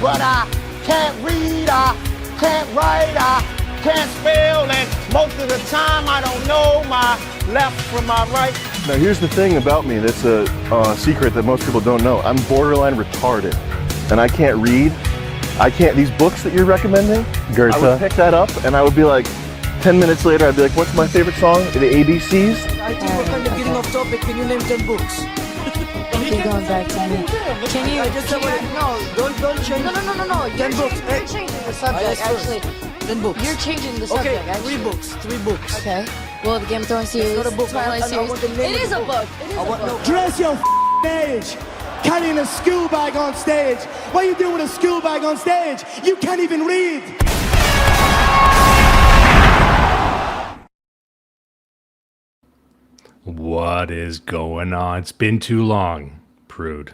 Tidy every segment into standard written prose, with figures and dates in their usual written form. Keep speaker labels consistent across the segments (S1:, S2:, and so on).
S1: but I can't read, I can't write, I can't spell, and most of the time I don't know my left from my right.
S2: Now here's the thing about me that's a secret that most people don't know. I'm borderline retarded, and I can't read. These books that you're recommending, Goethe, I would pick that up and I would be like, 10 minutes later, I'd be like, what's my favorite song? The ABCs?
S3: I think we're kind of getting off topic. Can you name 10 books?
S4: Keep going back to me. Can you?
S3: No, don't change.
S4: No.
S3: 10 books.
S4: You're changing the subject, actually.
S3: 10 books.
S4: You're changing the subject,
S3: okay,
S4: actually.
S3: 3 books.
S4: Okay. Well, the Game of Thrones series,
S3: not a book.
S4: Twilight
S3: I
S4: series.
S3: want the name
S4: It
S3: of
S4: is
S3: the
S4: a
S3: book.
S4: book. It is a book.
S5: Dress your age. Carrying a school bag on stage. What are you doing with a school bag on stage? You can't even read.
S6: What is going on? It's been too long, Prude.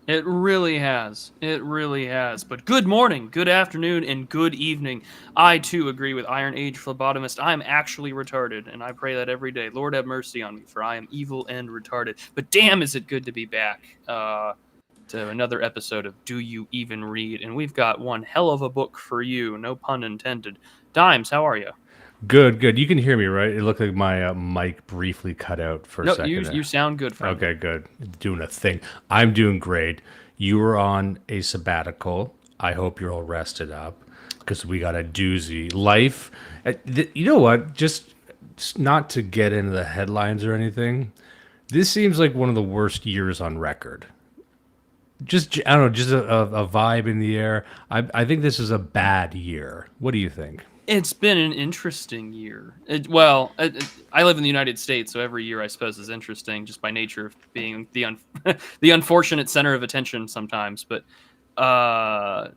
S7: It really has. It really has. But good morning, good afternoon, and good evening. I, too, agree with Iron Age Phlebotomist. I am actually retarded, and I pray that every day. Lord have mercy on me, for I am evil and retarded. But damn, is it good to be back to another episode of Do You Even Read? And we've got one hell of a book for you, no pun intended. Dimes, how are you?
S6: Good. You can hear me, right? It looked like my mic briefly cut out for a second.
S7: No, you sound good, friend.
S6: Okay, good. Doing a thing. I'm doing great. You were on a sabbatical. I hope you're all rested up because we got a doozy. Life, you know what? Just not to get into the headlines or anything, this seems like one of the worst years on record. Just, I don't know, just a vibe in the air. I think this is a bad year. What do you think?
S7: It's been an interesting year. I live in the United States, so every year I suppose is interesting just by nature of being the unfortunate center of attention sometimes. But I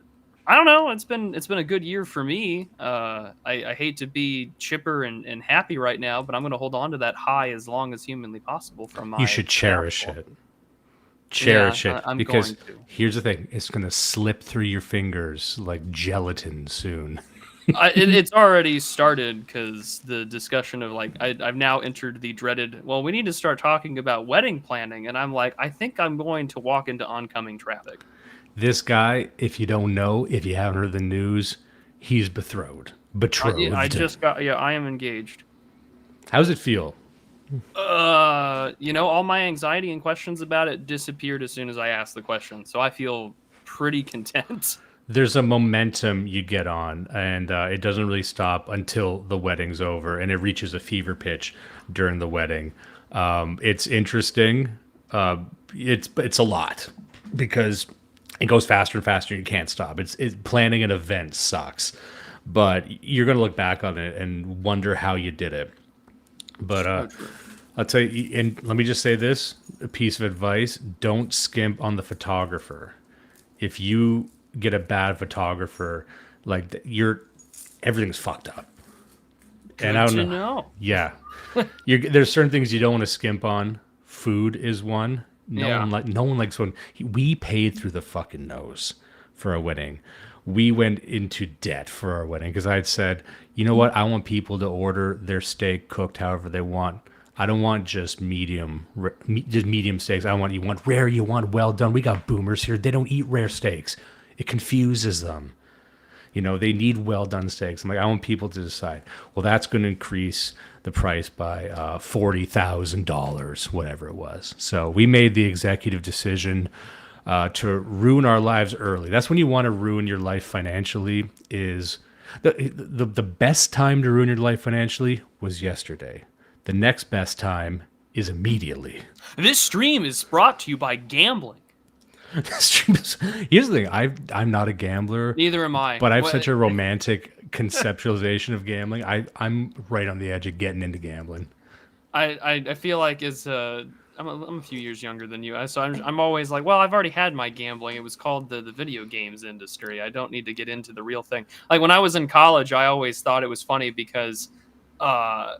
S7: don't know. It's been a good year for me. I hate to be chipper and happy right now, but I'm going to hold on to that high as long as humanly possible. From my
S6: you should cherish it. Cherish it because here's the thing: it's going to slip through your fingers like gelatin soon.
S7: It's already started because the discussion of I've now entered the dreaded, well, we need to start talking about wedding planning. And I'm like, I think I'm going to walk into oncoming traffic.
S6: This guy, if you don't know, if you haven't heard the news, he's betrothed.
S7: I am engaged.
S6: How's it feel?
S7: All my anxiety and questions about it disappeared as soon as I asked the question. So I feel pretty content.
S6: There's a momentum you get on, and it doesn't really stop until the wedding's over, and it reaches a fever pitch during the wedding. It's interesting. It's a lot because it goes faster and faster. You can't stop. It's planning an event sucks, but you're gonna look back on it and wonder how you did it. But I'll tell you, and let me just say this: a piece of advice: don't skimp on the photographer. If you get a bad photographer, everything's fucked up.
S7: Good
S6: and I don't
S7: to
S6: know. Yeah, there's certain things you don't want to skimp on. Food is one. No one likes one. We paid through the fucking nose for our wedding. We went into debt for our wedding because I had said, you know what? I want people to order their steak cooked however they want. I don't want just medium steaks. You want rare, you want well done. We got boomers here. They don't eat rare steaks. It confuses them. They need well done steaks. I'm like, I want people to decide, well, that's going to increase the price by $40,000, whatever it was. So we made the executive decision to ruin our lives early. That's when you want to ruin your life financially. Is the best time to ruin your life financially was yesterday. The next best time is immediately.
S7: This stream is brought to you by gambling.
S6: Here's the thing: I'm not a gambler.
S7: Neither am I.
S6: But I have such a romantic conceptualization of gambling. I'm right on the edge of getting into gambling.
S7: I feel like I'm a few years younger than you, so I'm always like, well, I've already had my gambling. It was called the video games industry. I don't need to get into the real thing. Like when I was in college, I always thought it was funny because I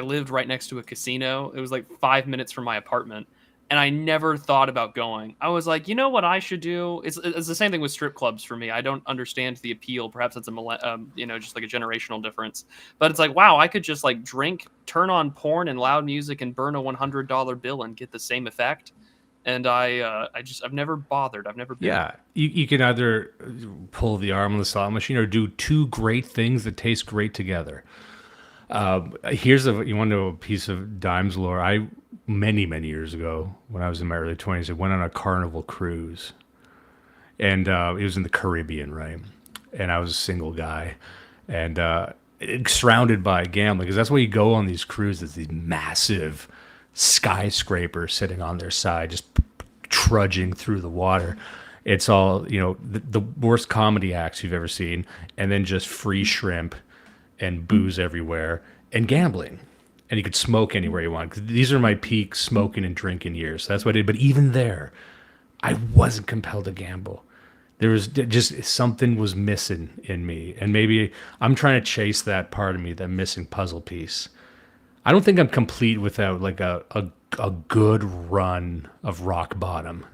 S7: lived right next to a casino. It was like 5 minutes from my apartment. And I never thought about going. I was like, you know what I should do? It's the same thing with strip clubs for me. I don't understand the appeal. Perhaps it's just like a generational difference. But it's like, wow, I could just drink, turn on porn and loud music, and burn a $100 bill and get the same effect. and I've never bothered. I've never been.
S6: Yeah, you can either pull the arm on the slot machine or do two great things that taste great together. You want to know a piece of Dimes lore? Many years ago, when I was in my early 20s, I went on a Carnival cruise, and it was in the Caribbean, right? And I was a single guy, and surrounded by gambling, because that's where you go on these cruises, these massive skyscrapers sitting on their side, just trudging through the water. It's all, the worst comedy acts you've ever seen, and then just free shrimp and booze everywhere and gambling. And you could smoke anywhere you want. 'Cause these are my peak smoking and drinking years. So that's what I did. But even there, I wasn't compelled to gamble. There was just something was missing in me. And maybe I'm trying to chase that part of me, that missing puzzle piece. I don't think I'm complete without like a good run of rock bottom.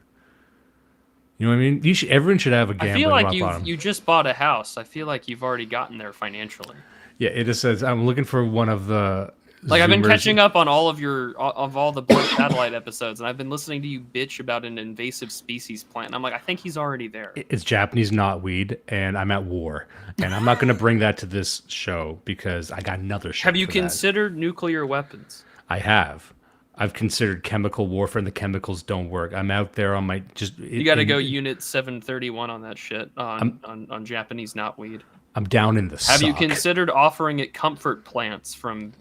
S6: You know what I mean? Everyone should have a gambling
S7: I feel like
S6: rock bottom.
S7: you just bought a house. I feel like you've already gotten there financially.
S6: Yeah, it just says I'm looking for one of the.
S7: Like I've been
S6: Zoomers.
S7: catching up on all the Blood Satellite episodes, and I've been listening to you bitch about an invasive species plant. And I'm like, I think he's already there.
S6: It's Japanese knotweed, and I'm at war, and I'm not going to bring that to this show because I got another show.
S7: Have you
S6: for that.
S7: considered nuclear weapons?
S6: I have. I've considered chemical warfare, and the chemicals don't work. I'm out there on my
S7: You got to go Unit 731 on that shit on Japanese knotweed.
S6: I'm down in the.
S7: Have you
S6: suck.
S7: considered offering it comfort plants from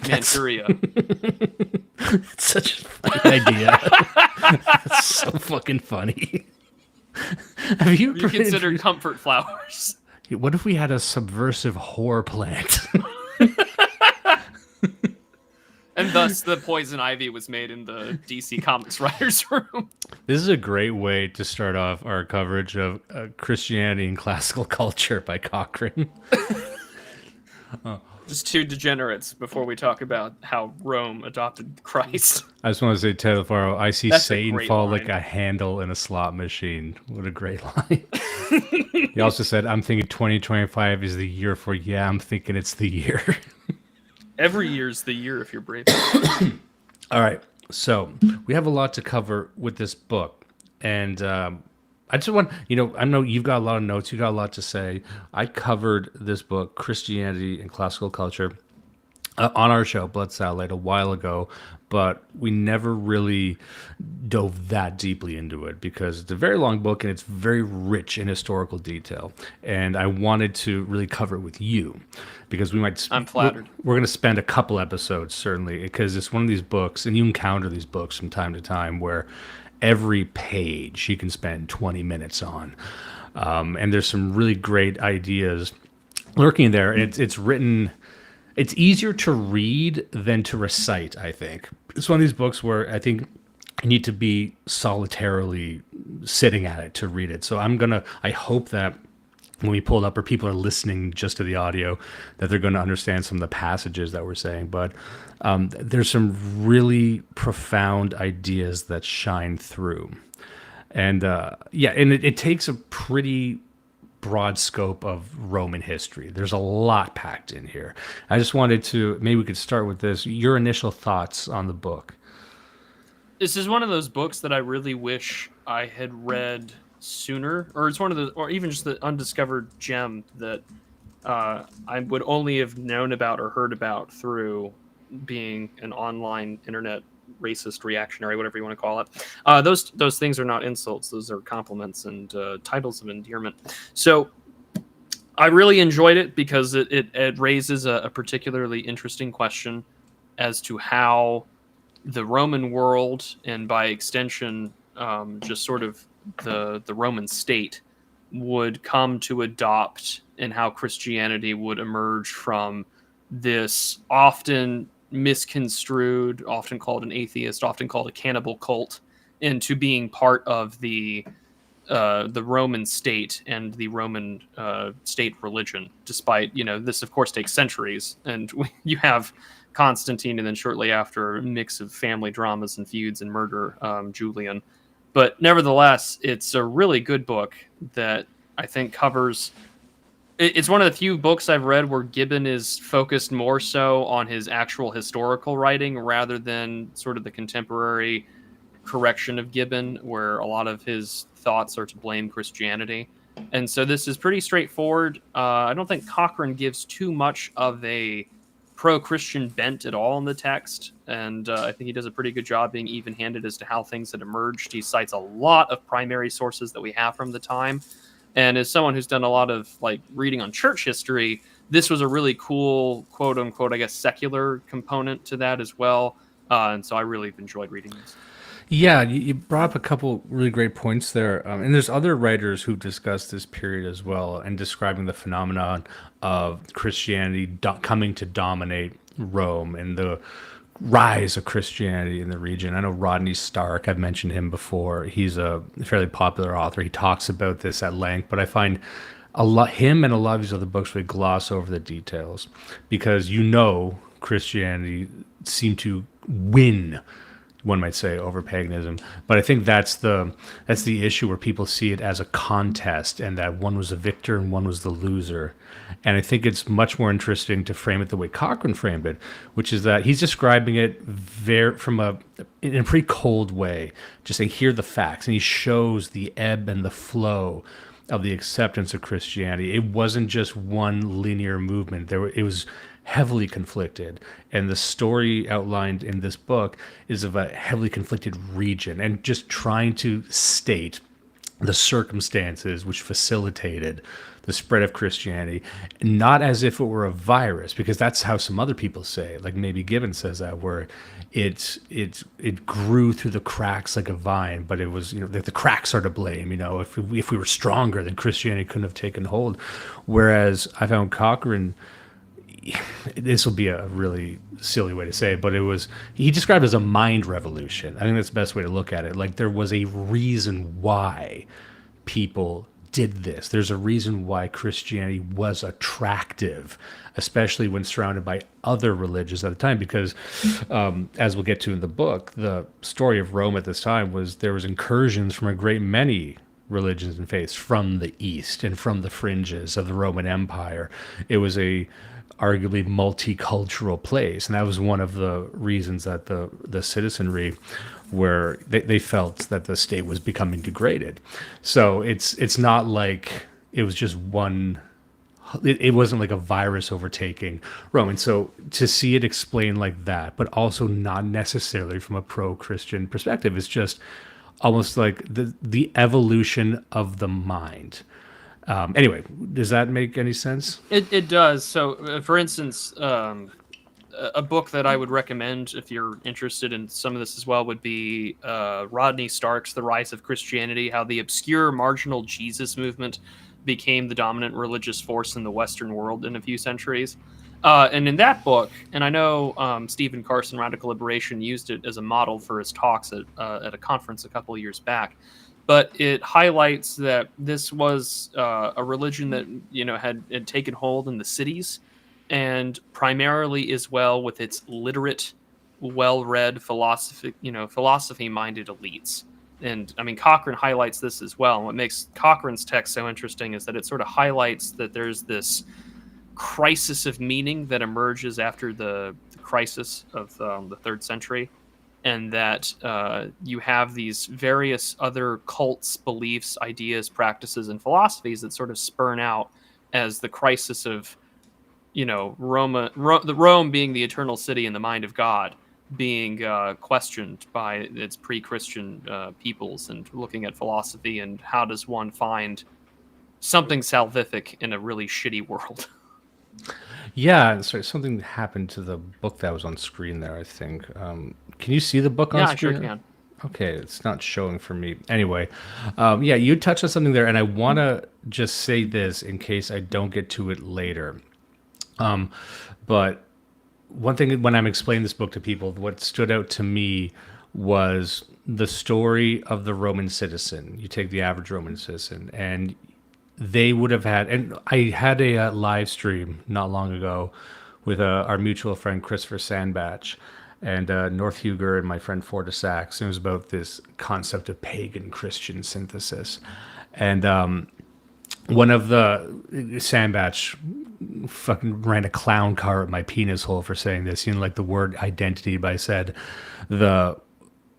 S7: Manchuria?
S6: It's such a funny idea. That's so fucking funny. Have you
S7: considered comfort flowers?
S6: What if we had a subversive whore plant?
S7: And thus the poison ivy was made in the DC Comics writers' room.
S6: This is a great way to start off our coverage of Christianity and classical culture by Cochrane.
S7: Just two degenerates before we talk about how Rome adopted Christ.
S6: I just want to say, Ted Faro, I see
S7: That's a
S6: Satan
S7: great
S6: fall
S7: line.
S6: like a handle in a slot machine. What a great line. He also said, I'm thinking 2025 is the year for, I'm thinking it's the year.
S7: Every year's the year if you're brave.
S6: All right. So we have a lot to cover with this book. And I just want, I know you've got a lot of notes. You got a lot to say. I covered this book, Christianity and Classical Culture, on our show, Blood Satellite, a while ago. But we never really dove that deeply into it because it's a very long book and it's very rich in historical detail. And I wanted to really cover it with you because we might.
S7: I'm flattered.
S6: We're going to spend a couple episodes, certainly, because it's one of these books, and you encounter these books from time to time where every page you can spend 20 minutes on. And there's some really great ideas lurking there. And it's written. It's easier to read than to recite, I think. It's one of these books where I think you need to be solitarily sitting at it to read it. So I hope that when we pull it up or people are listening just to the audio, that they're going to understand some of the passages that we're saying. But there's some really profound ideas that shine through. And and it takes a pretty broad scope of Roman history. There's a lot packed in here. I just wanted to, maybe we could start with this. Your initial thoughts on the book.
S7: This is one of those books that I really wish I had read sooner, or it's one of the, or even just the undiscovered gem that I would only have known about or heard about through being an online internet racist reactionary, whatever you want to call it. Those things are not insults; those are compliments and titles of endearment. So I really enjoyed it because it raises a particularly interesting question as to how the Roman world, and by extension, just sort of the Roman state, would come to adopt, and how Christianity would emerge from this often misconstrued, often called an atheist, often called a cannibal cult, into being part of the Roman state and the Roman state religion. Despite, this of course takes centuries, and you have Constantine, and then shortly after, a mix of family dramas and feuds and murder, Julian. But nevertheless, it's a really good book that I think covers. It's one of the few books I've read where Gibbon is focused more so on his actual historical writing rather than sort of the contemporary correction of Gibbon, where a lot of his thoughts are to blame Christianity. And so this is pretty straightforward. I don't think Cochrane gives too much of a pro-Christian bent at all in the text, and I think he does a pretty good job being even-handed as to how things had emerged. He cites a lot of primary sources that we have from the time, and as someone who's done a lot of like reading on church history, this was a really cool, quote-unquote, I guess, secular component to that as well, and so I really enjoyed reading this.
S6: Yeah, you brought up a couple really great points there. And there's other writers who've discussed this period as well and describing the phenomenon of Christianity coming to dominate Rome and the rise of Christianity in the region. I know Rodney Stark, I've mentioned him before. He's a fairly popular author. He talks about this at length, but I find him and a lot of these other books really gloss over the details because Christianity seemed to win, one might say, over paganism. But I think that's the issue where people see it as a contest and that one was a victor and one was the loser. And I think it's much more interesting to frame it the way Cochrane framed it, which is that he's describing it in a pretty cold way, just saying, here are the facts. And he shows the ebb and the flow of the acceptance of Christianity. It wasn't just one linear movement. It was heavily conflicted, and the story outlined in this book is of a heavily conflicted region and just trying to state the circumstances which facilitated the spread of Christianity, not as if it were a virus, because that's how some other people say, like maybe Gibbon says that, where it grew through the cracks like a vine, but it was, the cracks are to blame. If we were stronger, then Christianity couldn't have taken hold. Whereas I found Cochrane, this will be a really silly way to say it, but he described it as a mind revolution. I think that's the best way to look at it. Like, there was a reason why people did this. There's a reason why Christianity was attractive, especially when surrounded by other religions at the time, because as we'll get to in the book, the story of Rome at this time there was incursions from a great many religions and faiths from the East and from the fringes of the Roman Empire. It was a arguably multicultural place, and that was one of the reasons that the citizenry where they felt that the state was becoming degraded. So it's not like it was just one. It wasn't like a virus overtaking Rome. And so to see it explained like that, but also not necessarily from a pro-Christian perspective, it's just almost like the evolution of the mind. Anyway, does that make any sense?
S7: It does. So, for instance, a book that I would recommend if you're interested in some of this as well would be Rodney Stark's The Rise of Christianity, how the obscure marginal Jesus movement became the dominant religious force in the Western world in a few centuries. And in that book, and I know Stephen Carson, Radical Liberation, used it as a model for his talks at a conference a couple of years back, but it highlights that this was a religion that had taken hold in the cities, and primarily as well with its literate, well-read philosophy-minded elites. And I mean, Cochrane highlights this as well. And what makes Cochrane's text so interesting is that it sort of highlights that there's this crisis of meaning that emerges after the crisis of the 3rd century, and that you have these various other cults, beliefs, ideas, practices, and philosophies that sort of spurn out as the crisis of Rome being the eternal city in the mind of God being questioned by its pre-Christian peoples, and looking at philosophy and how does one find something salvific in a really shitty world.
S6: Yeah, sorry, something happened to the book that was on screen there, I think. Can you see the book on screen?
S7: Yeah, I sure can.
S6: Okay, it's not showing for me. Anyway, you touched on something there, and I want to just say this in case I don't get to it later. But one thing when I'm explaining this book to people, what stood out to me was the story of the Roman citizen. You take the average Roman citizen, and they would have had, and I had a live stream not long ago with our mutual friend Christopher Sandbach and North Huger and my friend Forta Sachs. And it was about this concept of pagan Christian synthesis. And one of the Sandbach fucking ran a clown car at my penis hole for saying this, like the word identity, but I said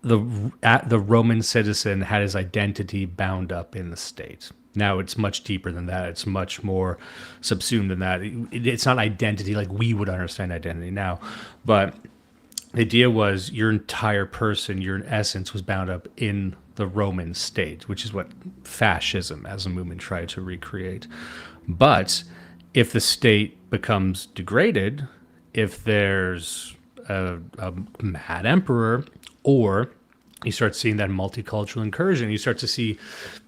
S6: the Roman citizen had his identity bound up in the state. Now it's much deeper than that. It's much more subsumed than that. It's not identity like we would understand identity now, but the idea was your entire person, your essence was bound up in the Roman state, which is what fascism as a movement tried to recreate. But if the state becomes degraded, if there's a mad emperor, or you start seeing that multicultural incursion, you start to see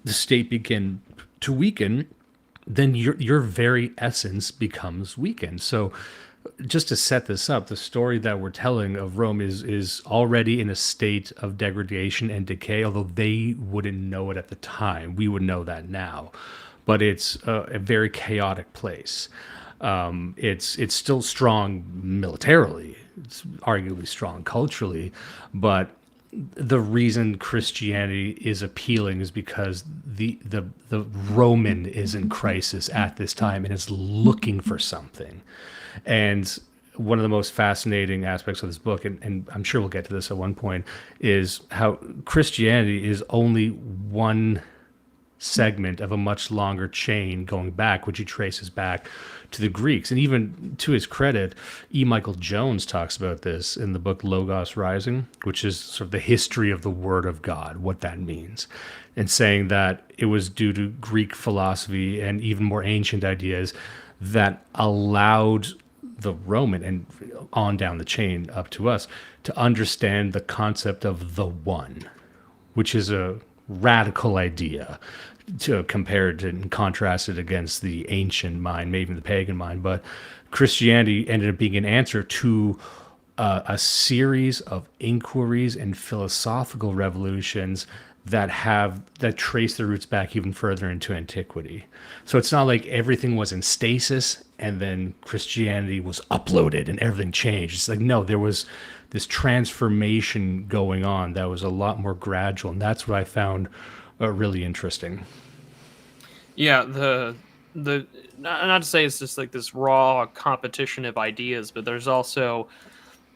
S6: the state begin to weaken, then your very essence becomes weakened. So just to set this up, the story that we're telling of Rome is already in a state of degradation and decay, although they wouldn't know it at the time. We would know that now. But it's a very chaotic place. It's still strong militarily. It's arguably strong culturally, but the reason Christianity is appealing is because the Roman is in crisis at this time and is looking for something. And one of the most fascinating aspects of this book, and I'm sure we'll get to this at one point, is how Christianity is only one segment of a much longer chain going back, which he traces back to the Greeks. And even to his credit, E. Michael Jones talks about this in the book Logos Rising, which is sort of the history of the Word of God, what that means, and saying that it was due to Greek philosophy and even more ancient ideas that allowed the Roman, and on down the chain up to us, to understand the concept of the one, which is a radical idea to compared and contrasted against the ancient mind, maybe the pagan mind. But Christianity ended up being an answer to a series of inquiries and philosophical revolutions that trace their roots back even further into antiquity. So it's not like everything was in stasis and then Christianity was uploaded and everything changed. It's like, no, there was this transformation going on that was a lot more gradual, and that's what I found really interesting.
S7: Yeah, the not to say it's just like this raw competition of ideas, but there's also,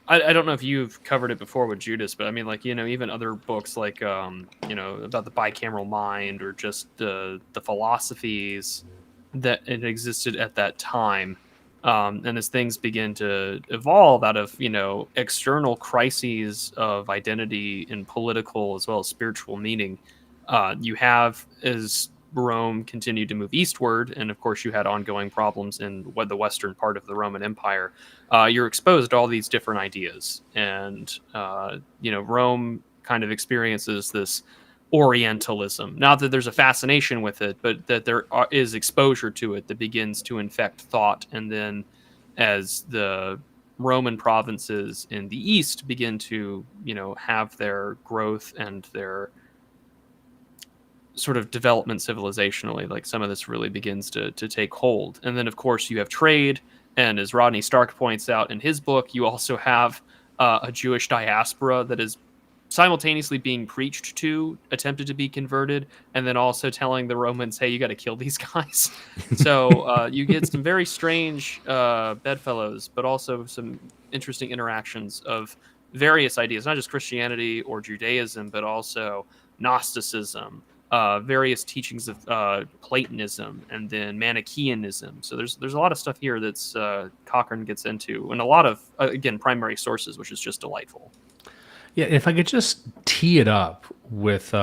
S7: I don't know if you've covered it before with Judas, but I mean, like, even other books like about the bicameral mind, or just the philosophies that it existed at that time. And as things begin to evolve out of, external crises of identity and political as well as spiritual meaning, you have, as Rome continued to move eastward, and of course you had ongoing problems in the western part of the Roman Empire, you're exposed to all these different ideas. And, Rome kind of experiences this Orientalism. Not that there's a fascination with it, but that there is exposure to it that begins to infect thought. And then as the Roman provinces in the east begin to, have their growth and their sort of development civilizationally, like some of this really begins to take hold. And then, of course, you have trade. And as Rodney Stark points out in his book, you also have a Jewish diaspora that is simultaneously being preached to, attempted to be converted, and then also telling the Romans, hey, you got to kill these guys. So you get some very strange bedfellows, but also some interesting interactions of various ideas, not just Christianity or Judaism, but also Gnosticism, various teachings of Platonism, and then Manichaeanism. So there's a lot of stuff here that's Cochrane gets into, and a lot of, again, primary sources, which is just delightful.
S6: Yeah, if I could just tee it up with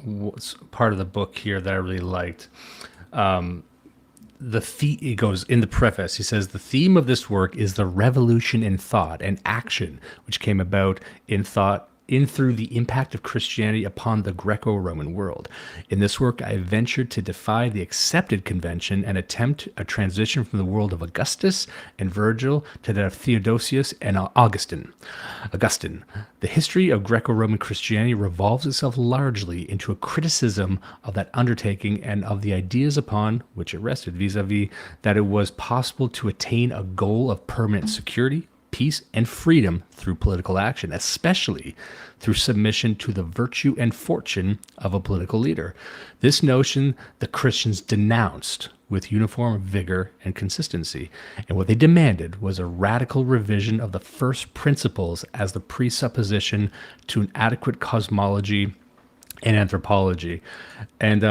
S6: what's part of the book here that I really liked. It goes in the preface. He says, the theme of this work is the revolution in thought and action, which came about in thought through the impact of Christianity upon the Greco-Roman world. In this work, I ventured to defy the accepted convention and attempt a transition from the world of Augustus and Virgil to that of Theodosius and Augustine. The history of Greco-Roman Christianity revolves itself largely into a criticism of that undertaking and of the ideas upon which it rested, vis-a-vis that it was possible to attain a goal of permanent security, peace, and freedom through political action, especially through submission to the virtue and fortune of a political leader. This notion the Christians denounced with uniform vigor and consistency. And what they demanded was a radical revision of the first principles as the presupposition to an adequate cosmology and anthropology. And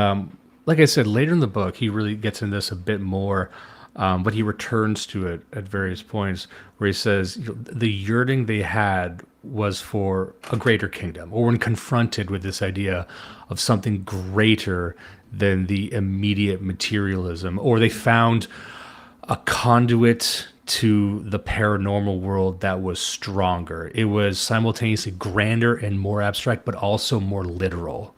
S6: like I said, later in the book, he really gets into this a bit more, but he returns to it at various points where he says, the yearning they had was for a greater kingdom, or when confronted with this idea of something greater than the immediate materialism, or they found a conduit to the paranormal world that was stronger. It was simultaneously grander and more abstract, but also more literal.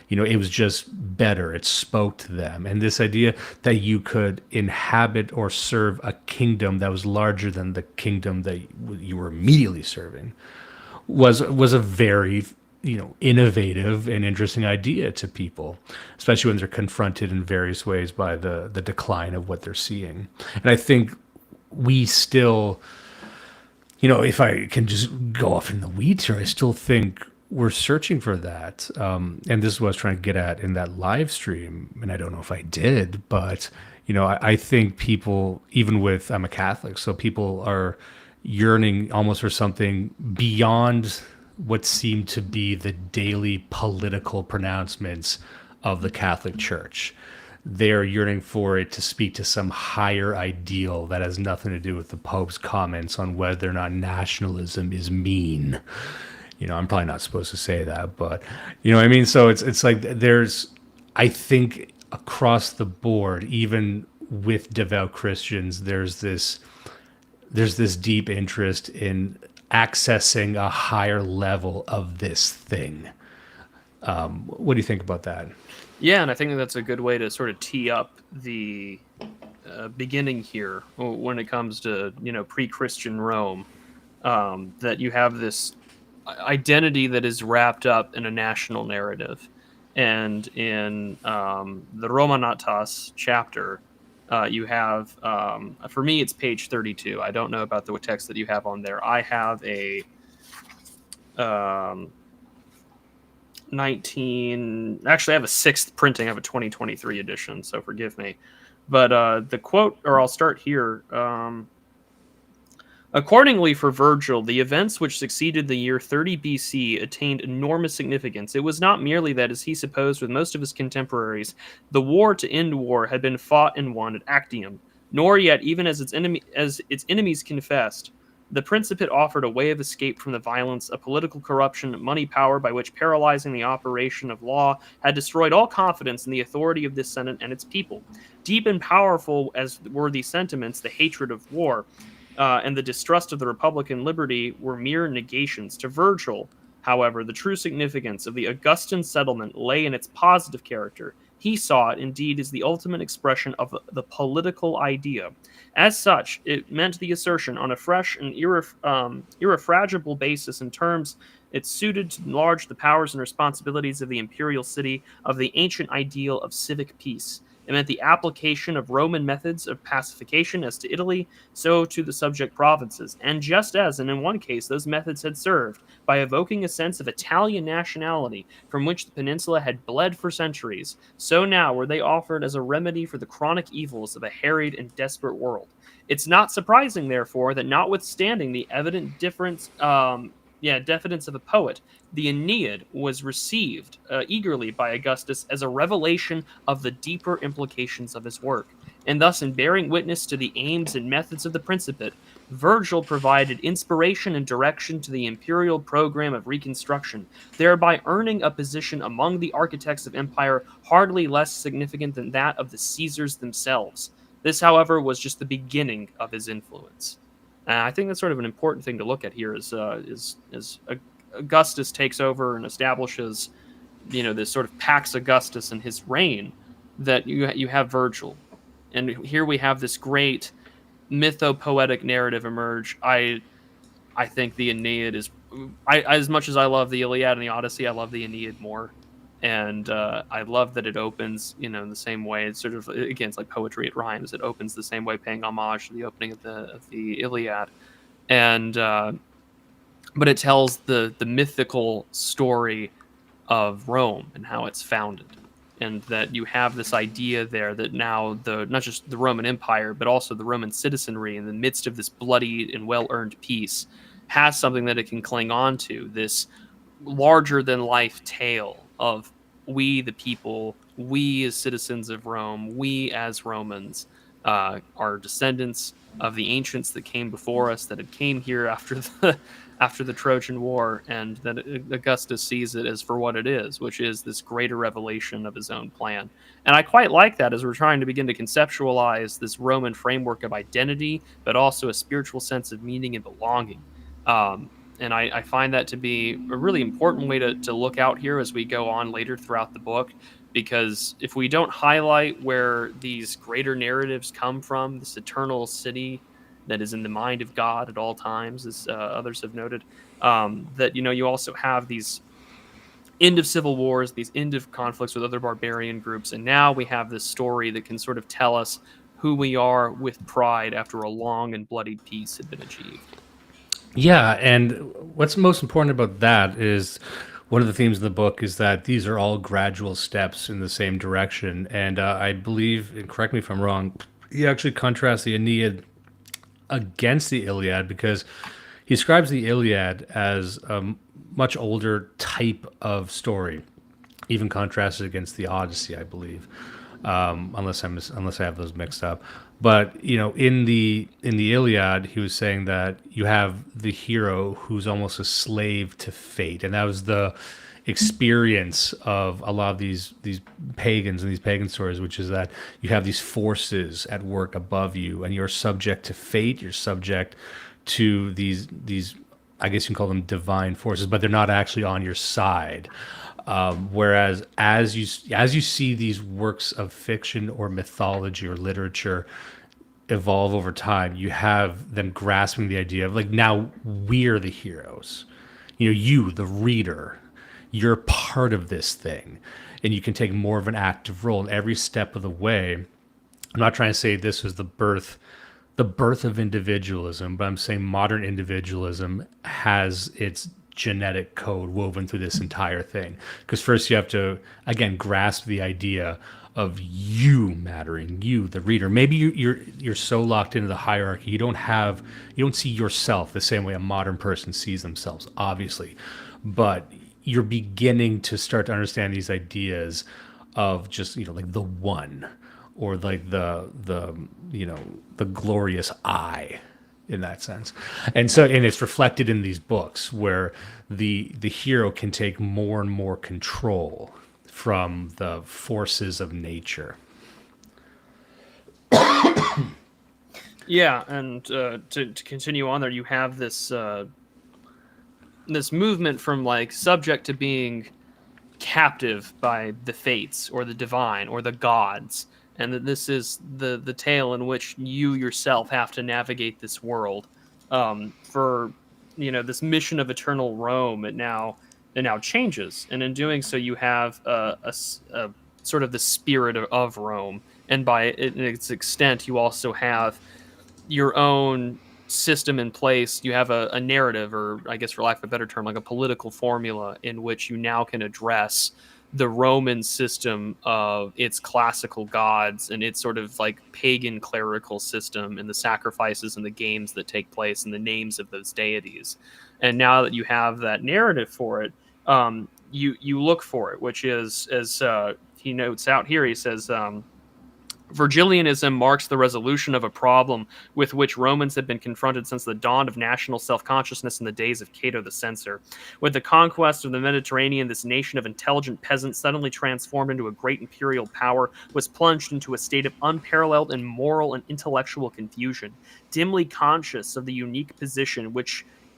S6: It was just better. It spoke to them. And this idea that you could inhabit or serve a kingdom that was larger than the kingdom that you were immediately serving was a very, innovative and interesting idea to people, especially when they're confronted in various ways by the decline of what they're seeing. And I think we still, if I can just go off in the weeds here, I still think we're searching for that. And this is what I was trying to get at in that live stream. And I don't know if I did, but, I think people, even with, I'm a Catholic, so people are yearning almost for something beyond what seemed to be the daily political pronouncements of the Catholic Church. They're yearning for it to speak to some higher ideal that has nothing to do with the Pope's comments on whether or not nationalism is mean. I'm probably not supposed to say that, but you know what I mean? So it's like I think across the board, even with devout Christians, there's this deep interest in accessing a higher level of this thing. What do you think about that?
S7: Yeah, and I think that's a good way to sort of tee up the beginning here when it comes to, pre-Christian Rome, that you have this identity that is wrapped up in a national narrative. And in the Romanatas chapter, you have, for me, it's page 32. I don't know about the text that you have on there. I have a 19... Actually, I have a 6th printing. I have a 2023 edition, so forgive me. But the quote, or I'll start here. Accordingly, for Virgil, the events which succeeded the year 30 BC attained enormous significance. It was not merely that, as he supposed with most of his contemporaries, the war to end war had been fought and won at Actium, nor yet, even as its enemies confessed, the Principate offered a way of escape from the violence, a political corruption, money power by which paralyzing the operation of law had destroyed all confidence in the authority of this Senate and its people. Deep and powerful as were these sentiments, the hatred of war, and the distrust of the Republican liberty were mere negations. To Virgil, however, the true significance of the Augustan settlement lay in its positive character. He saw it, indeed, as the ultimate expression of the political idea. As such, it meant the assertion on a fresh and irrefragable basis in terms it suited to enlarge the powers and responsibilities of the imperial city of the ancient ideal of civic peace. It meant the application of Roman methods of pacification as to Italy, so to the subject provinces. And just as, and in one case, those methods had served by evoking a sense of Italian nationality from which the peninsula had bled for centuries, so now were they offered as a remedy for the chronic evils of a harried and desperate world. It's not surprising, therefore, that notwithstanding the evident difference diffidence of a poet, the Aeneid was received eagerly by Augustus as a revelation of the deeper implications of his work. And thus, in bearing witness to the aims and methods of the Principate, Virgil provided inspiration and direction to the imperial program of reconstruction, thereby earning a position among the architects of empire hardly less significant than that of the Caesars themselves. This, however, was just the beginning of his influence. I think that's sort of an important thing to look at here is Augustus takes over and establishes, this sort of Pax Augustus in his reign, that you have Virgil. And here we have this great mythopoetic narrative emerge. I think the Aeneid is... as much as I love the Iliad and the Odyssey, I love the Aeneid more. And I love that it opens, in the same way. It's sort of, again, it's like poetry, it rhymes. It opens the same way, paying homage to the opening of the Iliad. And but it tells the mythical story of Rome and how it's founded. and that you have this idea there that now not just the Roman Empire, but also the Roman citizenry in the midst of this bloody and well-earned peace has something that it can cling on to, this larger than life tale of we the people, we as citizens of Rome, we as Romans are descendants of the ancients that came before us, that had came here after the Trojan War, and that Augustus sees it as for what it is, which is this greater revelation of his own plan. And I quite like that as we're trying to begin to conceptualize this Roman framework of identity, but also a spiritual sense of meaning and belonging. And I find that to be a really important way to look out here as we go on later throughout the book, because if we don't highlight where these greater narratives come from, this eternal city that is in the mind of God at all times, as others have noted, that, you also have these end of civil wars, these end of conflicts with other barbarian groups, and now we have this story that can sort of tell us who we are with pride after a long and bloodied peace had been achieved.
S6: Yeah, and what's most important about that is one of the themes of the book is that these are all gradual steps in the same direction. And I believe, and correct me if I'm wrong, he actually contrasts the Aeneid against the Iliad because he describes the Iliad as a much older type of story, even contrasted against the Odyssey, I believe, unless I have those mixed up. But in the Iliad, he was saying that you have the hero who's almost a slave to fate, and that was the experience of a lot of these pagans and these pagan stories, which is that you have these forces at work above you, and you're subject to fate. You're subject to these I guess you can call them divine forces, but they're not actually on your side. Whereas as you see these works of fiction or mythology or literature evolve over time, you have them grasping the idea of like, now we're the heroes. You, the reader, you're part of this thing, and you can take more of an active role in every step of the way. I'm not trying to say this was the birth of individualism, but I'm saying modern individualism has its genetic code woven through this entire thing. Because first you have to, again, grasp the idea of you mattering, you, the reader. Maybe you're so locked into the hierarchy, you don't see yourself the same way a modern person sees themselves, obviously. But you're beginning to start to understand these ideas of just, like the one, or like the glorious I, in that sense. And it's reflected in these books where the hero can take more and more control from the forces of nature.
S7: Yeah, and to continue on there, you have this this movement from like subject to being captive by the fates or the divine or the gods, and that this is the tale in which you yourself have to navigate this world. For this mission of eternal Rome, it now changes, and in doing so, you have a sort of the spirit of Rome, and by its extent, you also have your own system in place. You have a narrative, or I guess for lack of a better term, like a political formula in which you now can address the Roman system of its classical gods and its sort of like pagan clerical system and the sacrifices and the games that take place and the names of those deities. And now that you have that narrative for it, you look for it, which is, as he notes out here, he says, Virgilianism marks the resolution of a problem with which Romans had been confronted since the dawn of national self-consciousness in the days of Cato the Censor. With the conquest of the Mediterranean, this nation of intelligent peasants, suddenly transformed into a great imperial power, was plunged into a state of unparalleled and moral and intellectual confusion, dimly conscious of the unique position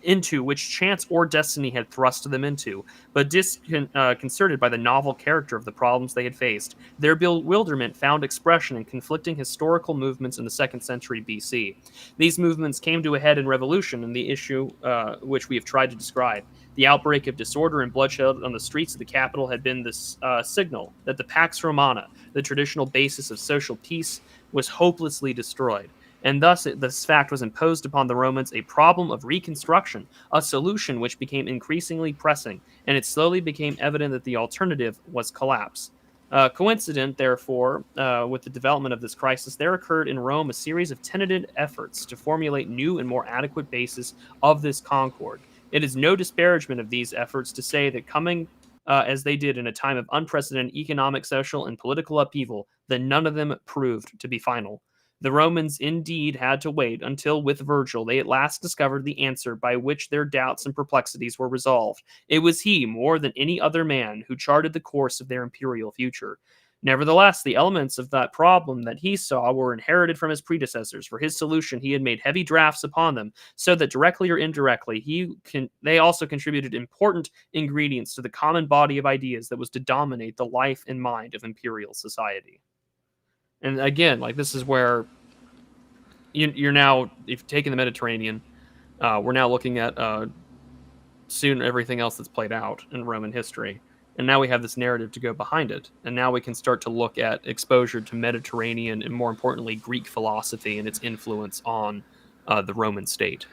S7: into which chance or destiny had thrust them into, but disconcerted by the novel character of the problems they had faced. Their bewilderment found expression in conflicting historical movements in the 2nd century BC. These movements came to a head in revolution, and the issue which we have tried to describe. The outbreak of disorder and bloodshed on the streets of the capital had been this signal that the Pax Romana, the traditional basis of social peace, was hopelessly destroyed. And thus, this fact was imposed upon the Romans a problem of reconstruction, a solution which became increasingly pressing, and it slowly became evident that the alternative was collapse. Coincident, therefore, with the development of this crisis, there occurred in Rome a series of tentative efforts to formulate new and more adequate basis of this concord. It is no disparagement of these efforts to say that coming as they did in a time of unprecedented economic, social, and political upheaval, that none of them proved to be final. The Romans indeed had to wait until, with Virgil, they at last discovered the answer by which their doubts and perplexities were resolved. It was he, more than any other man, who charted the course of their imperial future. Nevertheless, the elements of that problem that he saw were inherited from his predecessors. For his solution, he had made heavy drafts upon them, so that directly or indirectly, they also contributed important ingredients to the common body of ideas that was to dominate the life and mind of imperial society. And again, like, this is where you're now, if taking the Mediterranean, we're now looking at soon everything else that's played out in Roman history. And now we have this narrative to go behind it. And now we can start to look at exposure to Mediterranean and, more importantly, Greek philosophy and its influence on the Roman state.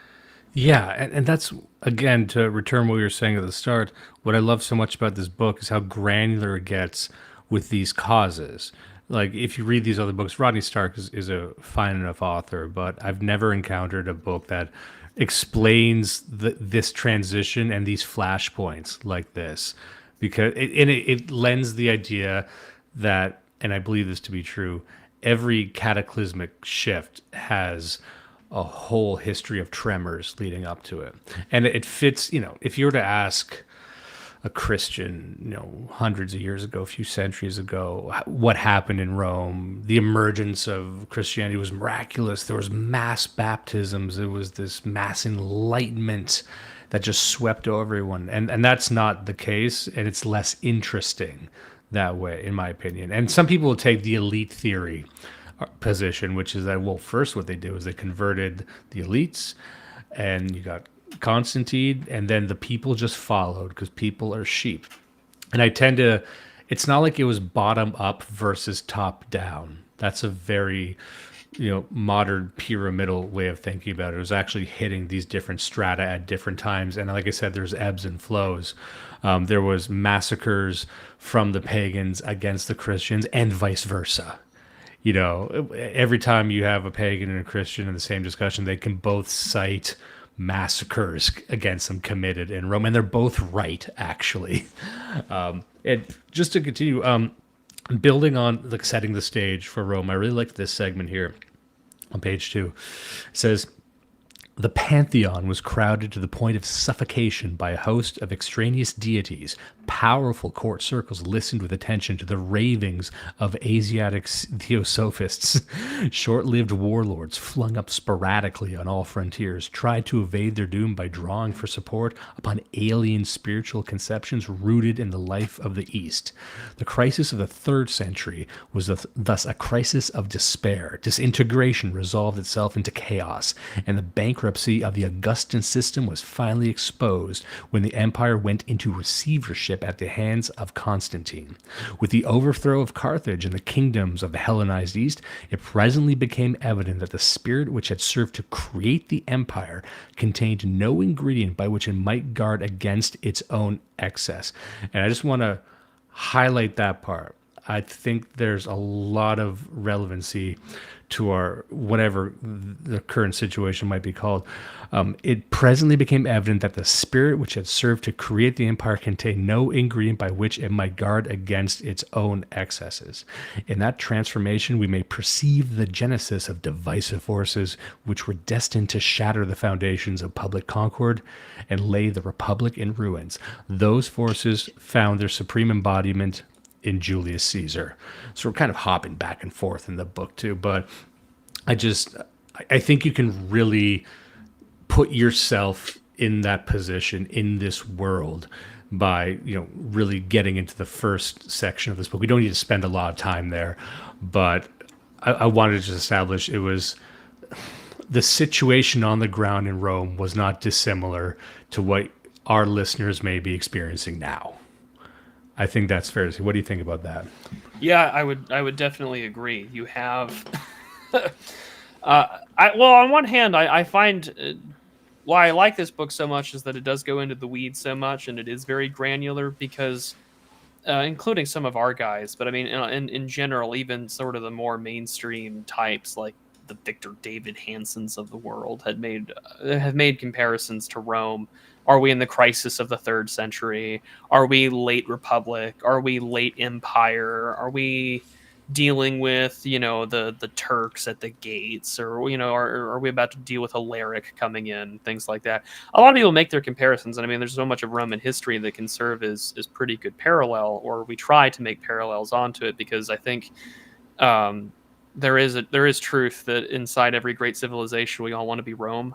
S6: Yeah, and that's, again, to return what we were saying at the start, what I love so much about this book is how granular it gets with these causes. Like, if you read these other books, Rodney Stark is a fine enough author, but I've never encountered a book that explains this transition and these flashpoints like this, because it lends the idea that, and I believe this to be true, every cataclysmic shift has a whole history of tremors leading up to it. And it fits, if you were to ask a Christian, hundreds of years ago, a few centuries ago, what happened in Rome, the emergence of Christianity was miraculous. There was mass baptisms. There was this mass enlightenment that just swept over everyone. And that's not the case, and it's less interesting that way, in my opinion. And some people will take the elite theory position, which is that, well, first what they did was they converted the elites, and you got Constantine, and then the people just followed because people are sheep. And I tend to, it's not like it was bottom up versus top down. That's a very, modern pyramidal way of thinking about it. It was actually hitting these different strata at different times. And like I said, there's ebbs and flows. There was massacres from the pagans against the Christians and vice versa. Every time you have a pagan and a Christian in the same discussion, they can both cite massacres against them committed in Rome, and they're both right, actually. And just to continue, building on setting the stage for Rome, I really like this segment here on page 2. It says, the Pantheon was crowded to the point of suffocation by a host of extraneous deities. Powerful court circles listened with attention to the ravings of Asiatic theosophists. Short-lived warlords flung up sporadically on all frontiers tried to evade their doom by drawing for support upon alien spiritual conceptions rooted in the life of the East. The crisis of the 3rd century was thus a crisis of despair. Disintegration resolved itself into chaos, and the bankruptcy of the Augustan system was finally exposed when the empire went into receivership at the hands of Constantine. With the overthrow of Carthage and the kingdoms of the Hellenized East, it presently became evident that the spirit which had served to create the empire contained no ingredient by which it might guard against its own excess. And I just want to highlight that part. I think there's a lot of relevancy to our whatever the current situation might be called. It presently became evident that the spirit which had served to create the empire contained no ingredient by which it might guard against its own excesses. In that transformation, we may perceive the genesis of divisive forces which were destined to shatter the foundations of public concord and lay the republic in ruins. Those forces found their supreme embodiment in Julius Caesar. So we're kind of hopping back and forth in the book too, but I think you can really put yourself in that position in this world by, really getting into the first section of this book. We don't need to spend a lot of time there, but I wanted to just establish it was the situation on the ground in Rome was not dissimilar to what our listeners may be experiencing now. I think that's fair to say. What do you think about that?
S7: Yeah, I would definitely agree. You have, on one hand, I find why I like this book so much is that it does go into the weeds so much, and it is very granular because including some of our guys, but I mean, in general, even sort of the more mainstream types like the Victor David Hansons of the world have made comparisons to Rome. Are we in the crisis of the 3rd century? Are we late Republic? Are we late Empire? Are we dealing with, the Turks at the gates, or, are we about to deal with Alaric coming in, things like that? A lot of people make their comparisons, and I mean, there's so much of Roman history that can serve as pretty good parallel, or we try to make parallels onto it, because I think there is truth that inside every great civilization we all want to be Rome.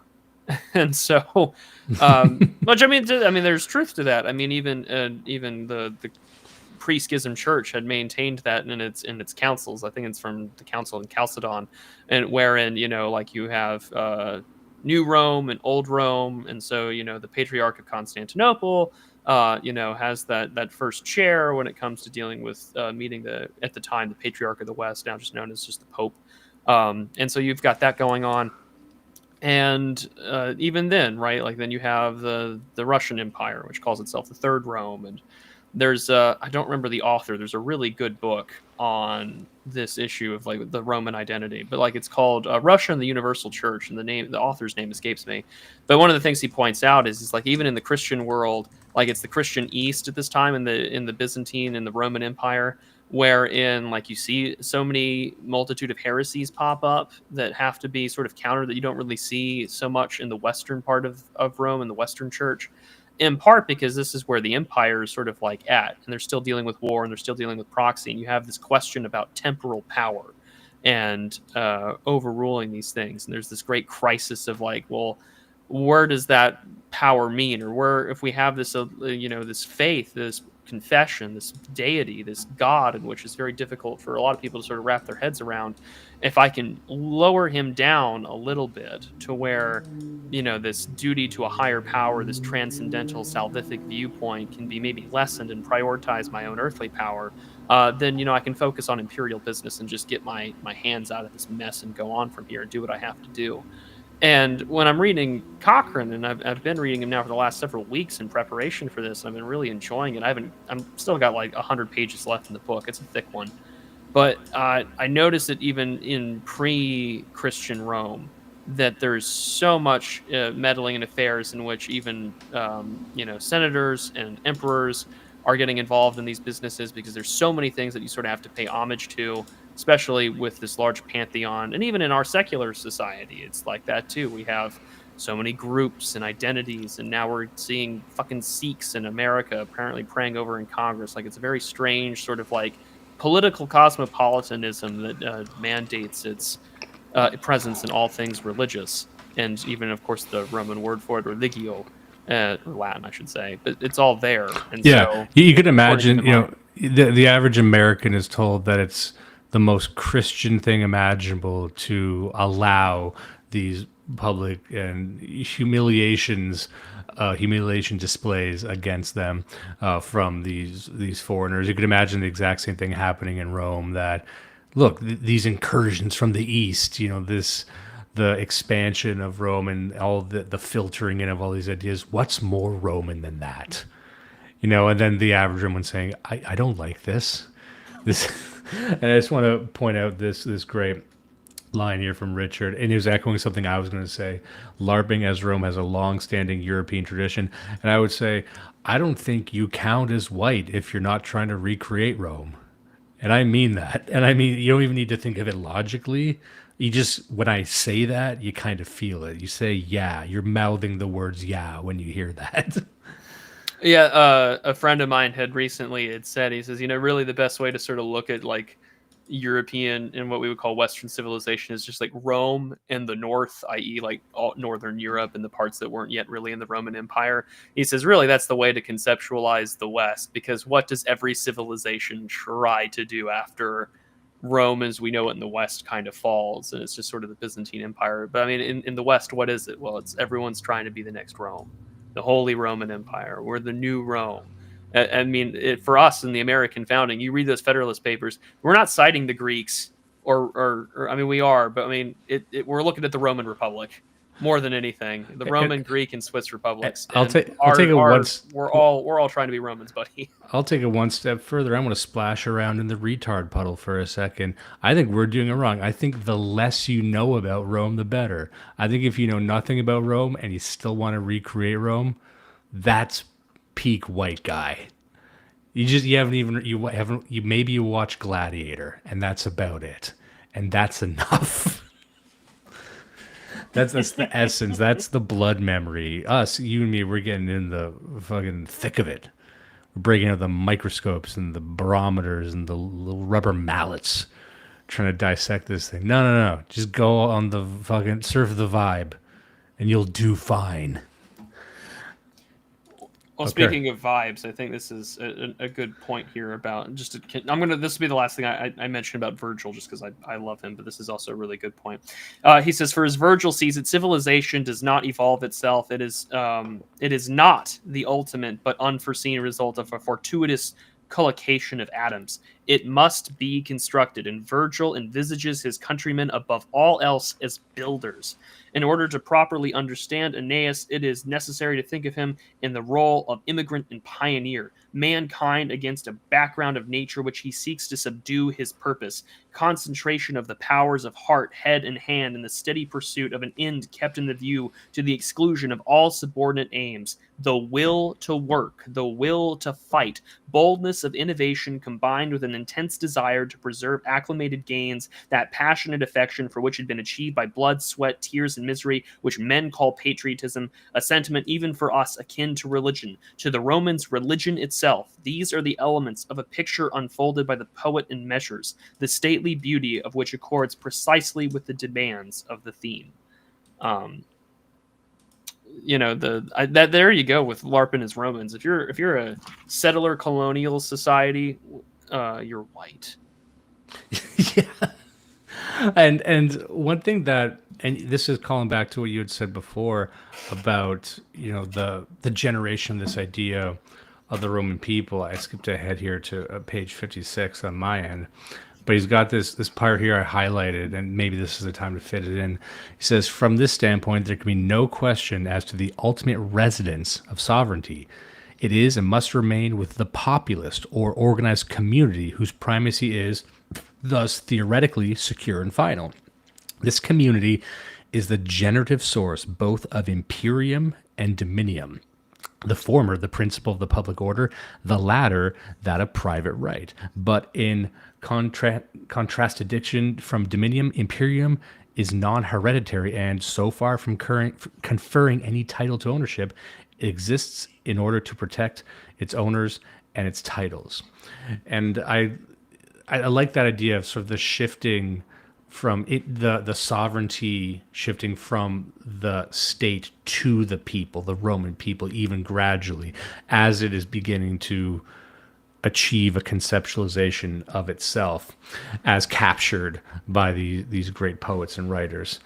S7: And so which I mean there's truth to that. I mean, even the pre-schism church had maintained that in its councils. I think it's from the council in Chalcedon, and wherein like you have New Rome and Old Rome, and so the Patriarch of Constantinople has that first chair when it comes to dealing with meeting at the time the Patriarch of the West, now just known as just the Pope, and so you've got that going on. And even then, right, like then you have the Russian Empire, which calls itself the Third Rome, and there's I don't remember the author. There's a really good book on this issue of like the Roman identity, but like it's called Russia and the Universal Church, and the author's name escapes me. But one of the things he points out is like even in the Christian world, like it's the Christian East at this time in the Byzantine and the Roman Empire, wherein like you see so many multitude of heresies pop up that have to be sort of countered that you don't really see so much in the western part of Rome and the Western Church, in part because this is where the empire is sort of like at, and they're still dealing with war and they're still dealing with proxy, and you have this question about temporal power and overruling these things, and there's this great crisis of like, well, where does that power mean, or where, if we have this this faith, this confession, this deity, this God, in which is very difficult for a lot of people to sort of wrap their heads around, if I can lower him down a little bit to where this duty to a higher power, this transcendental salvific viewpoint can be maybe lessened and prioritize my own earthly power, then I can focus on imperial business and just get my hands out of this mess and go on from here and do what I have to do. And when I'm reading Cochrane, and I've been reading him now for the last several weeks in preparation for this, and I've been really enjoying it. I'm still got like 100 pages left in the book. It's a thick one. But I noticed that even in pre-Christian Rome, that there's so much meddling in affairs in which even senators and emperors are getting involved in these businesses, because there's so many things that you sort of have to pay homage to, especially with this large pantheon. And even in our secular society, it's like that too. We have so many groups and identities, and now we're seeing fucking Sikhs in America apparently praying over in Congress. Like, it's a very strange sort of like political cosmopolitanism that mandates its presence in all things religious, and even of course the Roman word for it, religio, or Latin, I should say, but it's all there. And
S6: yeah,
S7: so
S6: you can imagine, the average American is told that it's the most Christian thing imaginable to allow these public and humiliation displays against them from these foreigners. You could imagine the exact same thing happening in Rome, that look, these incursions from the East, the expansion of Rome and all the filtering in of all these ideas. What's more Roman than that? And then the average Roman saying, I don't like this. And I just want to point out this great line here from Richard, and he was echoing something I was going to say. LARPing as Rome has a long-standing European tradition, and I would say, I don't think you count as white if you're not trying to recreate Rome. And I mean that. And I mean, you don't even need to think of it logically. You just, when I say that, you kind of feel it. You say, yeah, you're mouthing the words, yeah, when you hear that.
S7: Yeah, a friend of mine had recently said, he says, really the best way to sort of look at like European and what we would call Western civilization is just like Rome and the North, i.e. like all Northern Europe and the parts that weren't yet really in the Roman Empire. He says, really, that's the way to conceptualize the West, because what does every civilization try to do after Rome as we know it in the West kind of falls, and it's just sort of the Byzantine Empire. But I mean, in the West, what is it? Well, it's everyone's trying to be the next Rome, the Holy Roman Empire. We're the new Rome. I mean, for us in the American founding, you read those Federalist Papers, we're not citing the Greeks, or I mean, we are, but I mean, we're looking at the Roman Republic. more than anything. The Roman, Greek, and Swiss republics.
S6: I'll
S7: And
S6: take it once.
S7: We're all trying to be Romans, buddy.
S6: I'll take it one step further. I'm going to splash around in the retard puddle for a second. I think we're doing it wrong. I think the less you know about Rome, the better. I think if you know nothing about Rome and you still want to recreate Rome, that's peak white guy. Maybe you watch Gladiator, and that's about it, and that's enough. That's the essence. That's the blood memory. Us, you and me, we're getting in the fucking thick of it. We're breaking out the microscopes and the barometers and the little rubber mallets, trying to dissect this thing. No. Just go on the fucking surf the vibe, and you'll do fine.
S7: Well, speaking of vibes, I think this is a good point here about this will be the last thing I mentioned about Virgil, just because I love him, but this is also a really good point. He says, for as Virgil sees it, civilization does not evolve itself. It is not the ultimate but unforeseen result of a fortuitous collocation of atoms. It must be constructed, and Virgil envisages his countrymen above all else as builders. In order to properly understand Aeneas, it is necessary to think of him in the role of immigrant and pioneer, mankind against a background of nature which he seeks to subdue his purpose, concentration of the powers of heart, head, and hand in the steady pursuit of an end kept in the view to the exclusion of all subordinate aims, the will to work, the will to fight, boldness of innovation combined with an intense desire to preserve acclimated gains, that passionate affection for which had been achieved by blood, sweat, tears, and misery, which men call patriotism, a sentiment even for us akin to religion, to the Romans religion itself. These are the elements of a picture unfolded by the poet in measures, the stately beauty of which accords precisely with the demands of the theme. There you go with LARPing as Romans. If you're a settler colonial society, you're white.
S6: Yeah. And one thing that, and this is calling back to what you had said before about, the generation, this idea of the Roman people. I skipped ahead here to page 56 on my end, but he's got this part here I highlighted, and maybe this is the time to fit it in. He says, from this standpoint, there can be no question as to the ultimate residence of sovereignty. It is and must remain with the populist or organized community whose primacy is thus theoretically secure and final. This community is the generative source both of imperium and dominium. The former, the principle of the public order, the latter, that of private right. But in contradiction from dominium, imperium is non-hereditary, and so far from conferring any title to ownership, it exists in order to protect its owners and its titles. And I like that idea of sort of the shifting from the sovereignty shifting from the state to the people, the Roman people, even gradually, as it is beginning to achieve a conceptualization of itself as captured by these great poets and writers.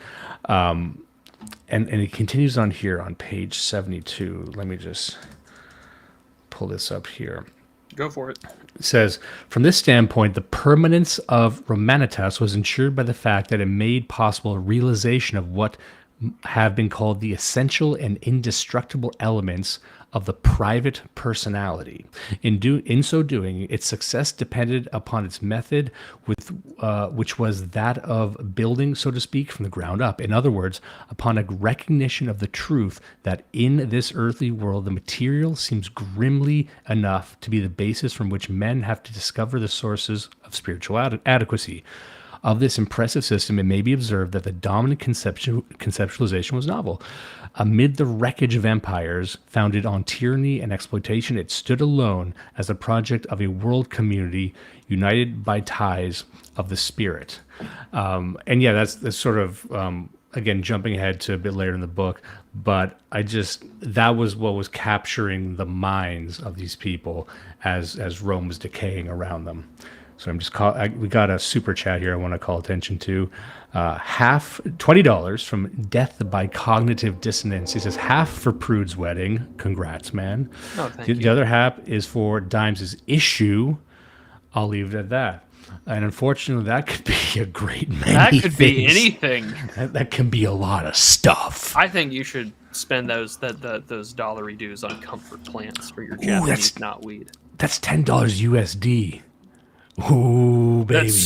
S6: And it continues on here on page 72. Let me just pull this up here.
S7: Go for it.
S6: It says, from this standpoint, the permanence of Romanitas was ensured by the fact that it made possible a realization of what have been called the essential and indestructible elements of the private personality. In so doing, its success depended upon its method, which was that of building, so to speak, from the ground up. In other words, upon a recognition of the truth that in this earthly world, the material seems grimly enough to be the basis from which men have to discover the sources of spiritual adequacy. Of this impressive system, it may be observed that the dominant conceptualization was novel. Amid the wreckage of empires founded on tyranny and exploitation, it stood alone as the project of a world community united by ties of the spirit. And yeah, that's sort of, again, jumping ahead to a bit later in the book, but that was what was capturing the minds of these people as Rome was decaying around them. So we got a super chat here I want to call attention to. $20 from Death by Cognitive Dissonance. He says, half for Prude's wedding. Congrats, man.
S7: Oh, thank you.
S6: The other half is for Dimes' issue. I'll leave it at that. And unfortunately, that could be a great many
S7: That could
S6: things.
S7: be anything.
S6: That can be a lot of stuff.
S7: I think you should spend those dollary dues on comfort plants for your Japanese not weed.
S6: That's $10 USD. Ooh, baby.
S7: That's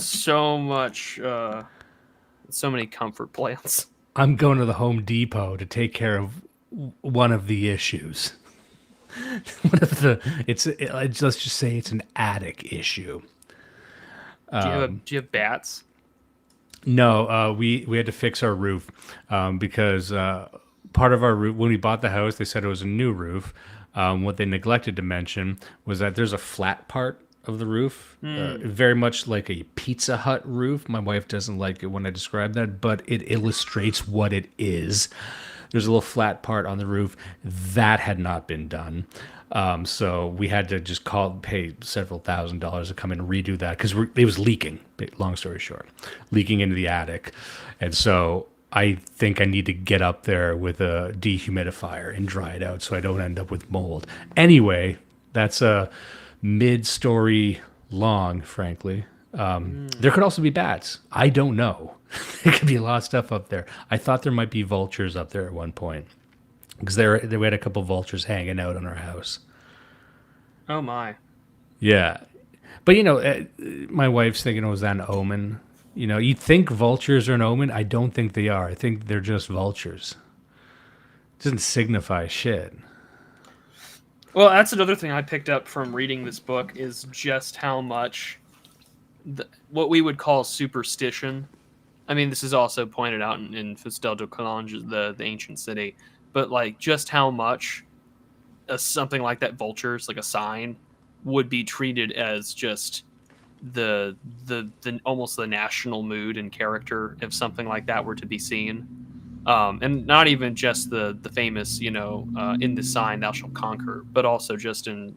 S7: so much. So many comfort plants.
S6: I'm going to the Home Depot to take care of one of the issues. Let's just say it's an attic issue.
S7: Do you have bats?
S6: No, we had to fix our roof because part of our roof, when we bought the house, they said it was a new roof. What they neglected to mention was that there's a flat part of the roof, very much like a Pizza Hut roof. My wife doesn't like it when I describe that, but it illustrates what it is. There's a little flat part on the roof that had not been done. So we had to just pay several $1,000s to come in and redo that because it was leaking, long story short, leaking into the attic. And so I think I need to get up there with a dehumidifier and dry it out so I don't end up with mold. Anyway, that's a mid-story long, frankly. There could also be bats. I don't know. There could be a lot of stuff up there. I thought there might be vultures up there at one point because we had a couple vultures hanging out on our house.
S7: Oh my.
S6: Yeah. But, my wife's thinking, was that an omen? You'd think vultures are an omen. I don't think they are. I think they're just vultures. It doesn't signify shit.
S7: Well, that's another thing I picked up from reading this book is just how much what we would call superstition. I mean, this is also pointed out in Fustel de Coulanges, the ancient city, but like just how much something like that, vultures, like a sign, would be treated as just the almost the national mood and character if something like that were to be seen. And not even just the famous, in the sign thou shalt conquer, but also just in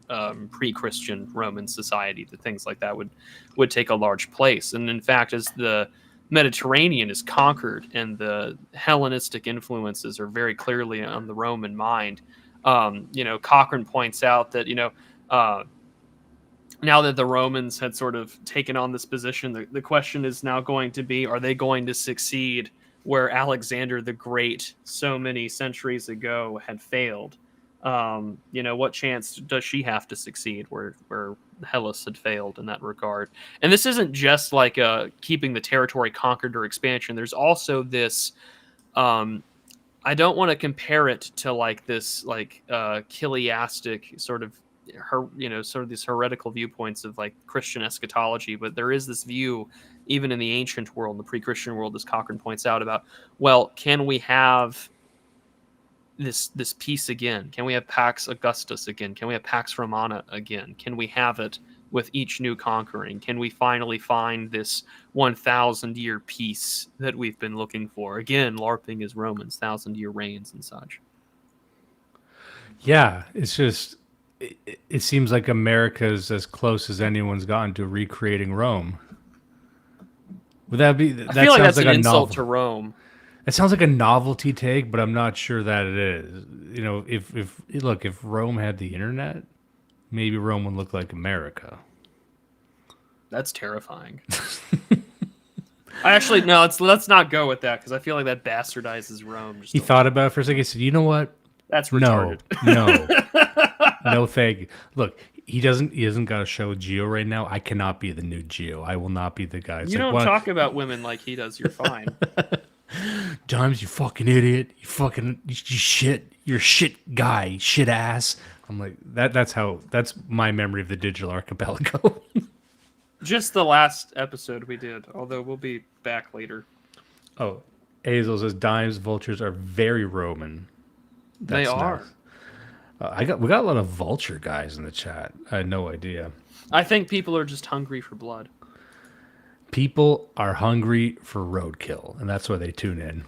S7: pre-Christian Roman society, that things like that would take a large place. And in fact, as the Mediterranean is conquered and the Hellenistic influences are very clearly on the Roman mind, Cochrane points out that, now that the Romans had sort of taken on this position, the question is now going to be, are they going to succeed where Alexander the Great so many centuries ago had failed? What chance does she have to succeed where Hellas had failed in that regard? And this isn't just like keeping the territory conquered or expansion. There's also this, I don't want to compare it to like this chiliastic sort of these heretical viewpoints of like Christian eschatology, but there is this view even in the ancient world, the pre-Christian world, as Cochrane points out, about, well, can we have this peace again? Can we have Pax Augustus again? Can we have Pax Romana again? Can we have it with each new conquering? Can we finally find this 1,000-year peace that we've been looking for? Again, LARPing as Romans, 1,000-year reigns and such.
S6: Yeah, it's just, it seems like America's as close as anyone's gotten to recreating Rome. Would that be?
S7: I feel like that's an insult to Rome.
S6: It sounds like a novelty take, but I'm not sure that it is. If Rome had the internet, maybe Rome would look like America.
S7: That's terrifying. Actually, no. Let's not go with that because I feel like that bastardizes Rome.
S6: He thought about it for a second. He said, "You know what?
S7: That's retarded."
S6: No, thank you. Look. He doesn't got a show with Geo right now. I cannot be the new Geo. I will not be the guy.
S7: You don't talk about women like he does. You're fine.
S6: Dimes, you fucking idiot. You shit. You're a shit guy. Shit ass. I'm like, that's my memory of the digital archipelago.
S7: Just the last episode we did, although we'll be back later.
S6: Oh, Hazel says Dimes vultures are very Roman.
S7: They are.
S6: Nice. We got a lot of vulture guys in the chat. I had no idea.
S7: I think people are just hungry for blood.
S6: People are hungry for roadkill, and that's why they tune in.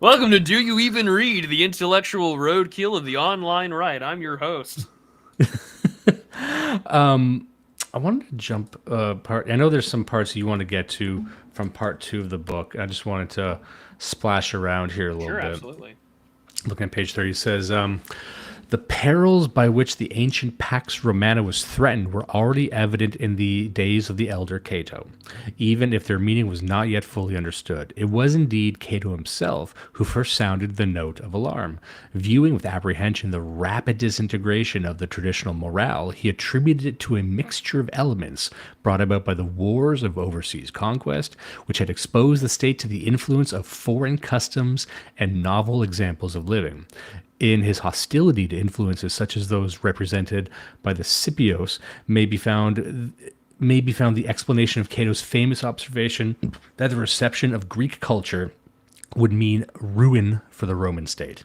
S7: Welcome to Do You Even Read? The intellectual roadkill of the online right. I'm your host.
S6: I wanted to jump part. I know there's some parts you want to get to from part 2 of the book. I just wanted to splash around here a little bit.
S7: Sure, absolutely.
S6: Looking at page 30, it says, The perils by which the ancient Pax Romana was threatened were already evident in the days of the elder Cato, even if their meaning was not yet fully understood. It was indeed Cato himself who first sounded the note of alarm. Viewing with apprehension the rapid disintegration of the traditional morale, he attributed it to a mixture of elements brought about by the wars of overseas conquest, which had exposed the state to the influence of foreign customs and novel examples of living. In his hostility to influences such as those represented by the Scipios may be found the explanation of Cato's famous observation that the reception of Greek culture would mean ruin for the Roman state.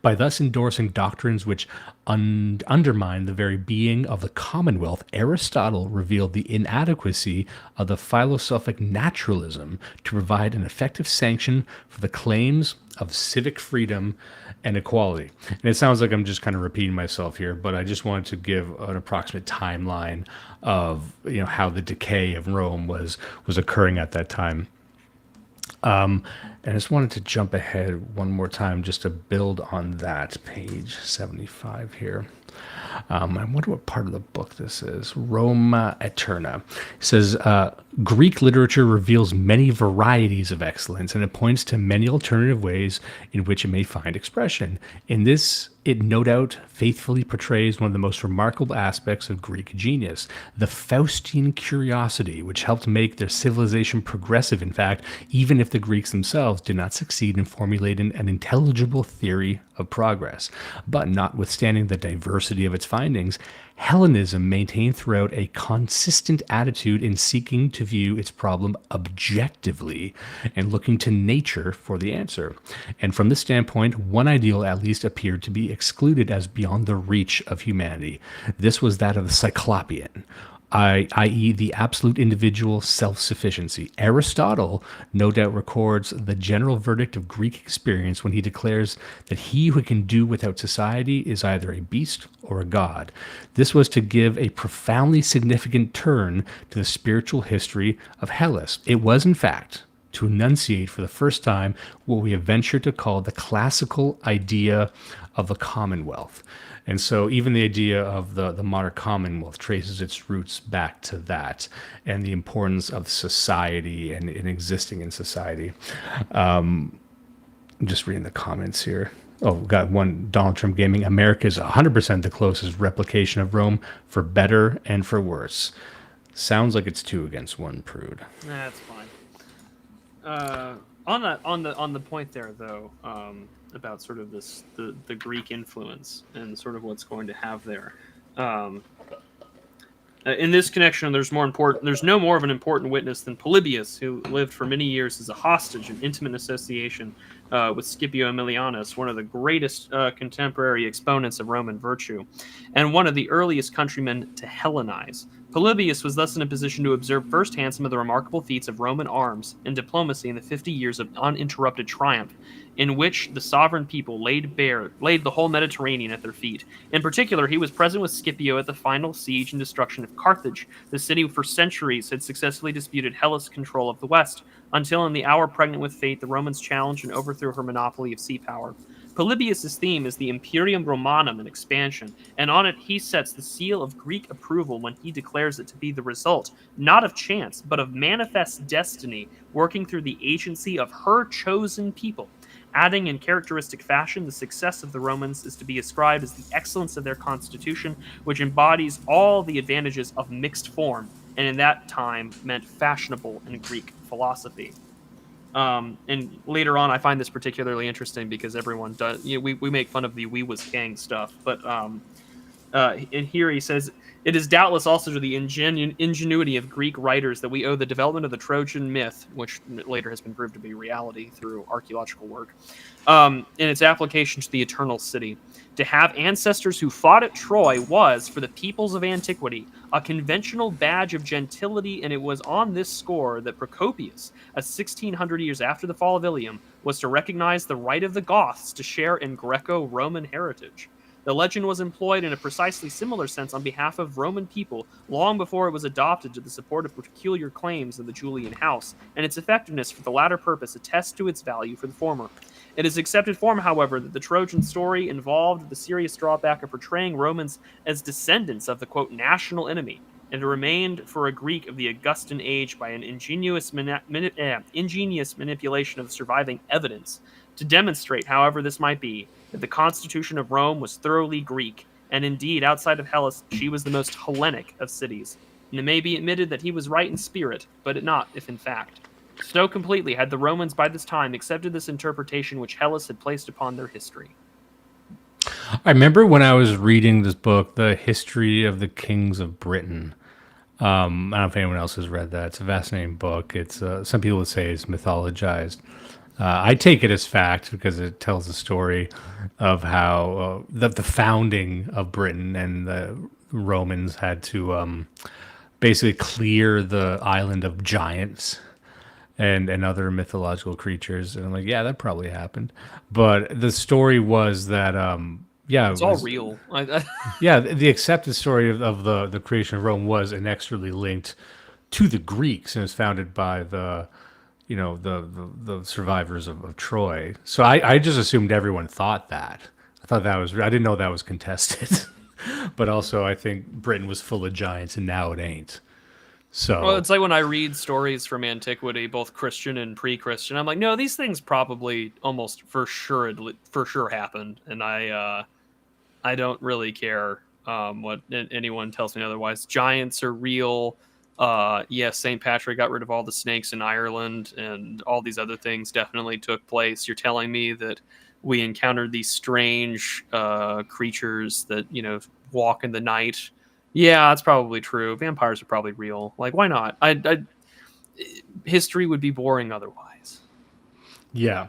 S6: By thus endorsing doctrines which undermine the very being of the Commonwealth, Aristotle revealed the inadequacy of the philosophic naturalism to provide an effective sanction for the claims of civic freedom and equality. And it sounds like I'm just kind of repeating myself here, but I just wanted to give an approximate timeline of how the decay of Rome was occurring at that time. And I just wanted to jump ahead one more time just to build on that, page 75 here. I wonder what part of the book this is. Roma Eterna. It says, Greek literature reveals many varieties of excellence, and it points to many alternative ways in which it may find expression. In this, it no doubt faithfully portrays one of the most remarkable aspects of Greek genius, the Faustian curiosity, which helped make their civilization progressive, in fact, even if the Greeks themselves did not succeed in formulating an intelligible theory of progress. But notwithstanding the diversity of its findings, Hellenism maintained throughout a consistent attitude in seeking to view its problem objectively and looking to nature for the answer. And from this standpoint, one ideal at least appeared to be excluded as beyond the reach of humanity. This was that of the Cyclopean, i.e. the absolute individual self-sufficiency. Aristotle no doubt records the general verdict of Greek experience when he declares that he who can do without society is either a beast or a god. This was to give a profoundly significant turn to the spiritual history of Hellas. It was, in fact, to enunciate for the first time what we have ventured to call the classical idea of the Commonwealth. And so even the idea of the modern Commonwealth traces its roots back to that and the importance of society and existing in society. I'm just reading the comments here. Oh, got one, Donald Trump Gaming. America is 100% the closest replication of Rome, for better and for worse. Sounds like it's 2 against 1, Prude.
S7: That's fine. On the point there, though, about sort of the Greek influence and sort of what's going to have there. In this connection, there's no more of an important witness than Palibius, who lived for many years as a hostage in intimate association with Scipio Aemilianus, one of the greatest contemporary exponents of Roman virtue, and one of the earliest countrymen to Hellenize. Palibius was thus in a position to observe firsthand some of the remarkable feats of Roman arms and diplomacy in the 50 years of uninterrupted triumph, in which the sovereign people laid the whole Mediterranean at their feet. In particular, he was present with Scipio at the final siege and destruction of Carthage. The city for centuries had successfully disputed Hellas' control of the West, until in the hour pregnant with fate, the Romans challenged and overthrew her monopoly of sea power. Polybius' theme is the Imperium Romanum in expansion, and on it he sets the seal of Greek approval when he declares it to be the result, not of chance, but of manifest destiny, working through the agency of her chosen people. Adding in characteristic fashion, the success of the Romans is to be ascribed as the excellence of their constitution, which embodies all the advantages of mixed form, and in that time meant fashionable in Greek philosophy. And later on, I find this particularly interesting because everyone does. We make fun of the "we was king" stuff, but in here he says, it is doubtless also to the ingenuity of Greek writers that we owe the development of the Trojan myth, which later has been proved to be reality through archaeological work, in its application to the eternal city. To have ancestors who fought at Troy was, for the peoples of antiquity, a conventional badge of gentility, and it was on this score that Procopius, 1600 years after the fall of Ilium, was to recognize the right of the Goths to share in Greco-Roman heritage. The legend was employed in a precisely similar sense on behalf of Roman people long before it was adopted to the support of peculiar claims of the Julian house, and its effectiveness for the latter purpose attests to its value for the former. It is accepted form, however, that the Trojan story involved the serious drawback of portraying Romans as descendants of the, quote, national enemy, and it remained for a Greek of the Augustan age by an ingenious manipulation of surviving evidence to demonstrate, however this might be, that the constitution of Rome was thoroughly Greek, and indeed, outside of Hellas, she was the most Hellenic of cities. And it may be admitted that he was right in spirit, but not if in fact. So completely had the Romans by this time accepted this interpretation which Hellas had placed upon their history.
S6: I remember when I was reading this book, The History of the Kings of Britain. I don't know if anyone else has read that. It's a fascinating book. It's some people would say it's mythologized. I take it as fact because it tells the story of how the founding of Britain and the Romans had to basically clear the island of giants and other mythological creatures. And I'm like, yeah, that probably happened. But the story was that,
S7: It's all real.
S6: yeah, the accepted story of the creation of Rome was inexorably linked to the Greeks, and it was founded by the survivors of Troy. So I just assumed everyone thought that. I didn't know that was contested. But also I think Britain was full of giants and now it ain't. So
S7: well, it's like when I read stories from antiquity, both Christian and pre-Christian, I'm like, no, these things probably almost for sure happened, and I don't really care what anyone tells me otherwise. Giants are real. Yes, St. Patrick got rid of all the snakes in Ireland, and all these other things definitely took place. You're telling me that we encountered these strange creatures that, walk in the night. Yeah, that's probably true. Vampires are probably real. Like, why not? History would be boring otherwise.
S6: Yeah.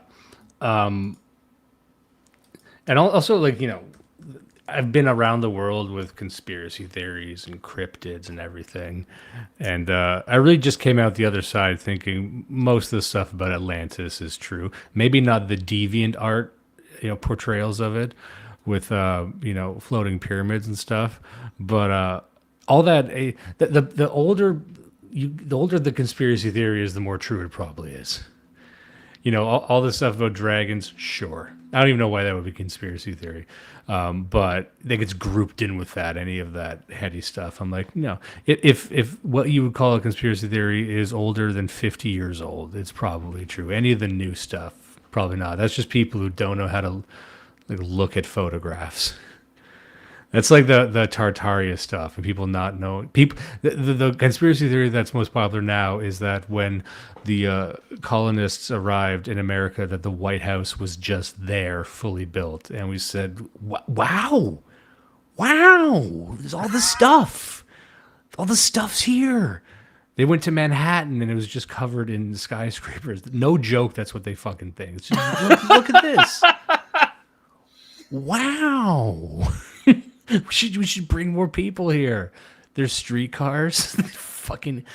S6: And also, I've been around the world with conspiracy theories and cryptids and everything. And I really just came out the other side thinking most of the stuff about Atlantis is true. Maybe not the deviant art, portrayals of it with, floating pyramids and stuff. But all that, the older the conspiracy theory is, the more true it probably is. All this stuff about dragons, sure. I don't even know why that would be conspiracy theory. But that gets grouped in with that, any of that heady stuff. I'm like, no. If what you would call a conspiracy theory is older than 50 years old, it's probably true. Any of the new stuff, probably not. That's just people who don't know how to look at photographs. That's like the Tartaria stuff, and people not know. The conspiracy theory that's most popular now is that when the colonists arrived in America, that the White House was just there, fully built, and we said, "Wow, there's all this stuff. All the stuff's here." They went to Manhattan, and it was just covered in skyscrapers. No joke. That's what they fucking think. It's just, look at this. Wow. We should bring more people here. There's streetcars. Fucking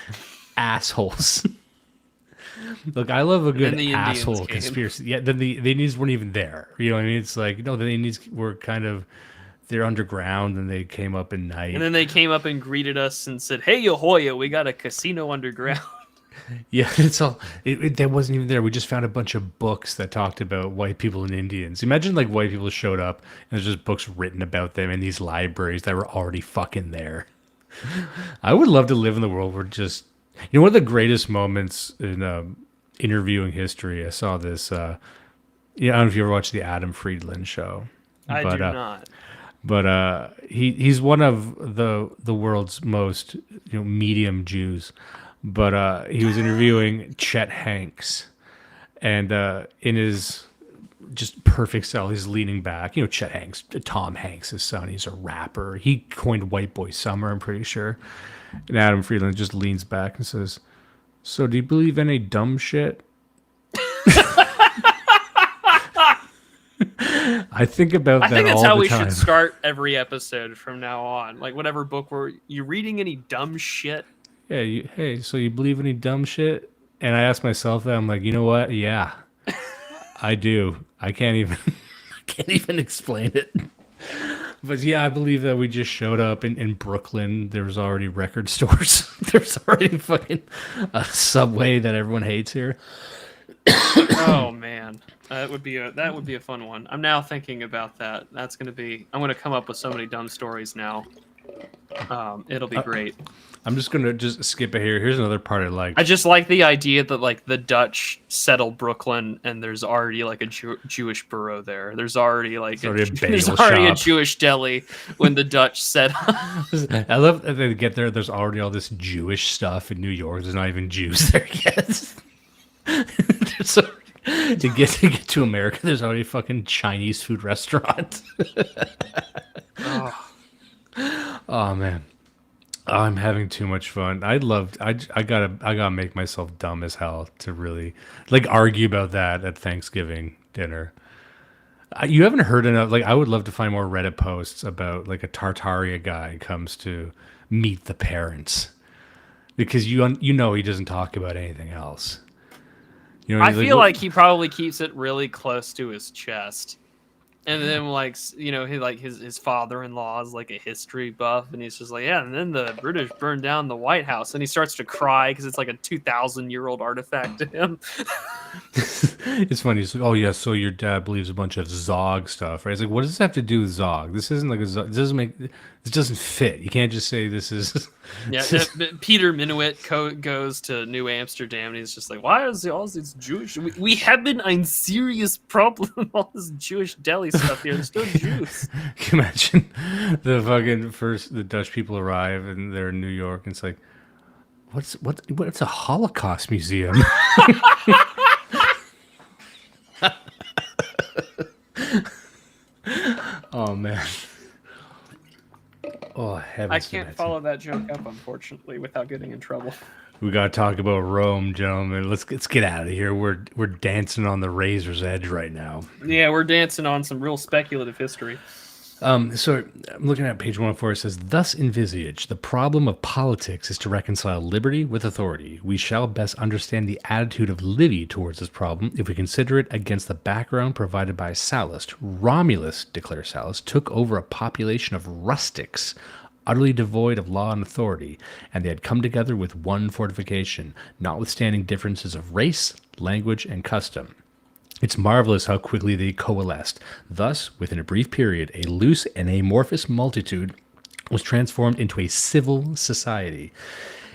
S6: assholes. Look, I love a good asshole conspiracy. Yeah, then the Indians weren't even there. You know what I mean? It's like, no, the Indians were they're underground, and they came up at night.
S7: And then they came up and greeted us and said, "Hey, Ahoya, we got a casino underground."
S6: Yeah, it's all. That wasn't even there. We just found a bunch of books that talked about white people and Indians. Imagine white people showed up and there's just books written about them in these libraries that were already fucking there. I would love to live in the world where just, one of the greatest moments in interviewing history. I saw this. I don't know if you ever watched the Adam Friedland show.
S7: I do not.
S6: But he's one of the world's most medium Jews. But he was interviewing Chet Hanks, and in his just perfect style, he's leaning back. Chet Hanks, Tom Hanks' son, he's a rapper. He coined White Boy Summer, I'm pretty sure. And Adam Friedland just leans back and says, "So do you believe any dumb shit?" I think about that all the time. I think that's how we should
S7: start every episode from now on. Like, whatever book you reading any dumb shit?
S6: Yeah, hey, so you believe any dumb shit? And I ask myself that. I'm like, you know what? Yeah, I do. I can't even explain it. But yeah, I believe that we just showed up in Brooklyn. There was already record stores. There's already fucking a Subway that everyone hates here.
S7: Oh man. man, that would be a fun one. I'm now thinking about that. I'm gonna come up with so many dumb stories now. It'll be great.
S6: I'm just gonna skip it here. Here's another part I like.
S7: I just like the idea that like the Dutch settle Brooklyn and there's already like a Jewish borough there. There's already like there's already a Jewish deli when the Dutch settle.
S6: I love that they get there. There's already all this Jewish stuff in New York. There's not even Jews there yet. To get to America, there's already a fucking Chinese food restaurant. Oh man. Oh, I'm having too much fun. I gotta make myself dumb as hell to really like argue about that at Thanksgiving dinner. You haven't heard enough. Like, I would love to find more Reddit posts about like a Tartaria guy comes to meet the parents, because you know he doesn't talk about anything else. You know,
S7: I feel like he probably keeps it really close to his chest. And then, like, you know, his father-in-law is like a history buff, and he's just like, yeah. And then the British burned down the White House, and he starts to cry because it's like a 2,000-year-old artifact to him.
S6: It's funny. He's like, oh yeah, so your dad believes a bunch of Zog stuff, right? It's like, what does this have to do with Zog? This isn't like a Zog. This doesn't fit. You can't just say this is.
S7: Yeah, Peter Minuit goes to New Amsterdam, and he's just like, why is all these Jewish? We have a serious problem with all this Jewish deli stuff here. There's no Jews.
S6: Can you imagine the Dutch people arrive and they're in New York, and it's like, what's a Holocaust museum? Oh man. Oh heavens.
S7: I can't follow that joke up, unfortunately, without getting in trouble.
S6: We gotta talk about Rome, gentlemen. Let's get out of here. We're dancing on the razor's edge right now.
S7: Yeah, we're dancing on some real speculative history.
S6: So I'm looking at page 104. It says, thus envisaged, the problem of politics is to reconcile liberty with authority. We shall best understand the attitude of Livy towards this problem if we consider it against the background provided by Sallust. Romulus, declares Sallust, took over a population of rustics, utterly devoid of law and authority, and they had come together with one fortification, notwithstanding differences of race, language, and custom. It's marvelous how quickly they coalesced. Thus, within a brief period, a loose and amorphous multitude was transformed into a civil society.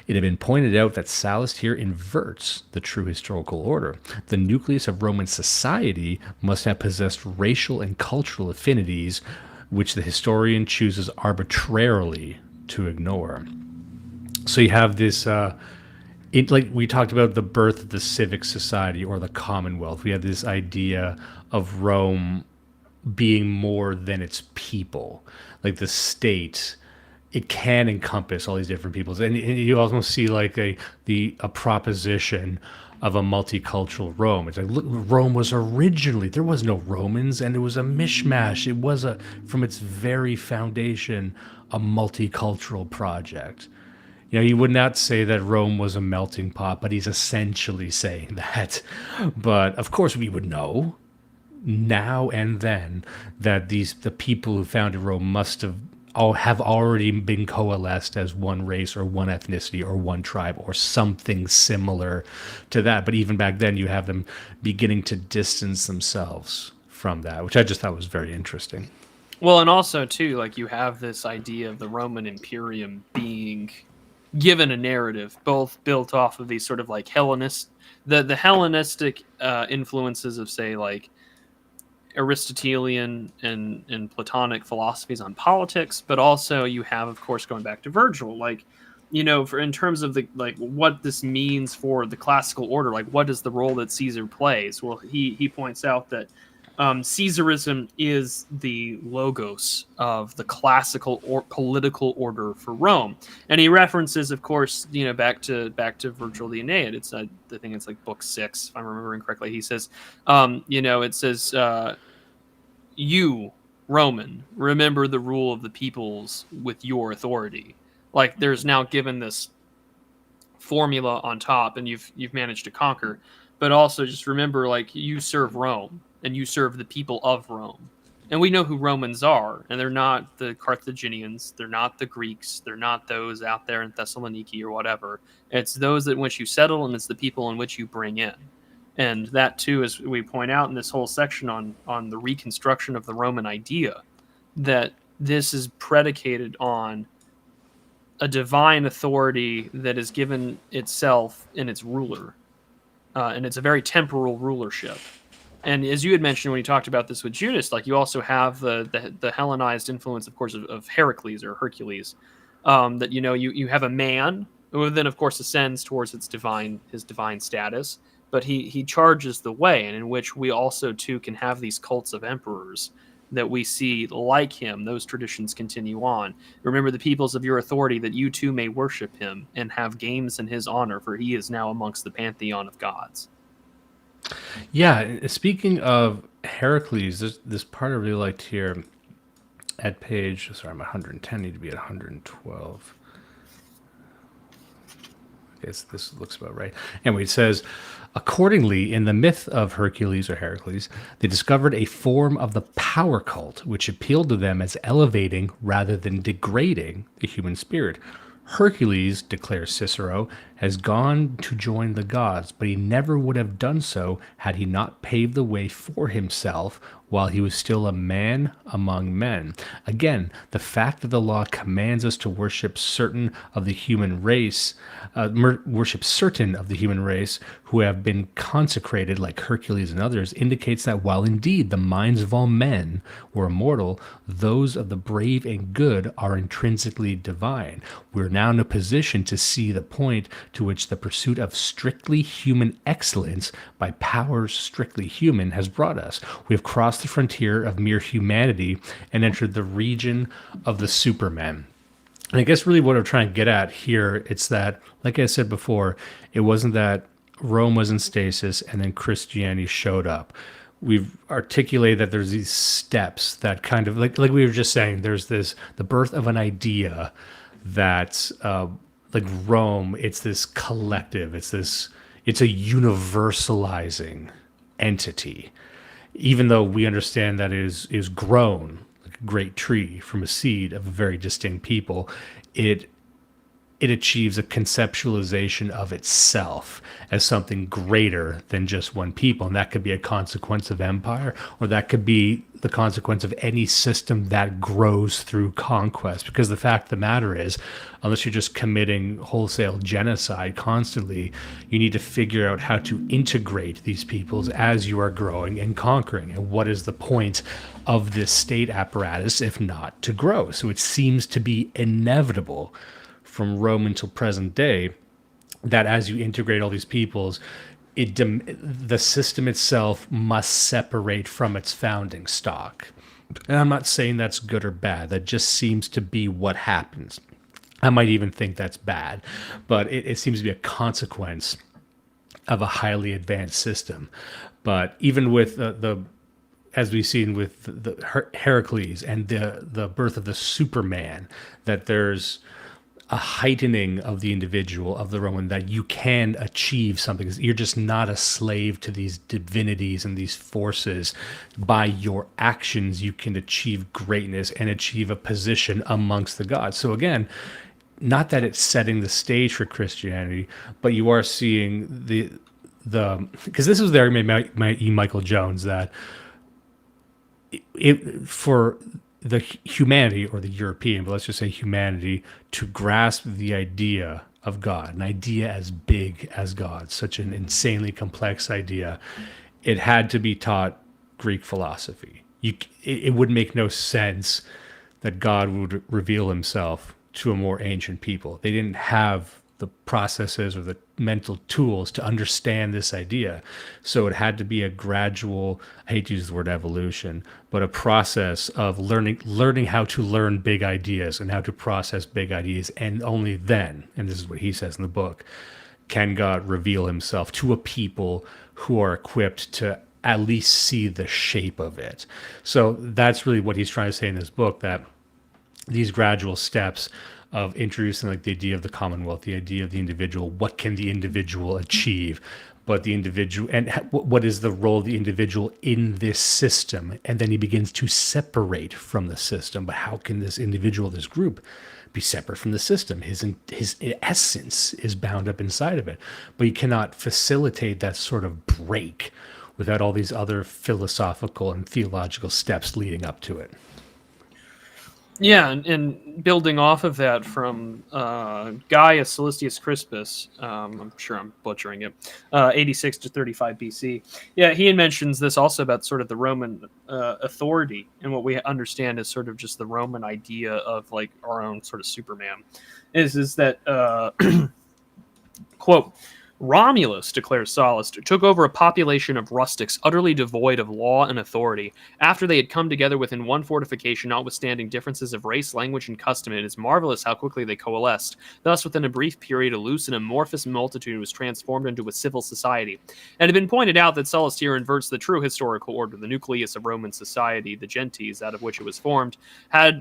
S6: It had been pointed out that Sallust here inverts the true historical order. The nucleus of Roman society must have possessed racial and cultural affinities, which the historian chooses arbitrarily to ignore. So you have this... like we talked about the birth of the civic society or the Commonwealth. We have this idea of Rome being more than its people. Like the state, it can encompass all these different peoples. And you almost see like a proposition of a multicultural Rome. It's like, look, Rome was originally, there was no Romans, and it was a mishmash. It was from its very foundation, a multicultural project. You know, he would not say that Rome was a melting pot, but he's essentially saying that. But of course we would know now and then that the people who founded Rome must have already been coalesced as one race or one ethnicity or one tribe or something similar to that. But even back then you have them beginning to distance themselves from that, which I just thought was very interesting.
S7: Well, and also too, like you have this idea of the Roman Imperium being given a narrative, both built off of these sort of like the Hellenistic influences of, say, like Aristotelian and Platonic philosophies on politics, but also you have, of course, going back to Virgil, like, you know, in terms of the like what this means for the classical order, like what is the role that Caesar plays? Well, he points out that Caesarism is the logos of the classical or political order for Rome, and he references, of course, you know, back to Virgil the Aeneid. It's I think it's like book 6, if I'm remembering correctly. He says, you know, it says, "You, Roman, remember the rule of the peoples with your authority." Like there's now given this formula on top, and you've managed to conquer, but also just remember, like, you serve Rome. And you serve the people of Rome. And we know who Romans are. And they're not the Carthaginians. They're not the Greeks. They're not those out there in Thessaloniki or whatever. It's those in which you settle, and it's the people in which you bring in. And that too, as we point out in this whole section on the reconstruction of the Roman idea, that this is predicated on a divine authority that is given itself in its ruler. And it's a very temporal rulership. And as you had mentioned when you talked about this with Judas, like you also have the Hellenized influence, of course, of Heracles or Hercules, that, you know, you have a man who then, of course, ascends towards his divine status, but he charges the way, and in which we also, too, can have these cults of emperors that we see like him. Those traditions continue on. Remember the peoples of your authority, that you too may worship him and have games in his honor, for he is now amongst the pantheon of gods.
S6: Yeah, speaking of Heracles, this part I really liked here at page, sorry, I'm at 110, need to be at 112. I guess this looks about right. Anyway, it says, accordingly, in the myth of Hercules or Heracles, they discovered a form of the power cult which appealed to them as elevating rather than degrading the human spirit. Hercules, declares Cicero, has gone to join the gods, but he never would have done so had he not paved the way for himself while he was still a man among men. Again, the fact that the law commands us to worship certain of the human race who have been consecrated like Hercules and others indicates that while indeed the minds of all men were immortal, those of the brave and good are intrinsically divine. We're now in a position to see the point to which the pursuit of strictly human excellence by powers strictly human has brought us. We have crossed the frontier of mere humanity and entered the region of the supermen. And I guess really what I'm trying to get at here, it's that, like I said before, it wasn't that Rome was in stasis and then Christianity showed up. We've articulated that there's these steps that kind of, like we were just saying, there's the birth of an idea that, like Rome, it's this collective, it's a universalizing entity. Even though we understand that it is grown like a great tree from a seed of a very distinct people, it achieves a conceptualization of itself as something greater than just one people. And that could be a consequence of empire, or that could be the consequence of any system that grows through conquest. Because the fact of the matter is, unless you're just committing wholesale genocide constantly, you need to figure out how to integrate these peoples as you are growing and conquering. And what is the point of this state apparatus if not to grow? So it seems to be inevitable from Rome until present day that as you integrate all these peoples, the system itself must separate from its founding stock. And I'm not saying that's good or bad. That just seems to be what happens. I might even think that's bad, but it seems to be a consequence of a highly advanced system. But even with as we've seen with the Heracles and the birth of the Superman, that there's a heightening of the individual, of the Roman, that you can achieve something. You're just not a slave to these divinities and these forces. By your actions, you can achieve greatness and achieve a position amongst the gods. So again, not that it's setting the stage for Christianity, but you are seeing the because this is the argument by E. Michael Jones, that for the humanity, or the European, but let's just say humanity, to grasp the idea of God, an idea as big as God, such an insanely complex idea, it had to be taught Greek philosophy. It would make no sense that God would reveal himself to a more ancient people. They didn't have the processes or the mental tools to understand this idea. So it had to be a gradual, I hate to use the word evolution, but a process of learning how to learn big ideas and how to process big ideas. And only then, and this is what he says in the book, can God reveal himself to a people who are equipped to at least see the shape of it. So that's really what he's trying to say in this book, that these gradual steps of introducing like the idea of the commonwealth, the idea of the individual, what can the individual achieve, but the individual, and what is the role of the individual in this system? And then he begins to separate from the system. But how can this individual, this group, be separate from the system. His essence is bound up inside of it. But you cannot facilitate that sort of break without all these other philosophical and theological steps leading up to it.
S7: Yeah, and building off of that from Gaius Sallustius Crispus, I'm sure I'm butchering it, 86 to 35 BC. Yeah, he mentions this also about sort of the Roman authority and what we understand as sort of just the Roman idea of like our own sort of Superman, is that, quote, Romulus, declares Sallust, took over a population of rustics utterly devoid of law and authority. After they had come together within one fortification, notwithstanding differences of race, language, and custom, it is marvelous how quickly they coalesced. Thus, within a brief period, a loose and amorphous multitude was transformed into a civil society. And it had been pointed out that Sallust here inverts the true historical order. The nucleus of Roman society, the gentes, out of which it was formed,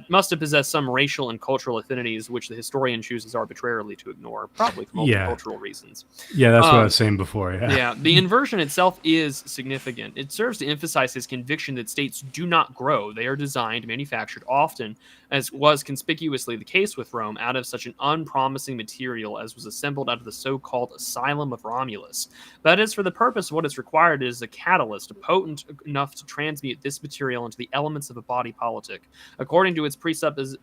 S7: must have possessed some racial and cultural affinities, which the historian chooses arbitrarily to ignore, probably for multicultural reasons.
S6: Yeah, that's what I was saying before.
S7: Yeah, the inversion itself is significant. It serves to emphasize his conviction that states do not grow. They are designed, manufactured, often, as was conspicuously the case with Rome, out of such an unpromising material as was assembled out of the so-called Asylum of Romulus. That is, for the purpose of what is required, it is a catalyst, potent enough to transmute this material into the elements of a body politic. According to its presupposes,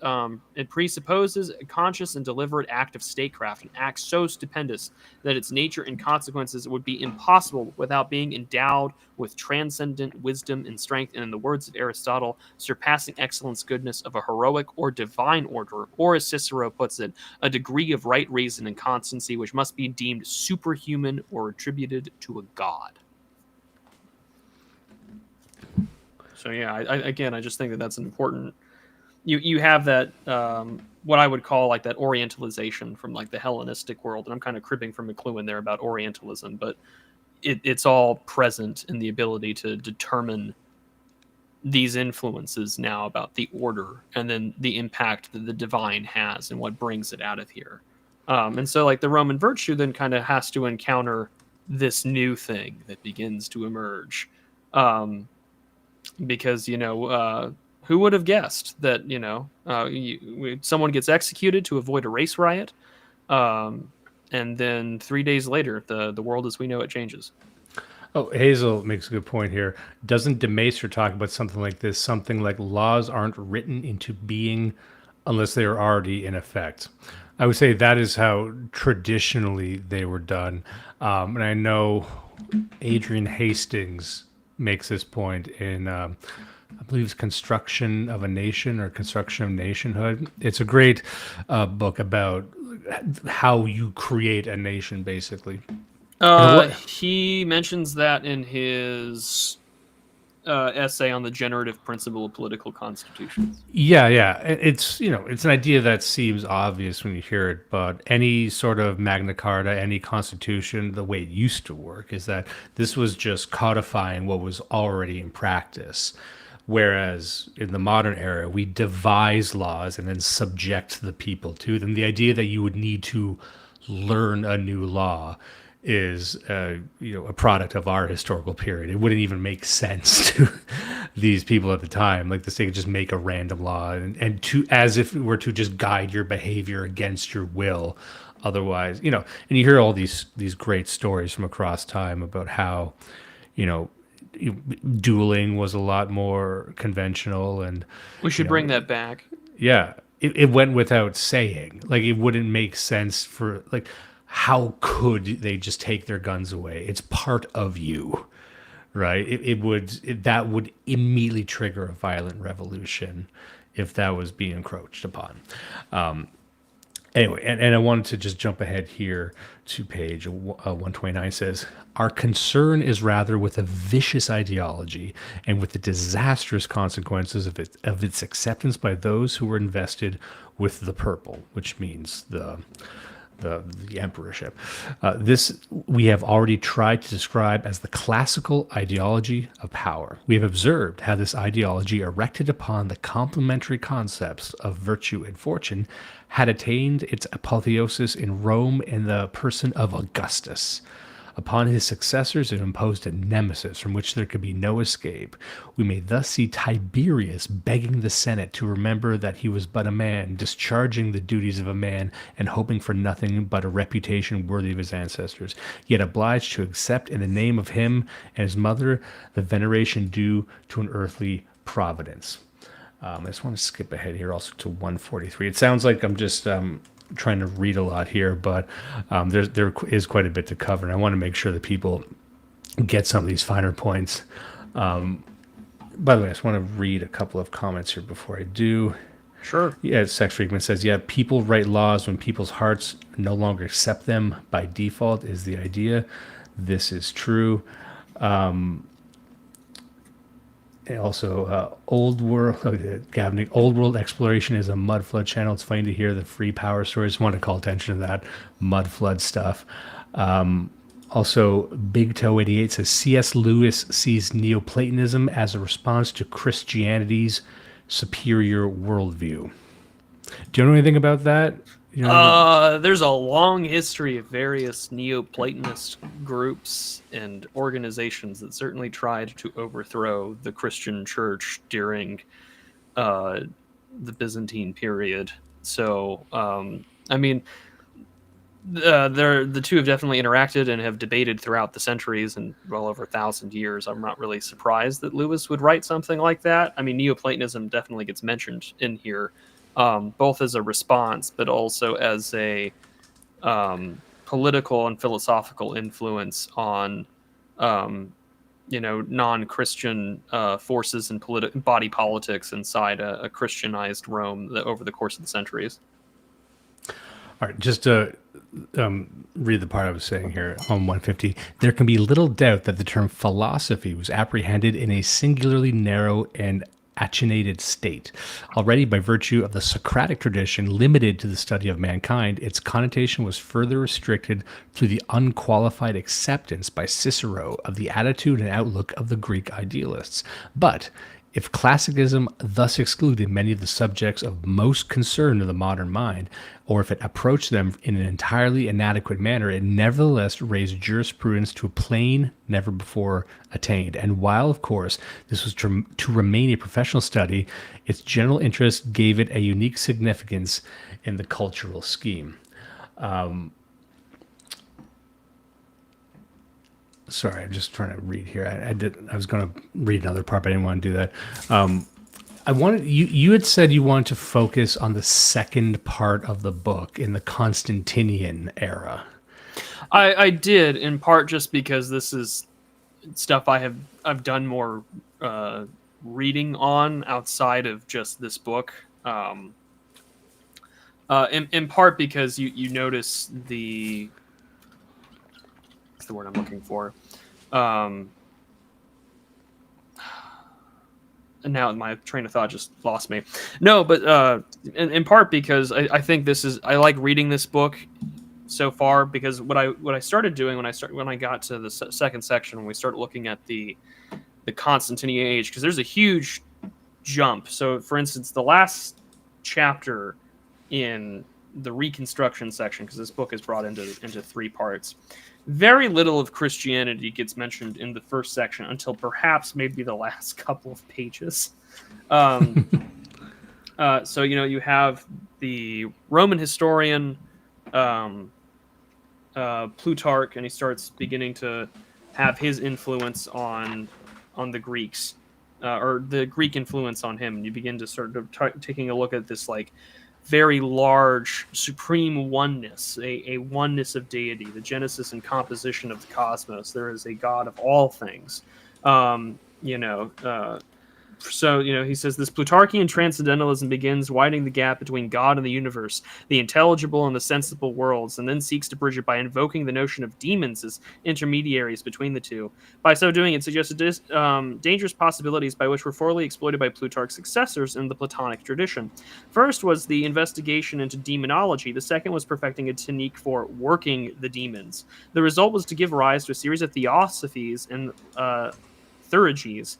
S7: it presupposes a conscious and deliberate act of statecraft, an act so stupendous that its nature and consequences would be impossible without being endowed with transcendent wisdom and strength, and in the words of Aristotle, surpassing excellence, goodness of a heroic or divine order, or as Cicero puts it, a degree of right reason and constancy which must be deemed superhuman or attributed to a god. So yeah, I just think that that's an important. You have that what I would call like that Orientalization from like the Hellenistic world, and I'm kind of cribbing from McLuhan there about Orientalism, but it's all present in the ability to determine these influences now about the order and then the impact that the divine has and what brings it out of here. And so like the Roman virtue then kind of has to encounter this new thing that begins to emerge. Because, who would have guessed that, someone gets executed to avoid a race riot. And then 3 days later, the world as we know it changes.
S6: Oh, Hazel makes a good point here. Doesn't de Maistre talk about something like this? Something like laws aren't written into being unless they are already in effect. I would say that is how traditionally they were done. And I know Adrian Hastings makes this point in, I believe it's Construction of a Nation or Construction of Nationhood. It's a great book about how you create a nation, basically.
S7: He mentions that in his essay on the generative principle of political constitutions.
S6: Yeah. It's it's an idea that seems obvious when you hear it, but any sort of Magna Carta, any constitution, the way it used to work is that this was just codifying what was already in practice. Whereas in the modern era, we devise laws and then subject the people to them. The idea that you would need to learn a new law is a product of our historical period. It wouldn't even make sense to these people at the time. Like the state could just make a random law and to as if it were to just guide your behavior against your will. Otherwise, and you hear all these great stories from across time about how, dueling was a lot more conventional, and
S7: we should bring that back.
S6: Yeah, it went without saying. Like it wouldn't make sense for like. How could they just take their guns away? It's part of you, right? That would immediately trigger a violent revolution if that was being encroached upon. Anyway, and I wanted to just jump ahead here to page 129. Says, our concern is rather with a vicious ideology and with the disastrous consequences of its acceptance by those who were invested with the purple, which means the emperorship. This we have already tried to describe as the classical ideology of power. We have observed how this ideology, erected upon the complementary concepts of virtue and fortune, had attained its apotheosis in Rome in the person of Augustus. Upon his successors, it imposed a nemesis from which there could be no escape. We may thus see Tiberius begging the Senate to remember that he was but a man, discharging the duties of a man, and hoping for nothing but a reputation worthy of his ancestors, yet obliged to accept in the name of him and his mother the veneration due to an earthly providence. I just want to skip ahead here also to 143. It sounds like I'm just trying to read a lot here, but there is quite a bit to cover, and I want to make sure that people get some of these finer points. By the way, I just want to read a couple of comments here before I do.
S7: Sure.
S6: Yeah, Sex Freakman says, yeah, people write laws when people's hearts no longer accept them by default is the idea. This is true. And also, Old World Exploration is a mud flood channel. It's funny to hear the free power stories. Want to call attention to that mud flood stuff. Also, Big Toe 88 says C.S. Lewis sees Neoplatonism as a response to Christianity's superior worldview. Do you know anything about that?
S7: There's a long history of various Neoplatonist groups and organizations that certainly tried to overthrow the Christian church during the Byzantine period. So, I mean, the two have definitely interacted and have debated throughout the centuries and well over 1,000 years. I'm not really surprised that Lewis would write something like that. I mean, Neoplatonism definitely gets mentioned in here. Both as a response, but also as a political and philosophical influence on, non-Christian forces and body politics inside a Christianized Rome over the course of the centuries.
S6: All right, just to read the part I was saying here on 150. There can be little doubt that the term philosophy was apprehended in a singularly narrow and attenuated state. Already by virtue of the Socratic tradition limited to the study of mankind, its connotation was further restricted through the unqualified acceptance by Cicero of the attitude and outlook of the Greek idealists. But if classicism thus excluded many of the subjects of most concern to the modern mind, or if it approached them in an entirely inadequate manner, it nevertheless raised jurisprudence to a plane never before attained. And while, of course, this was to remain a professional study, its general interest gave it a unique significance in the cultural scheme. Sorry, I'm just trying to read here. I was going to read another part, but I didn't want to do that. I wanted you had said you wanted to focus on the second part of the book in the Constantinian era.
S7: I did, in part just because this is stuff I've done more reading on outside of just this book. In part because you notice what's the word I'm looking for? And now my train of thought just lost me. No, but in part because I think I like reading this book so far, because what I started doing when I got to the second section, when we started looking at the Constantinian age, because there's a huge jump. So, for instance, the last chapter in the Reconstruction section, because this book is brought into 3 parts. Very little of Christianity gets mentioned in the first section until perhaps maybe the last couple of pages. So, you have the Roman historian Plutarch, and he starts beginning to have his influence on the Greeks, or the Greek influence on him. And you begin to sort of taking a look at this like very large supreme oneness, a oneness of deity, the genesis and composition of the cosmos. There is a God of all things. So, he says this Plutarchian transcendentalism begins widening the gap between God and the universe, the intelligible and the sensible worlds, and then seeks to bridge it by invoking the notion of demons as intermediaries between the two. By so doing, it suggested dangerous possibilities by which were fully exploited by Plutarch's successors in the Platonic tradition. First was the investigation into demonology. The second was perfecting a technique for working the demons. The result was to give rise to a series of theosophies and theurgies,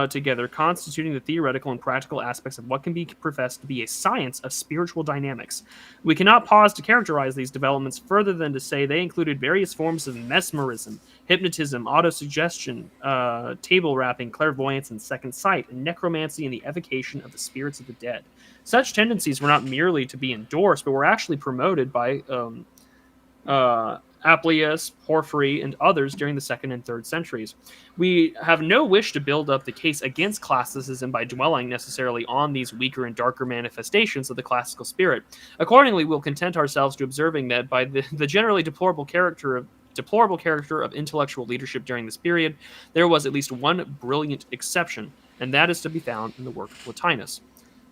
S8: together constituting the theoretical and practical aspects of what can be professed to be a science of spiritual dynamics. We cannot pause to characterize these developments further than to say they included various forms of mesmerism, hypnotism, autosuggestion, table rapping, clairvoyance, and second sight, and necromancy and the evocation of the spirits of the dead. Such tendencies were not merely to be endorsed, but were actually promoted by Palibius, Porphyry, and others during the 2nd and 3rd centuries. We have no wish to build up the case against classicism by dwelling necessarily on these weaker and darker manifestations of the classical spirit. Accordingly, we'll content ourselves to observing that by the generally deplorable character of intellectual leadership during this period, there was at least one brilliant exception, and that is to be found in the work of Plotinus.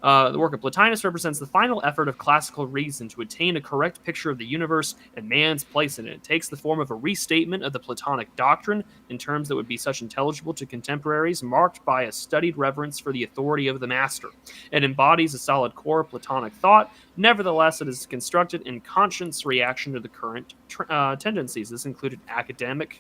S8: The work of Plotinus represents the final effort of classical reason to attain a correct picture of the universe and man's place in it. It takes the form of a restatement of the Platonic doctrine in terms that would be such intelligible to contemporaries, marked by a studied reverence for the authority of the master. It embodies a solid core of Platonic thought. Nevertheless, it is constructed in conscious reaction to the current tendencies. This included academic,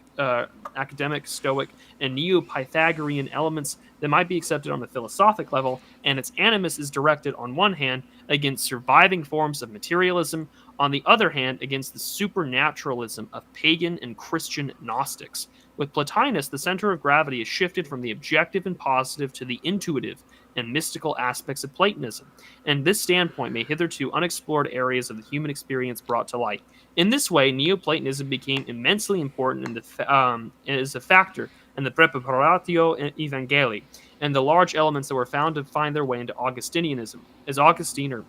S8: Stoic, and Neo-Pythagorean elements that might be accepted on the philosophic level, and its animus is directed on one hand against surviving forms of materialism, on the other hand against the supernaturalism of pagan and Christian Gnostics. With Plotinus, the center of gravity is shifted from the objective and positive to the intuitive and mystical aspects of Platonism, and this standpoint may hitherto unexplored areas of the human experience brought to light. In this way, Neoplatonism became immensely important as a factor in the Preparatio Evangelii, and the large elements that were found to find their way into Augustinianism, as Augustine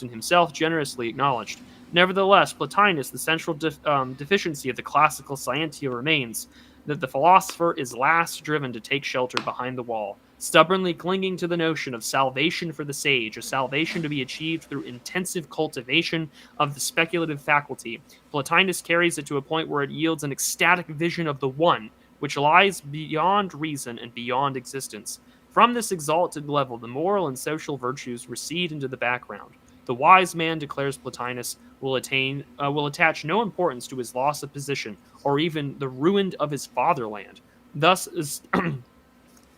S8: himself generously acknowledged. Nevertheless, Plotinus, the central deficiency of the classical scientia remains that the philosopher is last driven to take shelter behind the wall, stubbornly clinging to the notion of salvation for the sage, a salvation to be achieved through intensive cultivation of the speculative faculty. Plotinus carries it to a point where it yields an ecstatic vision of the one, which lies beyond reason and beyond existence. From this exalted level, the moral and social virtues recede into the background. The wise man, declares Plotinus, will attach no importance to his loss of position, or even the ruin of his fatherland. Thus, as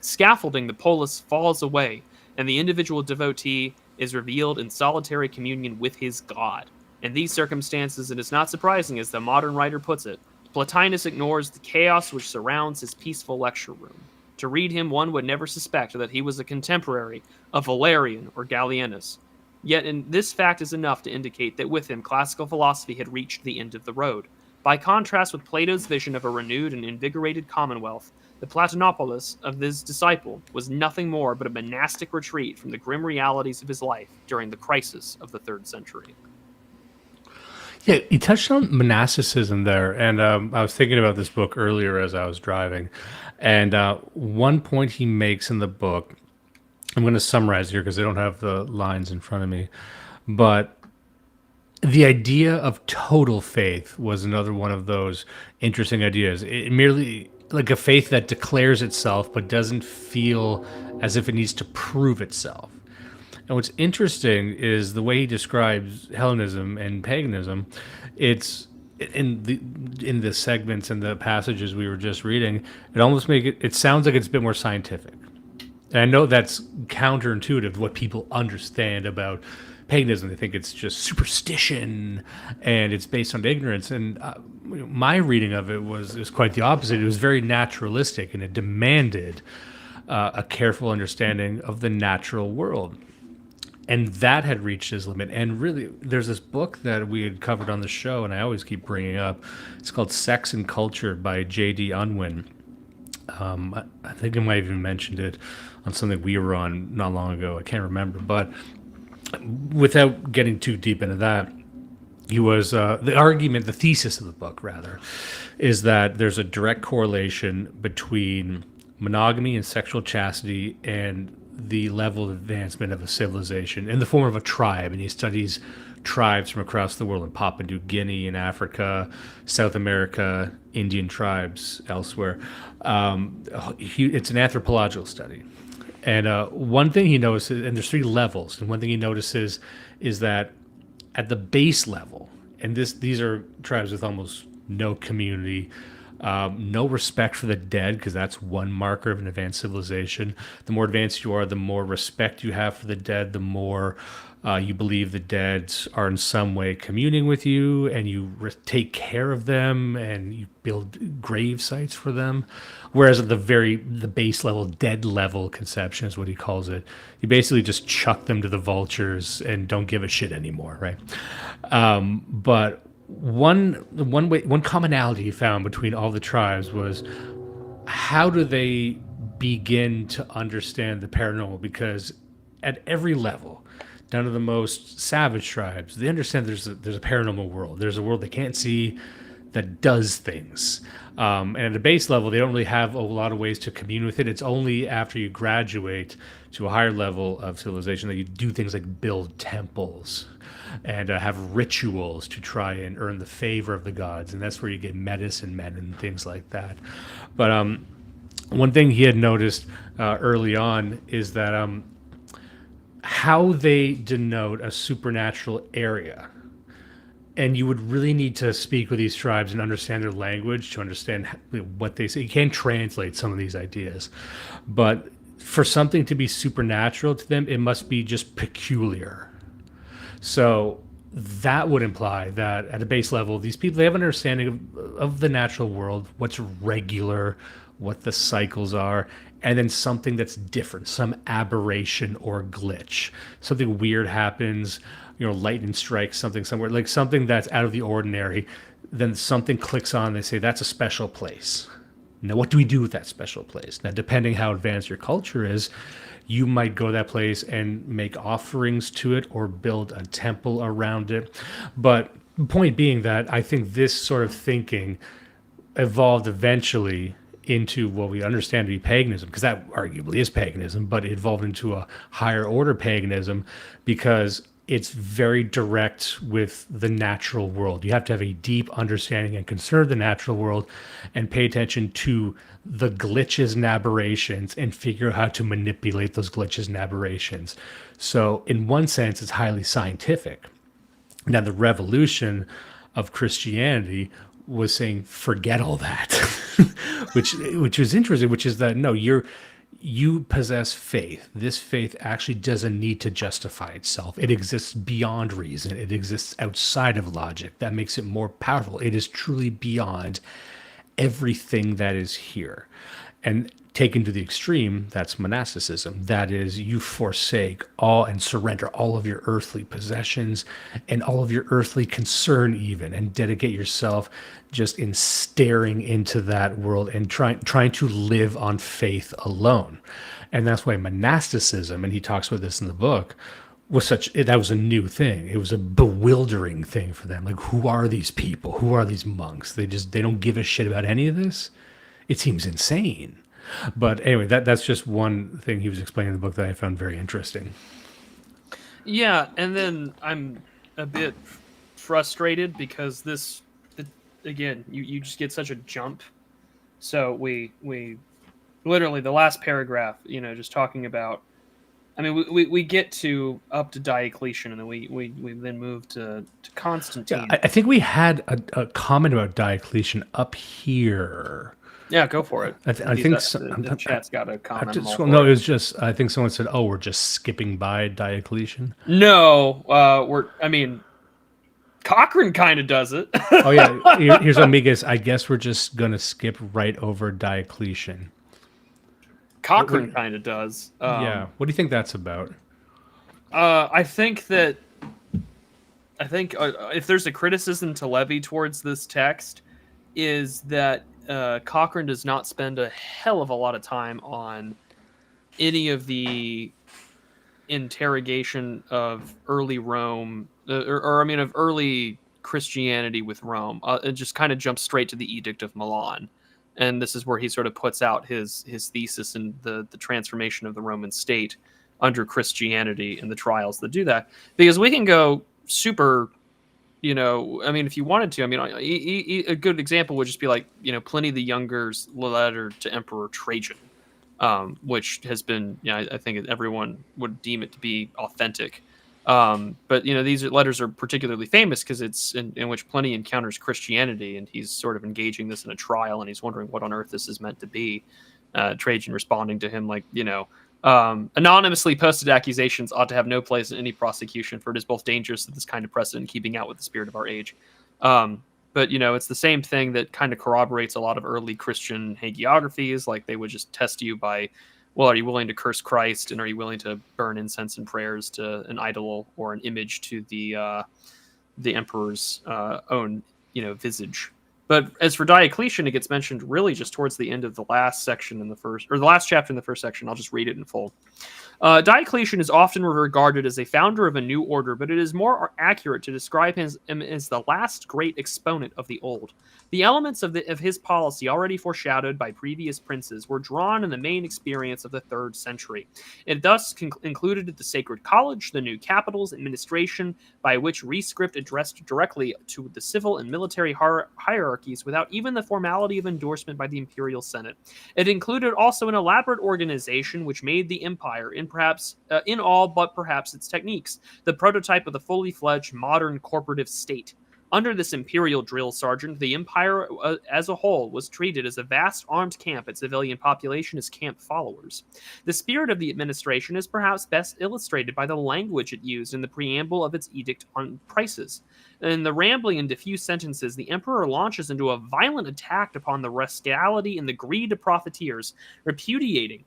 S8: scaffolding the polis falls away, and the individual devotee is revealed in solitary communion with his God. In these circumstances, it is not surprising, as the modern writer puts it, Plotinus ignores the chaos which surrounds his peaceful lecture room. To read him, one would never suspect that he was a contemporary of Valerian or Gallienus. Yet this fact is enough to indicate that with him, classical philosophy had reached the end of the road. By contrast with Plato's vision of a renewed and invigorated commonwealth, the Platonopolis of his disciple was nothing more but a monastic retreat from the grim realities of his life during the crisis of the 3rd century.
S6: Yeah, you touched on monasticism there, and I was thinking about this book earlier as I was driving, and one point he makes in the book, I'm going to summarize here because I don't have the lines in front of me, but the idea of total faith was another one of those interesting ideas. It merely like a faith that declares itself but doesn't feel as if it needs to prove itself. And what's interesting is the way he describes Hellenism and paganism. It's in the segments and the passages we were just reading. It almost it sounds like it's a bit more scientific. And I know that's counterintuitive to what people understand about paganism. They think it's just superstition and it's based on ignorance. And my reading of it was quite the opposite. It was very naturalistic, and it demanded a careful understanding of the natural world. And that had reached his limit. And really, there's this book that we had covered on the show, and I always keep bringing up. It's called Sex and Culture by J.D. Unwin. I think I might have even mentioned it on something we were on not long ago. I can't remember. But without getting too deep into that, he was the thesis of the book, rather, is that there's a direct correlation between monogamy and sexual chastity and the level of advancement of a civilization in the form of a tribe. And he studies tribes from across the world in Papua New Guinea, in Africa, South America, Indian tribes elsewhere. It's an anthropological study. And one thing he notices, and there's 3 levels, and one thing he notices is that at the base level, and these are tribes with almost no community, No respect for the dead, because that's one marker of an advanced civilization. The more advanced you are, the more respect you have for the dead, the more you believe the dead are in some way communing with you, and you take care of them, and you build grave sites for them. Whereas at the base level, dead level conception is what he calls it. You basically just chuck them to the vultures and don't give a shit anymore, right? But one commonality he found between all the tribes was, how do they begin to understand the paranormal? Because at every level, down to the most savage tribes, they understand there's a paranormal world. There's a world they can't see that does things. And at a base level, they don't really have a lot of ways to commune with it. It's only after you graduate to a higher level of civilization that you do things like build temples and have rituals to try and earn the favor of the gods. And that's where you get medicine men and things like that. But one thing he had noticed early on is that how they denote a supernatural area. And you would really need to speak with these tribes and understand their language to understand what they say. You can't translate some of these ideas. But for something to be supernatural to them, it must be just peculiar. So that would imply that at a base level, these people, they have an understanding of the natural world, what's regular, what the cycles are, and then something that's different, some aberration or glitch. Something weird happens, lightning strikes something somewhere, like something that's out of the ordinary. Then something clicks on, they say, that's a special place. Now, what do we do with that special place? Now, depending how advanced your culture is, you might go to that place and make offerings to it or build a temple around it. But the point being that I think this sort of thinking evolved eventually into what we understand to be paganism, because that arguably is paganism, but it evolved into a higher order paganism because it's very direct with the natural world. You have to have a deep understanding and concern of the natural world and pay attention to the glitches and aberrations and figure out how to manipulate those glitches and aberrations. So in one sense, it's highly scientific. Now, the revolution of Christianity was saying, forget all that, which was interesting, which is that, no, you possess faith. This faith actually doesn't need to justify itself. It exists beyond reason. It exists outside of logic. That makes it more powerful. It is truly beyond everything that is here. And taken to the extreme, that's monasticism. That is, you forsake all and surrender all of your earthly possessions and all of your earthly concern even, and dedicate yourself just in staring into that world and trying to live on faith alone. And that's why monasticism, and he talks about this in the book, that was a new thing. It was a bewildering thing for them. Like, who are these people? Who are these monks? They don't give a shit about any of this. It seems insane. But anyway, that's just one thing he was explaining in the book that I found very interesting.
S8: Yeah, and then I'm a bit frustrated because again, you just get such a jump. So we literally, the last paragraph, just talking about, I mean, we get to up to Diocletian, and then we then move to Constantine.
S6: Yeah, I think we had a comment about Diocletian up here.
S8: Yeah, go for it.
S6: I think
S8: the chat's got a comment.
S6: It was just, I think someone said, "Oh, we're just skipping by Diocletian."
S8: No, Cochrane kind of does it.
S6: Oh yeah, here's Amigas. I guess we're just gonna skip right over Diocletian.
S8: Cochrane kind of does.
S6: Yeah. What do you think that's about?
S8: I think if there's a criticism to levy towards this text, is that Cochrane does not spend a hell of a lot of time on any of the interrogation of early Rome, of early Christianity with Rome. It just kind of jumps straight to the Edict of Milan. And this is where he sort of puts out his thesis in the transformation of the Roman state under Christianity and the trials that do that. Because we can go super, if you wanted to, a good example would just be like, Pliny the Younger's letter to Emperor Trajan, which has been, I think everyone would deem it to be authentic. But these letters are particularly famous because it's in which Pliny encounters Christianity, and he's sort of engaging this in a trial, and he's wondering what on earth this is meant to be. Trajan responding to him like, anonymously posted accusations ought to have no place in any prosecution, for it is both dangerous to this kind of precedent, keeping out with the spirit of our age. But it's the same thing that kind of corroborates a lot of early Christian hagiographies. Like, they would just test you by, well, are you willing to curse Christ, and are you willing to burn incense and prayers to an idol or an image to the emperor's own visage? But as for Diocletian, it gets mentioned really just towards the end of the last section in the last chapter in the first section. I'll just read it in full. Diocletian is often regarded as a founder of a new order, but it is more accurate to describe him as the last great exponent of the old. The elements of his policy, already foreshadowed by previous princes, were drawn in the main experience of the 3rd century. It thus included the Sacred College, the new capitals, administration, by which rescript addressed directly to the civil and military hierarchies without even the formality of endorsement by the imperial senate. It included also an elaborate organization which made the empire, in all but perhaps its techniques, the prototype of the fully fledged modern corporative state. Under this imperial drill sergeant, the empire as a whole was treated as a vast armed camp, its civilian population as camp followers. The spirit of the administration is perhaps best illustrated by the language it used in the preamble of its edict on prices. In the rambling and diffuse sentences, the emperor launches into a violent attack upon the rascality and the greed of profiteers, repudiating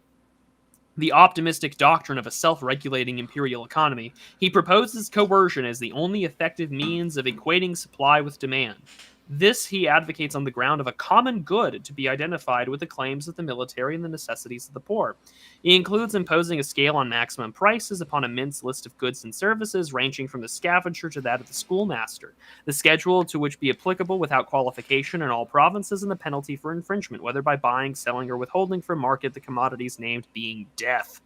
S8: the optimistic doctrine of a self-regulating imperial economy. He proposes coercion as the only effective means of equating supply with demand. This he advocates on the ground of a common good to be identified with the claims of the military and the necessities of the poor. He includes imposing a scale on maximum prices upon an immense list of goods and services, ranging from the scavenger to that of the schoolmaster, the schedule to which be applicable without qualification in all provinces, and the penalty for infringement, whether by buying, selling, or withholding from market the commodities named being death.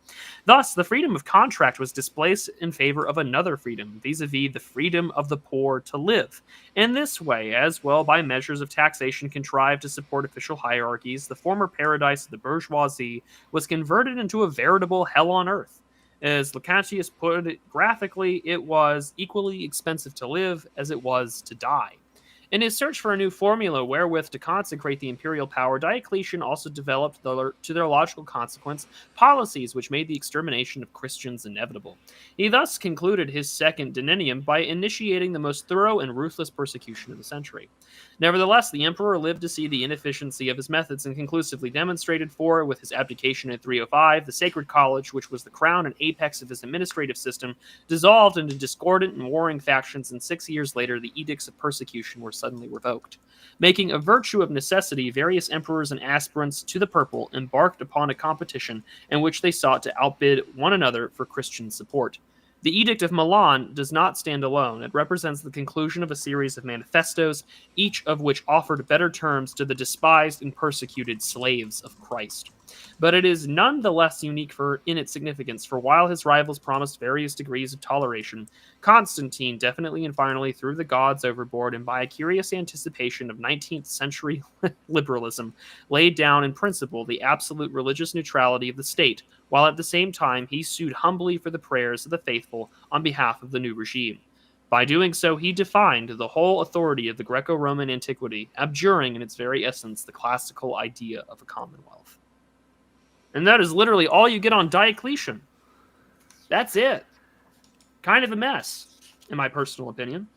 S8: Thus, the freedom of contract was displaced in favor of another freedom, vis-a-vis the freedom of the poor to live. In this way, as well by measures of taxation contrived to support official hierarchies, the former paradise of the bourgeoisie was converted into a veritable hell on earth. As Lactantius put it graphically, it was equally expensive to live as it was to die. In his search for a new formula wherewith to consecrate the imperial power, Diocletian also developed, to their logical consequence, policies which made the extermination of Christians inevitable. He thus concluded his second denenium by initiating the most thorough and ruthless persecution of the century. Nevertheless, the emperor lived to see the inefficiency of his methods and conclusively demonstrated for, with his abdication in 305, the Sacred College, which was the crown and apex of his administrative system, dissolved into discordant and warring factions, and 6 years later the edicts of persecution were suddenly revoked. Making a virtue of necessity, various emperors and aspirants to the purple embarked upon a competition in which they sought to outbid one another for Christian support. The Edict of Milan does not stand alone. It represents the conclusion of a series of manifestos, each of which offered better terms to the despised and persecuted slaves of Christ. But it is none the less unique in its significance, for while his rivals promised various degrees of toleration, Constantine definitely and finally threw the gods overboard, and by a curious anticipation of 19th century liberalism, laid down in principle the absolute religious neutrality of the state, while at the same time he sued humbly for the prayers of the faithful on behalf of the new regime. By doing so, he defined the whole authority of the Greco-Roman antiquity, abjuring in its very essence the classical idea of a commonwealth. And that is literally all you get on Diocletian. That's it. Kind of a mess, in my personal opinion.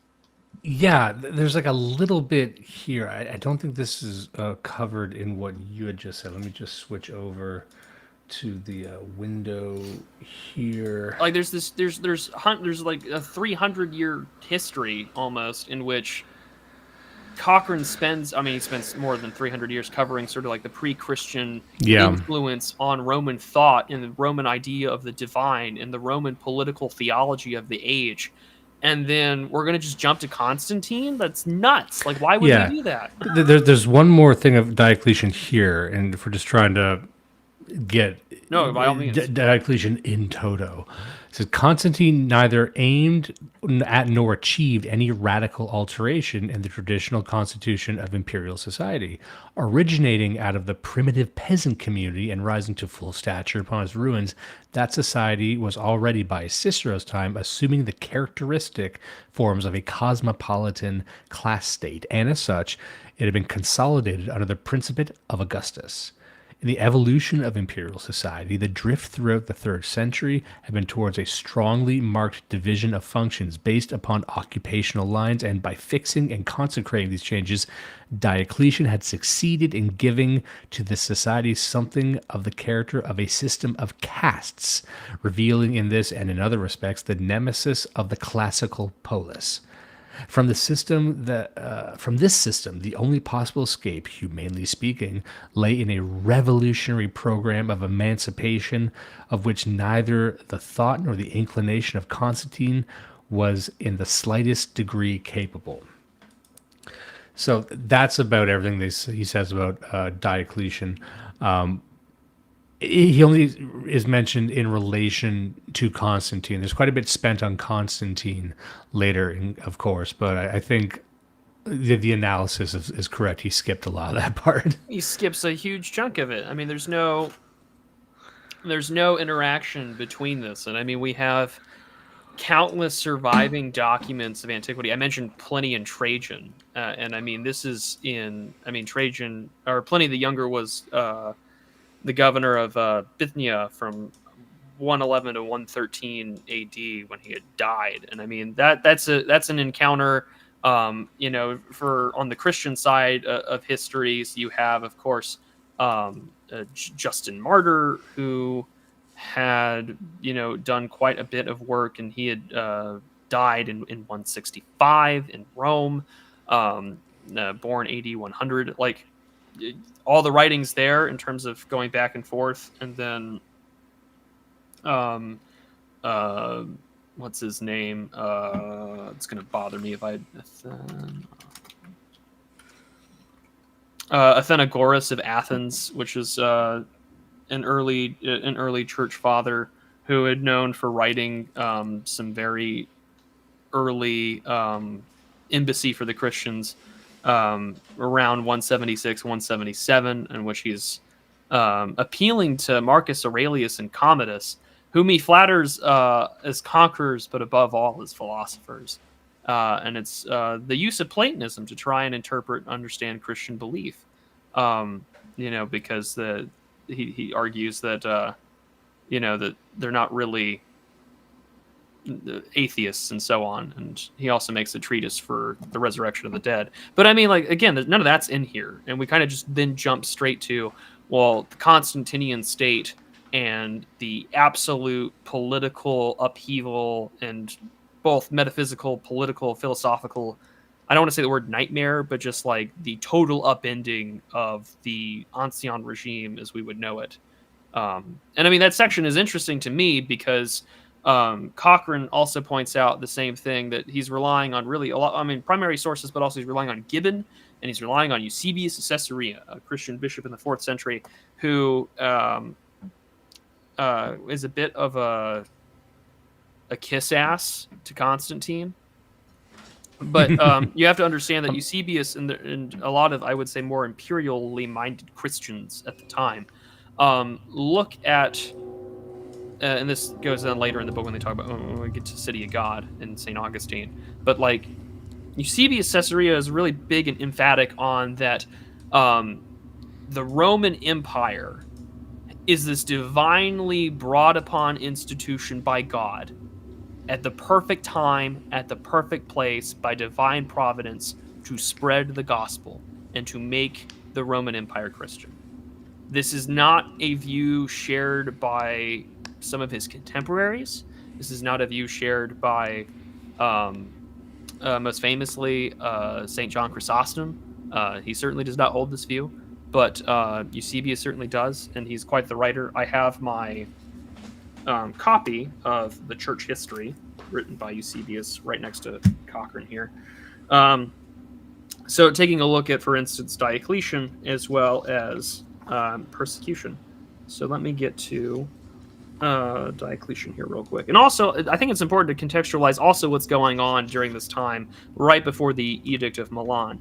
S6: Yeah, there's like a little bit here. I don't think this is covered in what you had just said. Let me just switch over to the window here.
S8: Like there's like a 300-year history almost in which Cochrane spends more than 300 years covering sort of like the pre-Christian influence on Roman thought and the Roman idea of the divine and the Roman political theology of the age. And then we're going to just jump to Constantine? That's nuts. Like, why would we do that?
S6: There's one more thing of Diocletian here, and if we're just trying to get
S8: by all means.
S6: Diocletian in toto. says Constantine neither aimed at nor achieved any radical alteration in the traditional constitution of imperial society, originating out of the primitive peasant community and rising to full stature upon its ruins. That society was already by Cicero's time assuming the characteristic forms of a cosmopolitan class state, and as such, it had been consolidated under the principate of Augustus. In the evolution of imperial society, the drift throughout the 3rd century had been towards a strongly marked division of functions based upon occupational lines, and by fixing and consecrating these changes, Diocletian had succeeded in giving to the society something of the character of a system of castes, revealing in this and in other respects the nemesis of the classical polis. From this system, the only possible escape, humanly speaking, lay in a revolutionary program of emancipation of which neither the thought nor the inclination of Constantine was in the slightest degree capable. So that's about everything he says about Diocletian. He only is mentioned in relation to Constantine. There's quite a bit spent on Constantine later, of course, but I think the analysis is correct. He skipped a lot of that part.
S8: He skips a huge chunk of it. I mean, there's no interaction between this, and I mean, we have countless surviving documents of antiquity. I mentioned Pliny and Trajan, and I mean, Trajan, or Pliny the Younger was the governor of Bithynia from 111 to 113 AD when he had died, and I mean that's an encounter. On the Christian side of histories, you have, of course, Justin Martyr, who had done quite a bit of work, and he had died in 165 in Rome, born AD 100. Like, all the writings there in terms of going back and forth, and then what's his name? It's gonna bother me if I Athenagoras of Athens, which is an early church father who had known for writing some very early embassy for the Christians around 176, 177, in which he's appealing to Marcus Aurelius and Commodus, whom he flatters as conquerors, but above all as philosophers. And it's the use of Platonism to try and interpret and understand Christian belief. Because he argues that that they're not really atheists and so on, and he also makes a treatise for the resurrection of the dead. But I mean, like, again, none of that's in here, and we kind of just then jump straight to, well, the Constantinian state and the absolute political upheaval, and both metaphysical, political, philosophical, I don't want to say the word nightmare, but just like the total upending of the ancien regime as we would know it. And I mean, that section is interesting to me because Cochrane also points out the same thing, that he's relying on really a lot, primary sources, but also he's relying on Gibbon, and he's relying on Eusebius of Caesarea, a Christian bishop in the 4th century, who is a bit of a kiss ass to Constantine. But you have to understand that Eusebius and a lot of, I would say, more imperially minded Christians at the time look at, and this goes on later in the book when they talk about when we get to City of God and St. Augustine. But like, Eusebius Caesarea is really big and emphatic on that the Roman Empire is this divinely brought upon institution by God at the perfect time, at the perfect place, by divine providence, to spread the gospel and to make the Roman Empire Christian. This is not a view shared by some of his contemporaries. This is not a view shared by, most famously, St. John Chrysostom. He certainly does not hold this view, but Eusebius certainly does, and he's quite the writer. I have my copy of the Church History, written by Eusebius, right next to Cochrane here. So taking a look at, for instance, Diocletian, as well as persecution. So let me get to Diocletian here real quick. And also, I think it's important to contextualize also what's going on during this time, right before the Edict of Milan.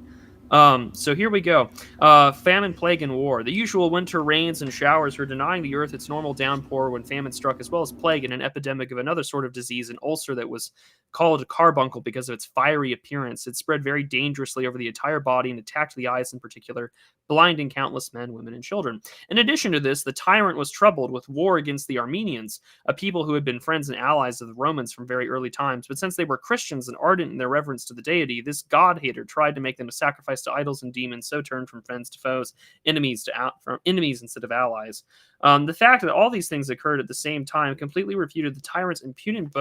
S8: So here we go. Famine, plague, and war. The usual winter rains and showers were denying the earth its normal downpour when famine struck, as well as plague and an epidemic of another sort of disease, an ulcer that was called a carbuncle because of its fiery appearance. It spread very dangerously over the entire body and attacked the eyes in particular, blinding countless men, women, and children. In addition to this, the tyrant was troubled with war against the Armenians, a people who had been friends and allies of the Romans from very early times. But since they were Christians and ardent in their reverence to the deity, this god-hater tried to make them a sacrifice to idols and demons, so turned from friends to foes, enemies instead of allies. The fact that all these things occurred at the same time completely refuted the tyrant's impudent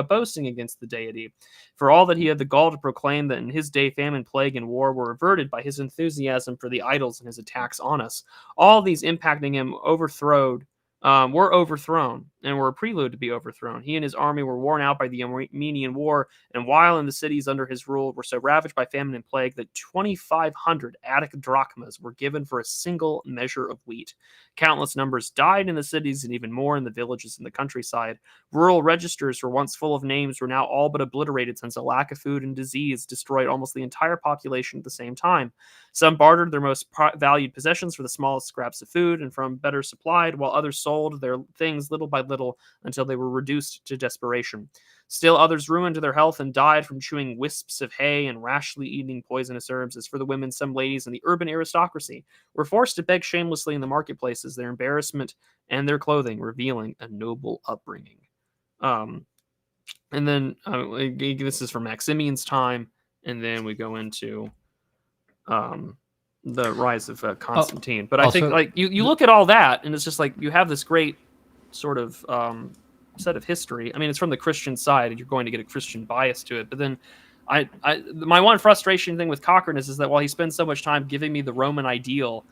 S8: boasting against the deity. For all that he had the gall to proclaim that in his day famine, plague, and war were averted by his enthusiasm for the idols and his attacks on us. All these impacting him were overthrown and were a prelude to be overthrown. He and his army were worn out by the Armenian War, and while in the cities under his rule were so ravaged by famine and plague that 2,500 Attic drachmas were given for a single measure of wheat. Countless numbers died in the cities and even more in the villages and the countryside. Rural registers, once full of names, were now all but obliterated since a lack of food and disease destroyed almost the entire population at the same time. Some bartered their most valued possessions for the smallest scraps of food and from better supplied, while others sold their things little by little until they were reduced to desperation. Still others ruined their health and died from chewing wisps of hay and rashly eating poisonous herbs. As for the women, some ladies in the urban aristocracy were forced to beg shamelessly in the marketplaces, their embarrassment and their clothing revealing a noble upbringing. And then this is from Maximian's time, and then we go into the rise of Constantine. But I think like you look at all that, and it's just like you have this great sort of set of history. I mean, it's from the Christian side, and you're going to get a Christian bias to it. But then, my one frustration thing with Cochrane is that while he spends so much time giving me the Roman ideal,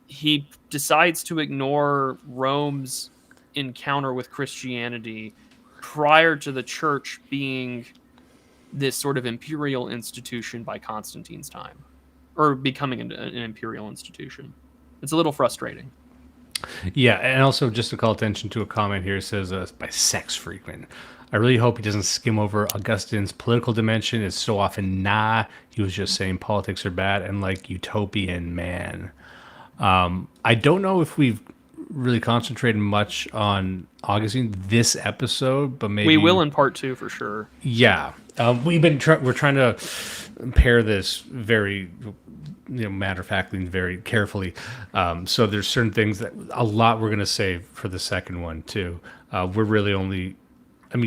S8: he decides to ignore Rome's encounter with Christianity prior to the church being this sort of imperial institution by Constantine's time, or becoming an imperial institution. It's a little frustrating.
S6: Yeah, and also just to call attention to a comment here, it says by Sex Frequent. I really hope he doesn't skim over Augustine's political dimension. It's so often he was just saying politics are bad and like utopian man. I don't know if we've really concentrated much on Augustine this episode, but maybe
S8: we will in part 2 for sure.
S6: Yeah, we're trying to pair this very matter of factly and very carefully. So there's certain things that a lot we're going to save for the second one too. We're really only,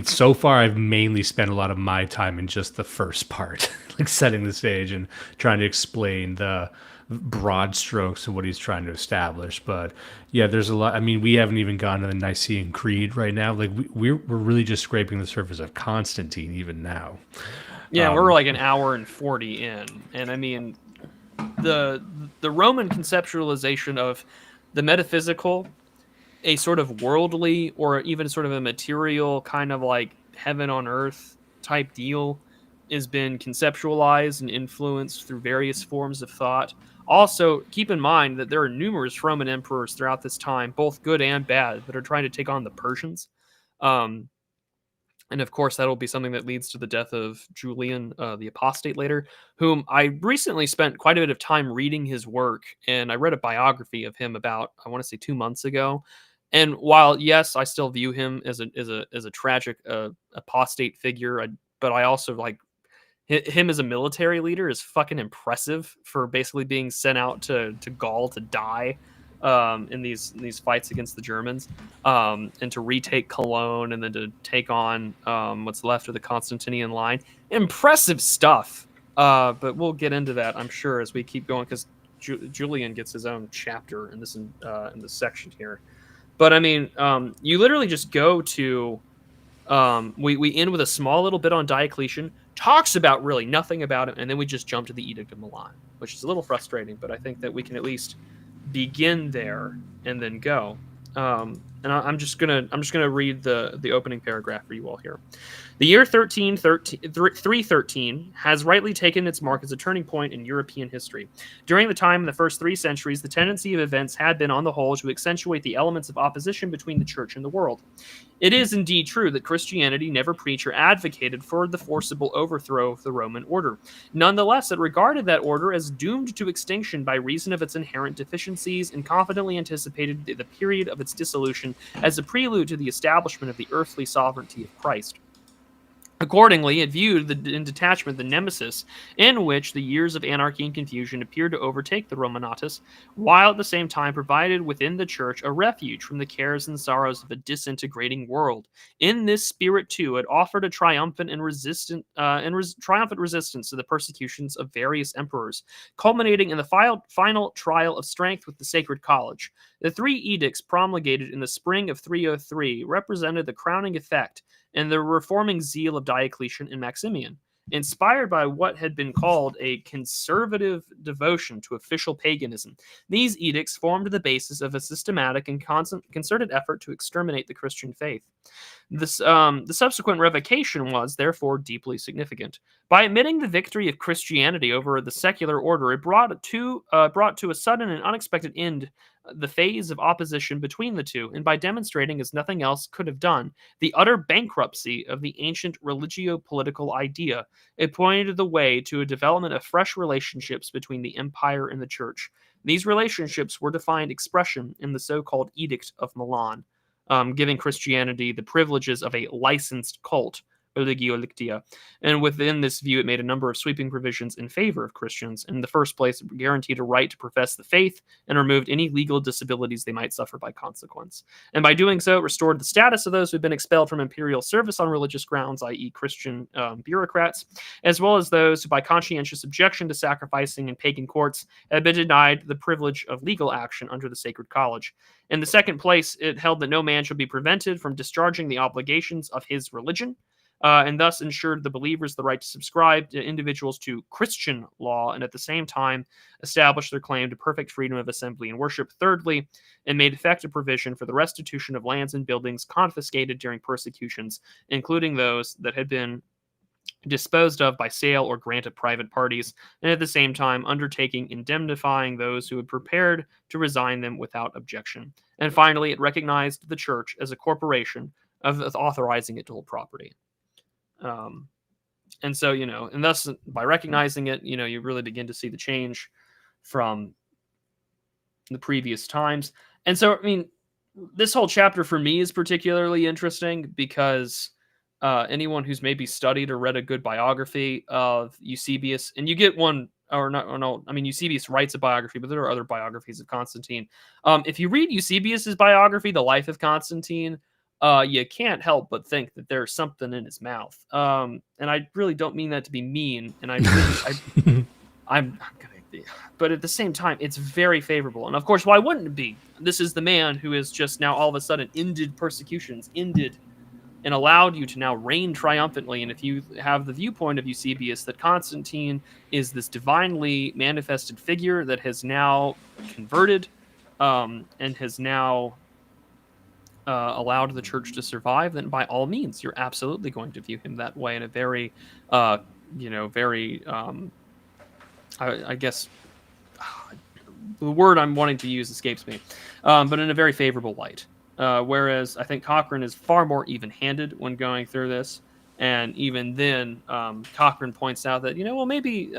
S6: so far I've mainly spent a lot of my time in just the first part, like setting the stage and trying to explain the broad strokes of what he's trying to establish. But yeah, there's a lot. We haven't even gotten to the Nicene Creed right now. Like we're really just scraping the surface of Constantine even now.
S8: Yeah, we're like an hour and 40 in, and the Roman conceptualization of the metaphysical, a sort of worldly or even sort of a material kind of like heaven on earth type deal, has been conceptualized and influenced through various forms of thought. Also, keep in mind that there are numerous Roman emperors throughout this time, both good and bad, that are trying to take on the Persians. And of course, that'll be something that leads to the death of Julian, the apostate later, whom I recently spent quite a bit of time reading his work. And I read a biography of him about, I want to say 2 months ago. And while, yes, I still view him as a tragic apostate figure, but I also like him as a military leader is fucking impressive for basically being sent out to Gaul to die in these fights against the Germans, and to retake Cologne and then to take on what's left of the Constantinian line. Impressive stuff. But we'll get into that, I'm sure, as we keep going, because Julian gets his own chapter in this section here. But you literally just go to we end with a small little bit on Diocletian, talks about really nothing about it, and then we just jump to the Edict of Milan, which is a little frustrating, but I think that we can at least begin there and then go. and I'm just gonna read the opening paragraph for you all here. The year 313 has rightly taken its mark as a turning point in European history. During the time in the first 3 centuries, the tendency of events had been, on the whole, to accentuate the elements of opposition between the church and the world. It is indeed true that Christianity never preached or advocated for the forcible overthrow of the Roman order. Nonetheless, it regarded that order as doomed to extinction by reason of its inherent deficiencies and confidently anticipated the period of its dissolution as a prelude to the establishment of the earthly sovereignty of Christ. Accordingly, it viewed in detachment the nemesis in which the years of anarchy and confusion appeared to overtake the Romanatus, while at the same time provided within the church a refuge from the cares and sorrows of a disintegrating world. In this spirit, too, it offered a triumphant resistance to the persecutions of various emperors, culminating in the final trial of strength with the Sacred College. The 3 edicts promulgated in the spring of 303 represented the crowning effect and the reforming zeal of Diocletian and Maximian. Inspired by what had been called a conservative devotion to official paganism, these edicts formed the basis of a systematic and concerted effort to exterminate the Christian faith. The subsequent revocation was, therefore, deeply significant. By admitting the victory of Christianity over the secular order, it brought to a sudden and unexpected end the phase of opposition between the two, and by demonstrating, as nothing else could have done, the utter bankruptcy of the ancient religio-political idea, it pointed the way to a development of fresh relationships between the empire and the church. These relationships were to find expression in the so-called Edict of Milan, giving Christianity the privileges of a licensed cult, religio lictia. And within this view, it made a number of sweeping provisions in favor of Christians. In the first place, it guaranteed a right to profess the faith and removed any legal disabilities they might suffer by consequence. And by doing so, it restored the status of those who had been expelled from imperial service on religious grounds, i.e. Christian bureaucrats, as well as those who, by conscientious objection to sacrificing in pagan courts, had been denied the privilege of legal action under the Sacred College. In the second place, it held that no man should be prevented from discharging the obligations of his religion, and thus ensured the believers the right to subscribe to individuals to Christian law, and at the same time establish their claim to perfect freedom of assembly and worship. Thirdly, it made effective provision for the restitution of lands and buildings confiscated during persecutions, including those that had been disposed of by sale or grant of private parties, and at the same time undertaking indemnifying those who had prepared to resign them without objection. And finally, it recognized the church as a corporation, of authorizing it to hold property. And so, and thus by recognizing it, you really begin to see the change from the previous times. And so, this whole chapter for me is particularly interesting because anyone who's maybe studied or read a good biography of Eusebius, and you get one, Eusebius writes a biography, but there are other biographies of Constantine. If you read Eusebius's biography, The Life of Constantine, you can't help but think that there's something in his mouth. And I really don't mean that to be mean. And I'm gonna be, but at the same time, it's very favorable. And of course, why wouldn't it be? This is the man who has just now all of a sudden ended persecutions, and allowed you to now reign triumphantly. And if you have the viewpoint of Eusebius that Constantine is this divinely manifested figure that has now converted, and has now allowed the church to survive, then by all means, you're absolutely going to view him that way in a very, I guess the word I'm wanting to use escapes me, but in a very favorable light. Whereas I think Cochrane is far more even-handed when going through this. And even then, Cochrane points out that, maybe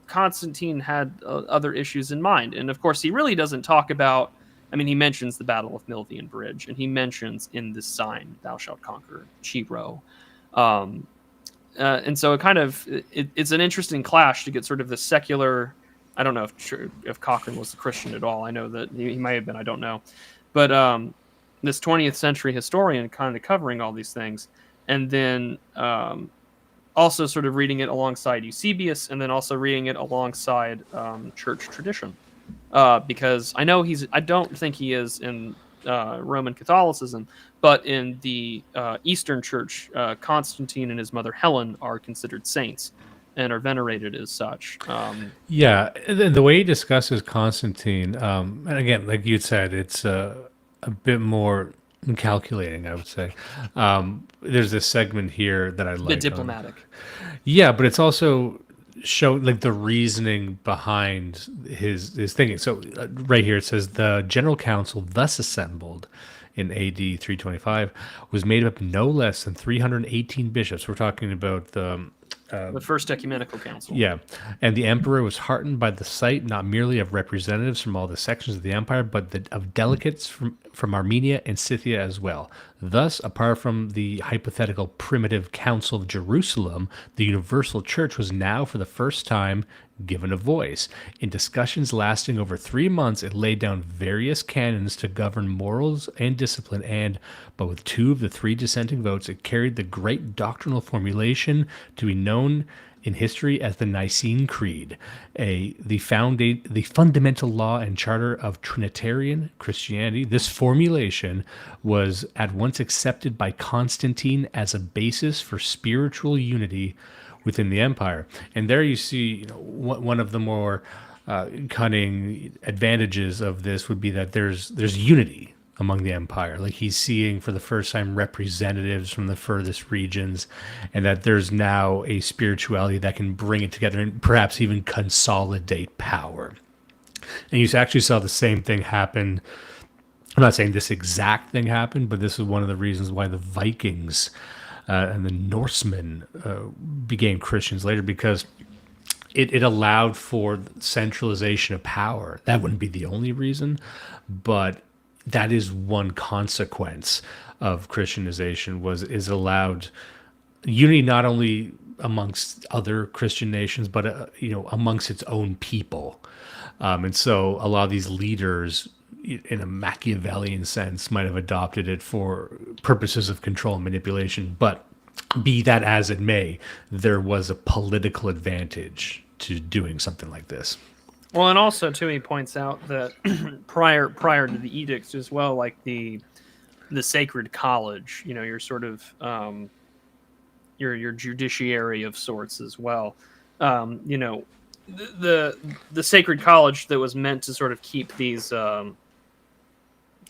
S8: Constantine had other issues in mind. And of course, he really doesn't talk about, he mentions the Battle of Milvian Bridge, and he mentions in this sign, thou shalt conquer Chiro. And so it's an interesting clash to get sort of the secular, I don't know if Cochrane was a Christian at all. I know that he may have been, I don't know. But this 20th century historian kind of covering all these things, and then also sort of reading it alongside Eusebius, and then also reading it alongside church tradition. Because I don't think he is in Roman Catholicism, but in the Eastern Church, Constantine and his mother Helen are considered saints and are venerated as such.
S6: Yeah, the way he discusses Constantine, and again, like you said, it's a bit more calculating, I would say. There's this segment here that I like.
S8: Bit diplomatic.
S6: Yeah, but it's also show like the reasoning behind his thinking. So right here it says the General Council thus assembled in AD 325 was made up of no less than 318 bishops. We're talking about the
S8: First Ecumenical Council.
S6: yeah, and the emperor was heartened by the sight not merely of representatives from all the sections of the empire, but of delegates from Armenia and Scythia as well. Thus, apart from the hypothetical primitive Council of Jerusalem, the Universal Church was now, for the first time, given a voice. In discussions lasting over 3 months, it laid down various canons to govern morals and discipline, and, but with 2 of the 3 dissenting votes, it carried the great doctrinal formulation to be known in history as the Nicene Creed, the fundamental law and charter of Trinitarian Christianity. This formulation was at once accepted by Constantine as a basis for spiritual unity within the empire. And there you see, one of the more cunning advantages of this would be that there's unity among the empire. Like he's seeing for the first time representatives from the furthest regions, and that there's now a spirituality that can bring it together and perhaps even consolidate power. And you actually saw the same thing happen. I'm not saying this exact thing happened, but this is one of the reasons why the Vikings and the Norsemen became Christians later, because it allowed for centralization of power. That wouldn't be the only reason, but that is one consequence of Christianization, is allowed unity not only amongst other Christian nations, but amongst its own people. And so a lot of these leaders, in a Machiavellian sense, might have adopted it for purposes of control and manipulation. But be that as it may, there was a political advantage to doing something like this.
S8: Well, and also too, he points out that prior to the edicts as well, like the Sacred College, your sort of your judiciary of sorts as well. The Sacred College that was meant to sort of keep these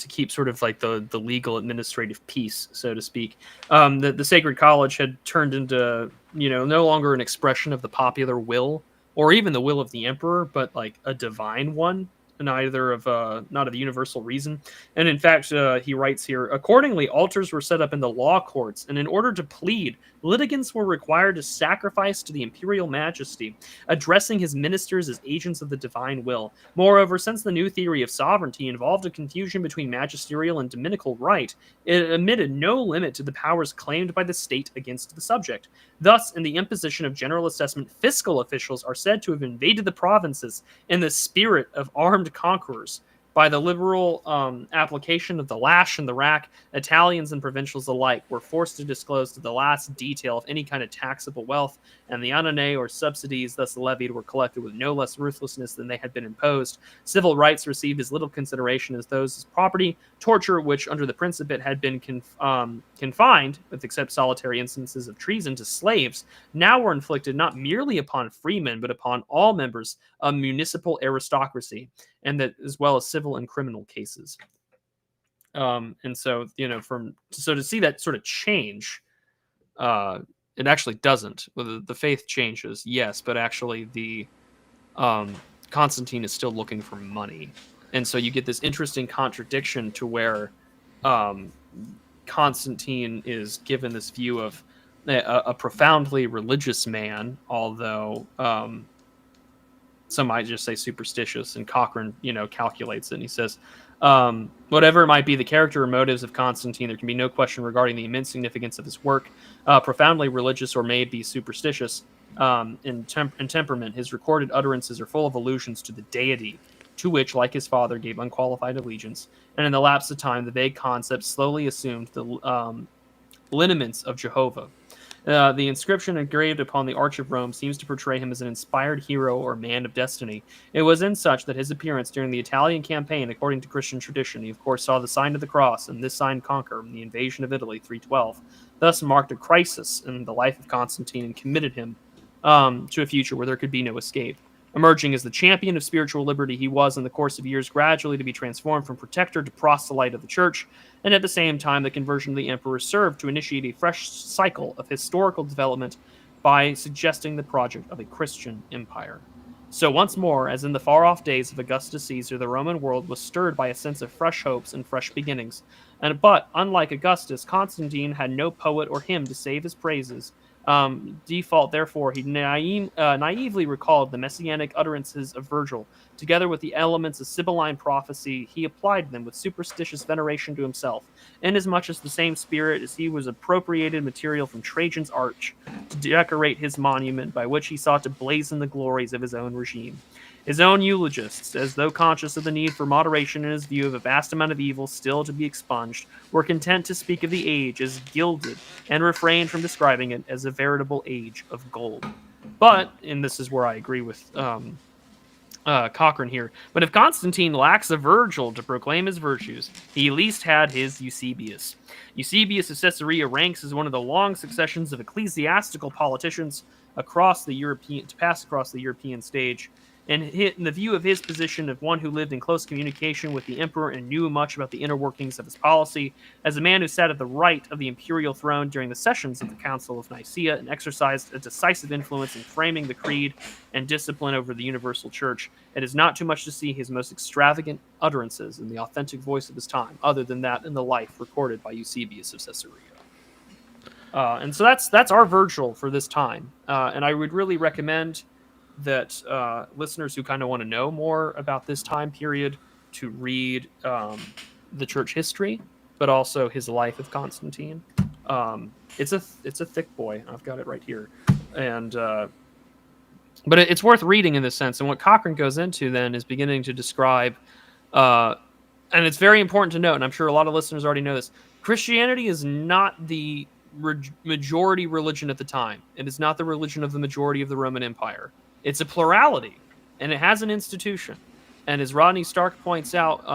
S8: to keep sort of like the legal administrative peace, so to speak. The Sacred College had turned into no longer an expression of the popular will, or even the will of the emperor, but like a divine one, not of universal reason. And in fact, he writes here, accordingly, altars were set up in the law courts, and in order to plead, litigants were required to sacrifice to the imperial majesty, addressing his ministers as agents of the divine will. Moreover, since the new theory of sovereignty involved a confusion between magisterial and dominical right, it admitted no limit to the powers claimed by the state against the subject. Thus, in the imposition of general assessment, fiscal officials are said to have invaded the provinces in the spirit of armed conquerors. By the liberal application of the lash and the rack, Italians and provincials alike were forced to disclose to the last detail of any kind of taxable wealth, and the annonay or subsidies thus levied were collected with no less ruthlessness than they had been imposed. Civil rights received as little consideration as those as property. Torture, which under the Principate had been confined, with except solitary instances of treason, to slaves, now were inflicted not merely upon freemen, but upon all members of municipal aristocracy, and that as well as civil and criminal cases. And so, to see that sort of change, it actually doesn't. The faith changes, yes, but actually the Constantine is still looking for money. And so you get this interesting contradiction to where Constantine is given this view of a profoundly religious man, although some might just say superstitious, and Cochrane, calculates it, and he says, whatever might be the character or motives of Constantine, there can be no question regarding the immense significance of his work. Profoundly religious or maybe superstitious in temperament, his recorded utterances are full of allusions to the deity, to which, like his father, gave unqualified allegiance, and in the lapse of time, the vague concept slowly assumed the lineaments of Jehovah. The inscription engraved upon the Arch of Rome seems to portray him as an inspired hero or man of destiny. It was in such that his appearance during the Italian campaign, according to Christian tradition, he of course saw the sign of the cross, and this sign conquer in the invasion of Italy 312, thus marked a crisis in the life of Constantine and committed him to a future where there could be no escape. Emerging as the champion of spiritual liberty, he was, in the course of years, gradually to be transformed from protector to proselyte of the church, and at the same time, the conversion of the emperor served to initiate a fresh cycle of historical development by suggesting the project of a Christian empire. So once more, as in the far-off days of Augustus Caesar, the Roman world was stirred by a sense of fresh hopes and fresh beginnings. But, unlike Augustus, Constantine had no poet or hymn to save his praises. Default, therefore, he naively recalled the messianic utterances of Virgil. Together with the elements of Sibylline prophecy, he applied them with superstitious veneration to himself, inasmuch as the same spirit as he was appropriated material from Trajan's arch to decorate his monument, by which he sought to blazon the glories of his own regime. His own eulogists, as though conscious of the need for moderation in his view of a vast amount of evil still to be expunged, were content to speak of the age as gilded and refrained from describing it as a veritable age of gold. But, and this is where I agree with Cochrane here, but if Constantine lacks a Virgil to proclaim his virtues, he at least had his Eusebius. Eusebius of Caesarea ranks as one of the long successions of ecclesiastical politicians across the European stage. And in the view of his position of one who lived in close communication with the emperor and knew much about the inner workings of his policy, as a man who sat at the right of the imperial throne during the sessions of the Council of Nicaea and exercised a decisive influence in framing the creed and discipline over the universal church, it is not too much to see his most extravagant utterances in the authentic voice of his time, other than that in the life recorded by Eusebius of Caesarea. And so that's our Virgil for this time. And I would really recommend that listeners who kind of want to know more about this time period to read the church history, but also his life of Constantine. It's a thick boy. I've got it right here, and but it's worth reading in this sense. And what Cochrane goes into then is beginning to describe, and it's very important to note, and I'm sure a lot of listeners already know this: Christianity is not the majority religion at the time. It is not the religion of the majority of the Roman Empire. It's a plurality, and it has an institution. And as Rodney Stark points out,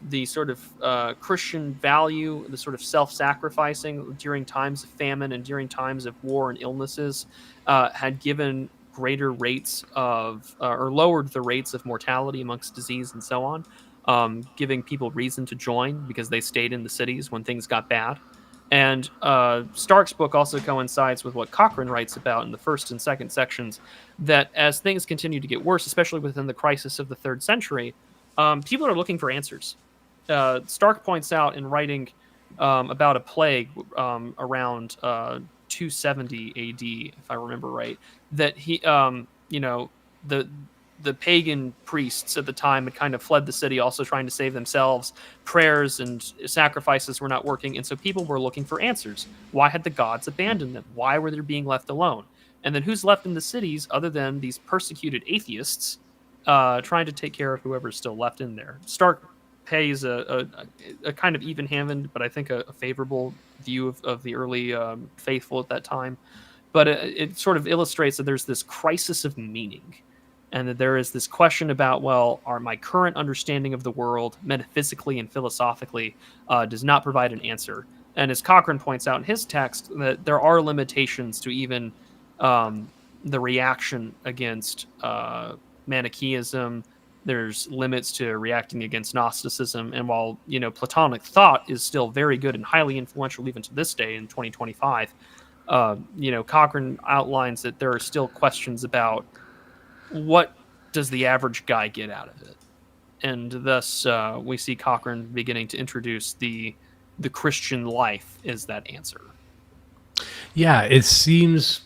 S8: the sort of Christian value, the sort of self-sacrificing during times of famine and during times of war and illnesses had given greater rates of, or lowered the rates of mortality amongst disease and so on, giving people reason to join because they stayed in the cities when things got bad. And Stark's book also coincides with what Cochrane writes about in the first and second sections, that as things continue to get worse, especially within the crisis of the 3rd century, people are looking for answers. Stark points out in writing about a plague around 270 AD, if I remember right, that he, the pagan priests at the time had kind of fled the city, also trying to save themselves. Prayers and sacrifices were not working, and so people were looking for answers. Why had the gods abandoned them? Why were they being left alone? And then who's left in the cities other than these persecuted atheists trying to take care of whoever's still left in there? Stark pays a kind of even-handed, but I think a favorable view of the early faithful at that time. But it sort of illustrates that there's this crisis of meaning, and that there is this question about, well, my current understanding of the world, metaphysically and philosophically, does not provide an answer. And as Cochrane points out in his text, that there are limitations to even the reaction against Manichaeism. There's limits to reacting against Gnosticism. And while, Platonic thought is still very good and highly influential even to this day in 2025, Cochrane outlines that there are still questions about what does the average guy get out of it? And thus, we see Cochrane beginning to introduce the Christian life as that answer.
S6: Yeah, it seems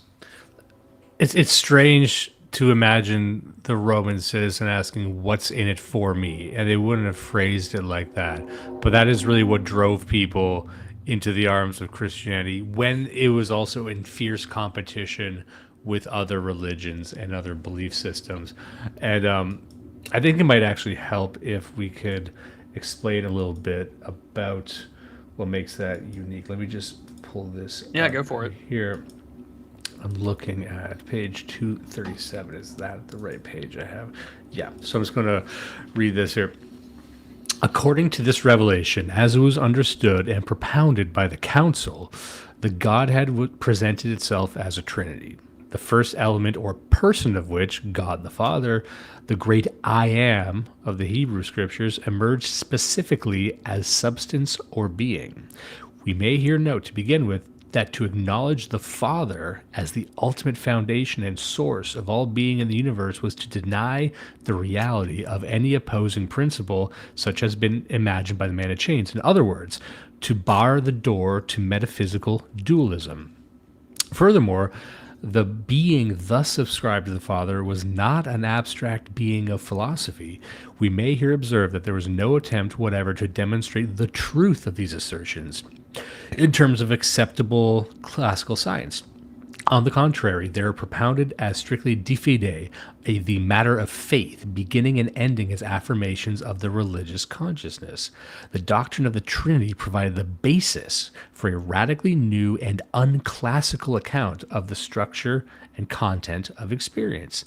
S6: it's strange to imagine the Roman citizen asking, "What's in it for me?" And they wouldn't have phrased it like that. But that is really what drove people into the arms of Christianity, when it was also in fierce competition with other religions and other belief systems. And I think it might actually help if we could explain a little bit about what makes that unique. Let me just pull this.
S8: Yeah, go for it.
S6: Here, I'm looking at page 237. Is that the right page I have? Yeah, so I'm just going to read this here. According to this revelation, as it was understood and propounded by the council, the Godhead presented itself as a Trinity. the first element or person of which, God the Father, the great I am of the Hebrew scriptures, emerged specifically as substance or being. We may here note to begin with that to acknowledge the Father as the ultimate foundation and source of all being in the universe was to deny the reality of any opposing principle such as been imagined by the man of chains. In other words, to bar the door to metaphysical dualism. Furthermore, the being thus ascribed to the Father was not an abstract being of philosophy. We may here observe that there was no attempt whatever to demonstrate the truth of these assertions in terms of acceptable classical science. On the contrary, they are propounded as strictly de fide, the matter of faith, beginning and ending as affirmations of the religious consciousness. The doctrine of the Trinity provided the basis for a radically new and unclassical account of the structure and content of experience.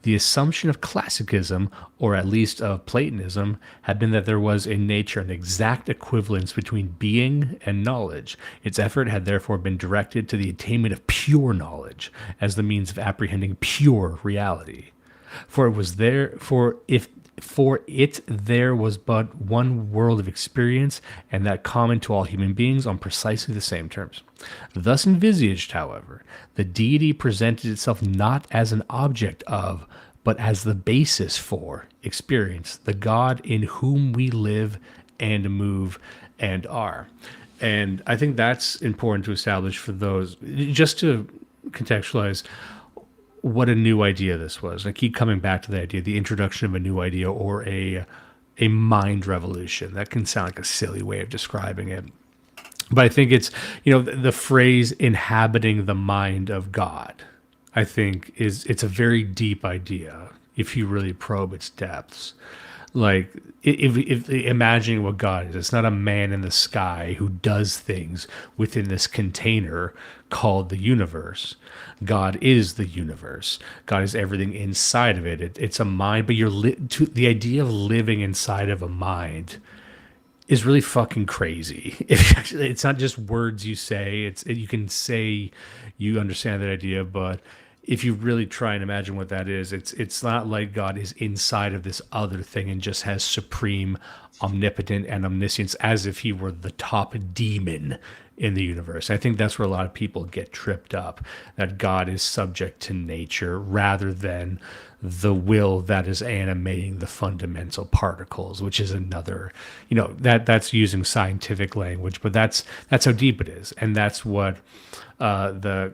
S6: The assumption of classicism, or at least of Platonism, had been that there was in nature an exact equivalence between being and knowledge. Its effort had therefore been directed to the attainment of pure knowledge as the means of apprehending pure reality. For there was but one world of experience, and that common to all human beings on precisely the same terms. Thus envisaged, however, the deity presented itself not as an object of, but as the basis for experience, the God in whom we live and move and are. And I think that's important to establish for those, just to contextualize what a new idea this was. I keep coming back to the idea, the introduction of a new idea or a mind revolution. That can sound like a silly way of describing it. But I think it's, the phrase inhabiting the mind of God, I think it's a very deep idea if you really probe its depths. Like, if imagining what God is, it's not a man in the sky who does things within this container called the universe. God is the universe. God is everything inside of it. It's a mind, but the idea of living inside of a mind is really fucking crazy. It's not just words you say. You can say you understand that idea, but if you really try and imagine what that is, it's not like God is inside of this other thing and just has supreme omnipotent and omniscience as if he were the top demon in the universe. I think that's where a lot of people get tripped up, that God is subject to nature rather than the will that is animating the fundamental particles, which is another, that's using scientific language, but that's how deep it is. And that's what the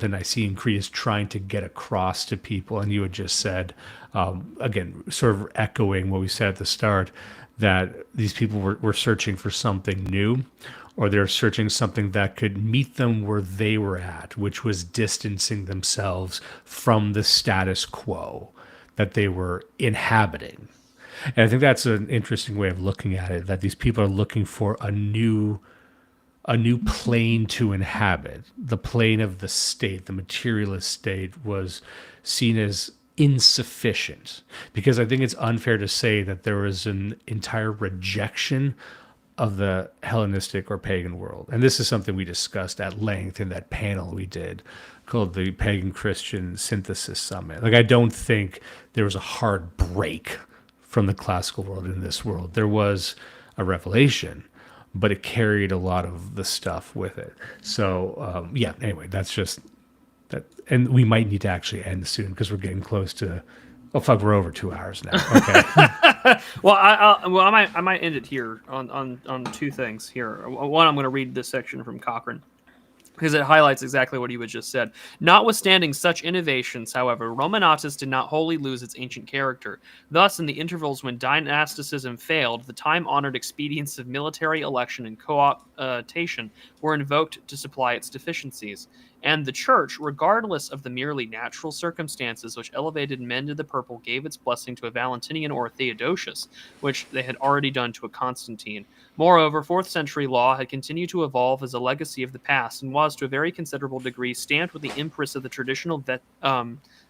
S6: Nicene Creed is trying to get across to people. And you had just said, again, sort of echoing what we said at the start, that these people were searching for something new, or they're searching something that could meet them where they were at, which was distancing themselves from the status quo that they were inhabiting. And I think that's an interesting way of looking at it, that these people are looking for a new plane to inhabit. The plane of the state, the materialist state, was seen as insufficient, because I think it's unfair to say that there was an entire rejection of the Hellenistic or pagan world. And this is something we discussed at length in that panel we did called the Pagan Christian Synthesis Summit. Like, I don't think there was a hard break from the classical world in this world. There was a revelation, but it carried a lot of the stuff with it. So, anyway, that's just that. And we might need to actually end soon because we're getting close to, we're over 2 hours now. Okay.
S8: Well, I might end it here on two things here. One, I'm going to read this section from Cochrane, because it highlights exactly what he had just said. Notwithstanding such innovations, however, Romanatics did not wholly lose its ancient character. Thus, in the intervals when dynasticism failed, the time-honored expedients of military election and co-optation were invoked to supply its deficiencies. And the church, regardless of the merely natural circumstances which elevated men to the purple, gave its blessing to a Valentinian or a Theodosius, which they had already done to a Constantine. Moreover, 4th century law had continued to evolve as a legacy of the past, and was to a very considerable degree stamped with the impress of the traditional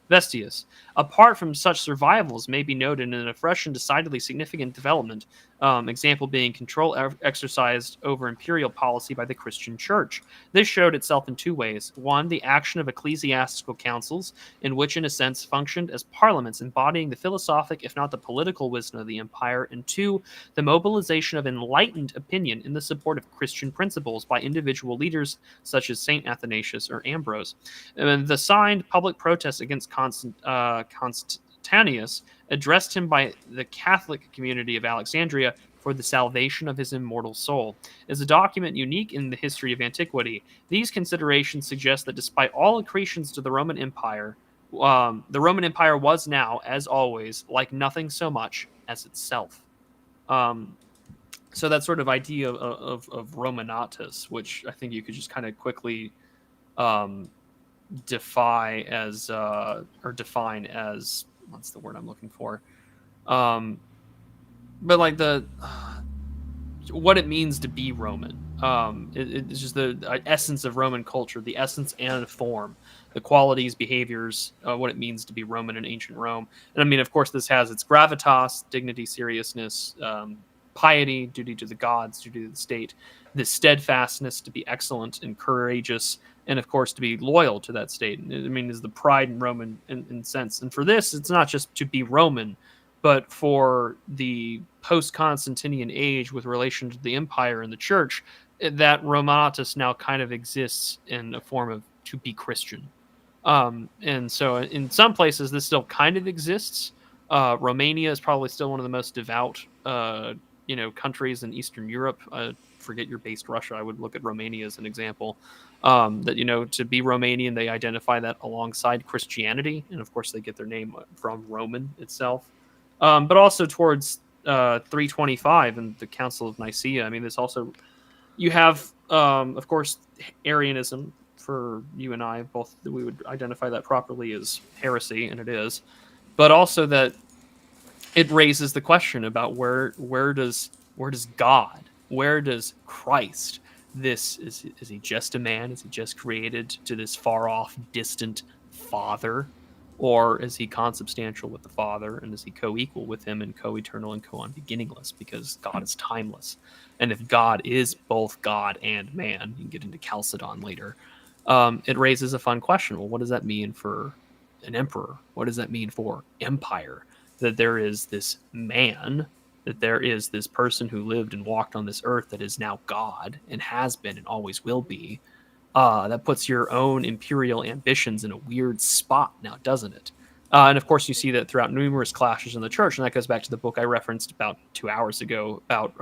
S8: Vestius. Apart from such survivals may be noted in a fresh and decidedly significant development Example being control exercised over imperial policy by the Christian Church. This showed itself in two ways. One, the action of ecclesiastical councils, in which, in a sense, functioned as parliaments embodying the philosophic, if not the political wisdom of the empire. And two, the mobilization of enlightened opinion in the support of Christian principles by individual leaders such as St. Athanasius or Ambrose. And the signed public protest against Constantius addressed him by the Catholic community of Alexandria for the salvation of his immortal soul. As a document unique in the history of antiquity, these considerations suggest that despite all accretions to the Roman Empire, the Roman Empire was now, as always, like nothing so much as itself. So that sort of idea of Romanatus, which I think you could just kind of quickly define as, what's the word I'm looking for? But like what it means to be Roman. It's just the essence of Roman culture, the essence and form, the qualities, behaviors, what it means to be Roman in ancient Rome. And I mean, of course, this has its gravitas, dignity, seriousness, piety, duty to the gods, duty to the state, the steadfastness to be excellent and courageous, and of course to be loyal to that state. I mean, is the pride in Roman in sense. And for this, it's not just to be Roman, but for the post-Constantinian age with relation to the empire and the church, that Romanatus now kind of exists in a form of to be Christian. And so in some places, this still kind of exists. Romania is probably still one of the most devout countries in Eastern Europe. Forget your based Russia. I would look at Romania as an example. That, to be Romanian, they identify that alongside Christianity. And of course, they get their name from Roman itself. But also towards 325 and the Council of Nicaea. I mean, this also, you have, of course, Arianism for you and I, both we would identify that properly as heresy, and it is. But also that it raises the question about where does God, where does Christ, is he just a man? Is he just created to this far off, distant Father? Or is he consubstantial with the Father, and is he co-equal with him and co-eternal and co-unbeginningless? Because God is timeless. And if God is both God and man, you can get into Chalcedon later, it raises a fun question. Well, what does that mean for an emperor? What does that mean for empire? That there is this man, that there is this person who lived and walked on this earth that is now God and has been and always will be. That puts your own imperial ambitions in a weird spot now, doesn't it? And of course, you see that throughout numerous clashes in the church, and that goes back to the book I referenced about 2 hours ago about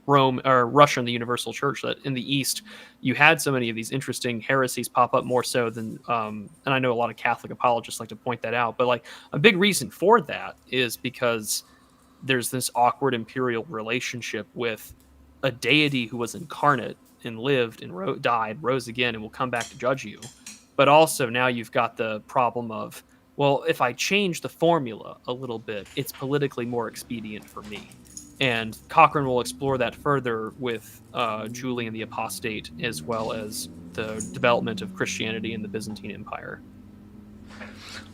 S8: Rome or Russia and the Universal Church. That in the East, you had so many of these interesting heresies pop up more so than, and I know a lot of Catholic apologists like to point that out. But like a big reason for that is because there's this awkward imperial relationship with a deity who was incarnate and lived and died, rose again, and will come back to judge you. But also now you've got the problem of, well, if I change the formula a little bit, it's politically more expedient for me. And Cochrane will explore that further with Julian the Apostate, as well as the development of Christianity in the Byzantine Empire.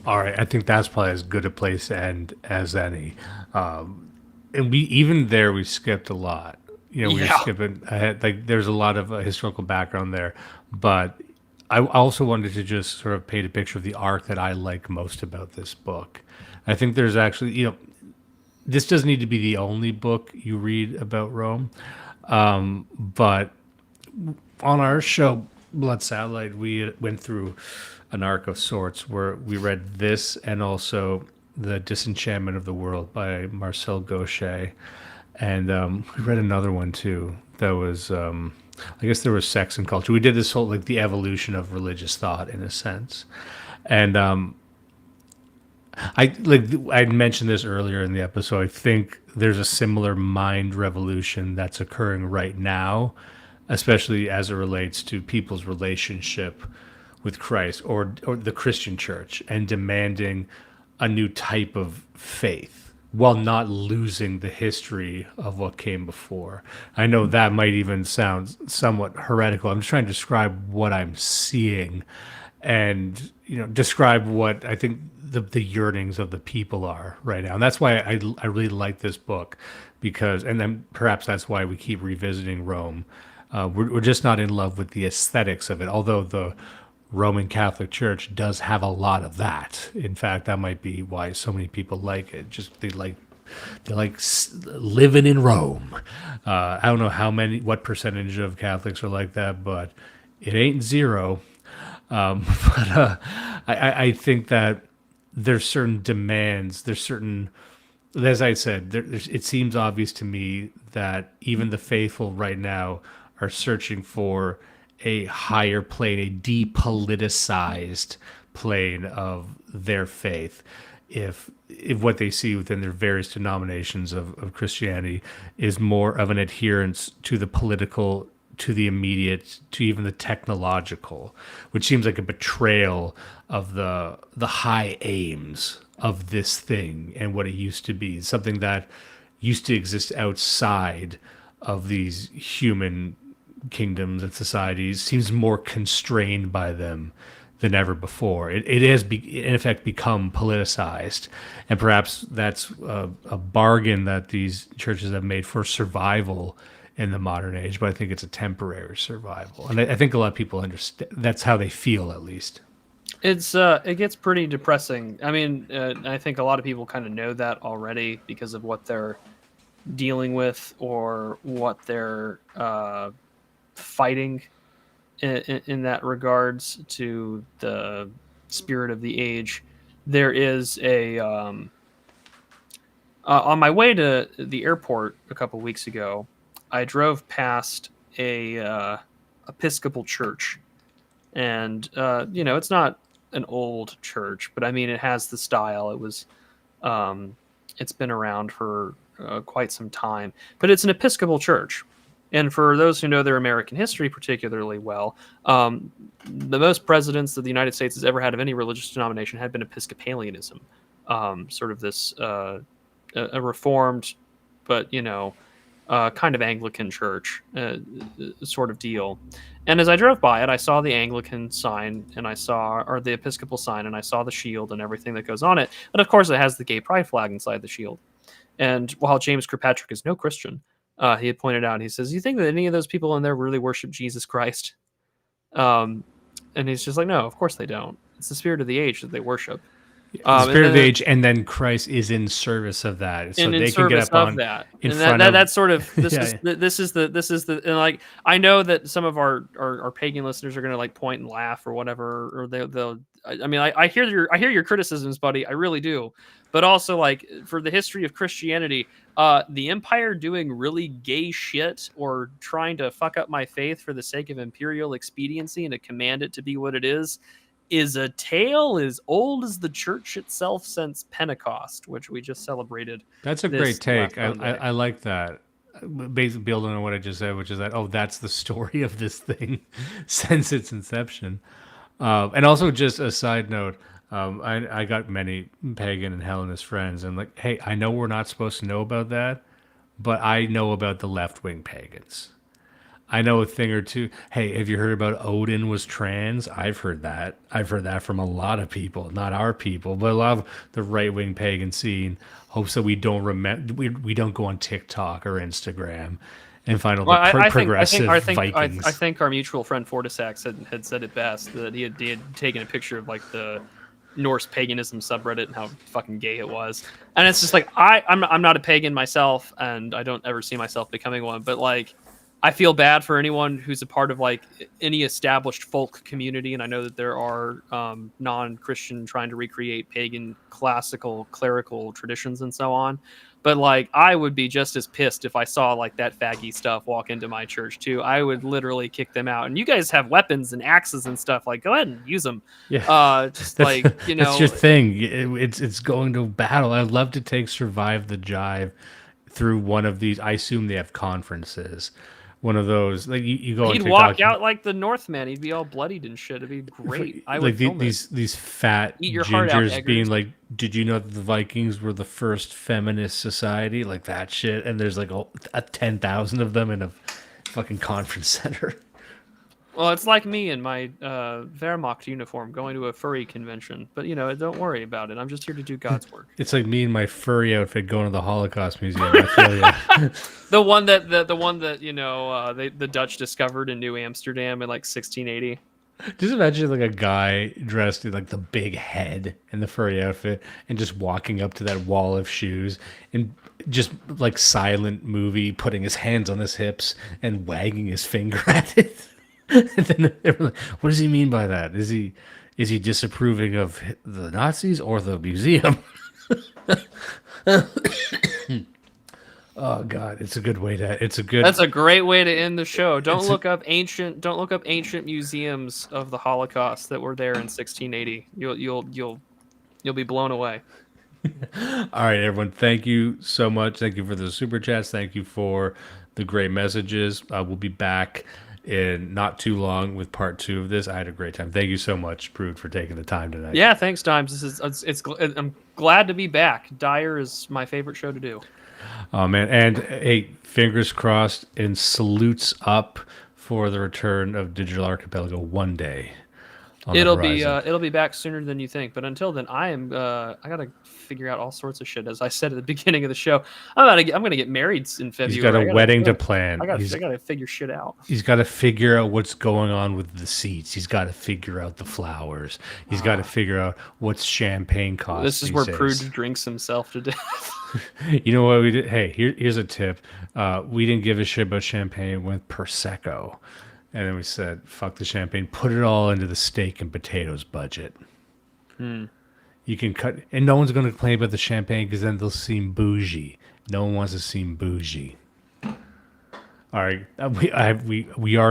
S6: All right, I think that's probably as good a place to end as any. And we skipped a lot. We're skipping ahead. Like, there's a lot of historical background there, but I also wanted to just sort of paint a picture of the arc that I like most about this book. I think there's actually, this doesn't need to be the only book you read about Rome, but on our show, Blood Satellite, we went through an arc of sorts where we read this and also The Disenchantment of the World by Marcel Gauchet. And we read another one too. That was, I guess there was Sex and Culture. We did this whole the evolution of religious thought in a sense. And I mentioned this earlier in the episode. I think there's a similar mind revolution that's occurring right now, especially as it relates to people's relationship with Christ or the Christian church, and demanding a new type of faith, while not losing the history of what came before. I know that might even sound somewhat heretical. I'm just trying to describe what I'm seeing. And, describe what I think the yearnings of the people are right now. And that's why I really like this book, because, and then perhaps that's why we keep revisiting Rome. We're just not in love with the aesthetics of it, although the Roman Catholic Church does have a lot of that. In fact, that might be why so many people like it. Just they like living in Rome. I don't know what percentage of Catholics are like that, but it ain't zero. But I think that there's certain demands. There's certain, as I said, it seems obvious to me that even the faithful right now are searching for a higher plane, a depoliticized plane of their faith. If what they see within their various denominations of Christianity is more of an adherence to the political, to the immediate, to even the technological, which seems like a betrayal of the high aims of this thing and what it used to be, something that used to exist outside of these human kingdoms and societies, seems more constrained by them than ever before. It has, in effect, become politicized, and perhaps that's a bargain that these churches have made for survival in the modern age. But I think it's a temporary survival, and I think a lot of people understand. That's how they feel, at least.
S8: It gets pretty depressing. I mean, I think a lot of people kind of know that already because of what they're dealing with or what they're fighting in that regards to the spirit of the age. There is a on my way to the airport a couple weeks ago, I drove past a Episcopal church, and it's not an old church, but I mean it has the style. It was it's been around for quite some time, but it's an Episcopal church. And for those who know their American history particularly well, the most presidents that the United States has ever had of any religious denomination had been Episcopalianism, sort of this a reformed, but kind of Anglican church sort of deal. And as I drove by it, I saw the Anglican sign, and or the Episcopal sign, and I saw the shield and everything that goes on it. And of course, it has the gay pride flag inside the shield. And while James Kirkpatrick is no Christian, he had pointed out, he says, "You think that any of those people in there really worship Jesus Christ?" And he's just like, "No, of course they don't. It's the spirit of the age that they worship."
S6: The spirit of the age, and then Christ is in service of that, so they can get up on
S8: that.
S6: In
S8: and
S6: front
S8: that's sort of this
S6: Yeah,
S8: is the and like I know that some of our pagan listeners are going to like point and laugh or whatever, or they'll. I mean, I hear your criticisms, buddy. I really do. But also, like, for the history of Christianity, the empire doing really gay shit or trying to fuck up my faith for the sake of imperial expediency and to command it to be what it is a tale as old as the church itself since Pentecost, which we just celebrated.
S6: That's a great take.
S8: last Monday.
S6: I like that. Basically, building on what I just said, which is that, that's the story of this thing since its inception. And also, just a side note, I got many pagan and Hellenist friends, and like, hey, I know we're not supposed to know about that, but I know about the left-wing pagans. I know a thing or two. Hey, have you heard about Odin was trans? I've heard that. I've heard that from a lot of people, not our people, but a lot of the right-wing pagan scene hopes that we don't remember, we don't go on TikTok or Instagram and find all the progressive Vikings.
S8: I think our mutual friend Fortisax had said it best, that he had taken a picture of like the Norse paganism subreddit and how fucking gay it was. And it's just like, I'm not a pagan myself, and I don't ever see myself becoming one, but like, I feel bad for anyone who's a part of like any established folk community, and I know that there are non-Christian trying to recreate pagan classical clerical traditions and so on. But like, I would be just as pissed if I saw like that faggy stuff walk into my church too. I would literally kick them out. And you guys have weapons and axes and stuff. Like, go ahead and use them.
S6: Yeah,
S8: just like,
S6: that's your thing. It's going to battle. I'd love to take Survive the Jive through one of these. I assume they have conferences. One of those, like you go.
S8: He'd walk out like the Northman. He'd be all bloodied and shit. It'd be great. I would
S6: like these fat gingers being like, "Did you know that the Vikings were the first feminist society?" Like that shit. And there's like 10,000 of them in a fucking conference center.
S8: Well, it's like me in my Wehrmacht uniform going to a furry convention. But, don't worry about it. I'm just here to do God's work.
S6: It's like me in my furry outfit going to the Holocaust Museum. I feel you.
S8: The one that the Dutch discovered in New Amsterdam in like 1680.
S6: Just imagine like a guy dressed in like the big head and the furry outfit and just walking up to that wall of shoes and just like silent movie, putting his hands on his hips and wagging his finger at it. And then everyone, what does he mean by that? Is he disapproving of the Nazis or the museum? Oh God, it's a good way to. That's
S8: a great way to end the show. Don't look up ancient museums of the Holocaust that were there in 1680. You'll be blown away.
S6: All right, everyone. Thank you so much. Thank you for the super chats. Thank you for the great messages. We'll be back in not too long with part 2 of this. I had a great time. Thank you so much, Prude, for taking the time tonight.
S8: Yeah, thanks, Dimes. I'm glad to be back. Dyer is my favorite show to do.
S6: Oh man, and hey, fingers crossed and salutes up for the return of Digital Archipelago one day.
S8: It'll be back sooner than you think. But until then, I gotta figure out all sorts of shit. As I said at the beginning of the show, I'm gonna get married in February.
S6: He's got a wedding to plan.
S8: I gotta figure shit out.
S6: He's got to figure out what's going on with the seats. He's got to figure out the flowers. He's got to figure out what's champagne costs.
S8: This is where Prude drinks himself to death.
S6: You know what we did? Hey, here's a tip. We didn't give a shit about champagne with Prosecco. And then we said, fuck the champagne, put it all into the steak and potatoes budget. You can cut, and no one's going to complain about the champagne because then they'll seem bougie. No one wants to seem bougie. All right, we are.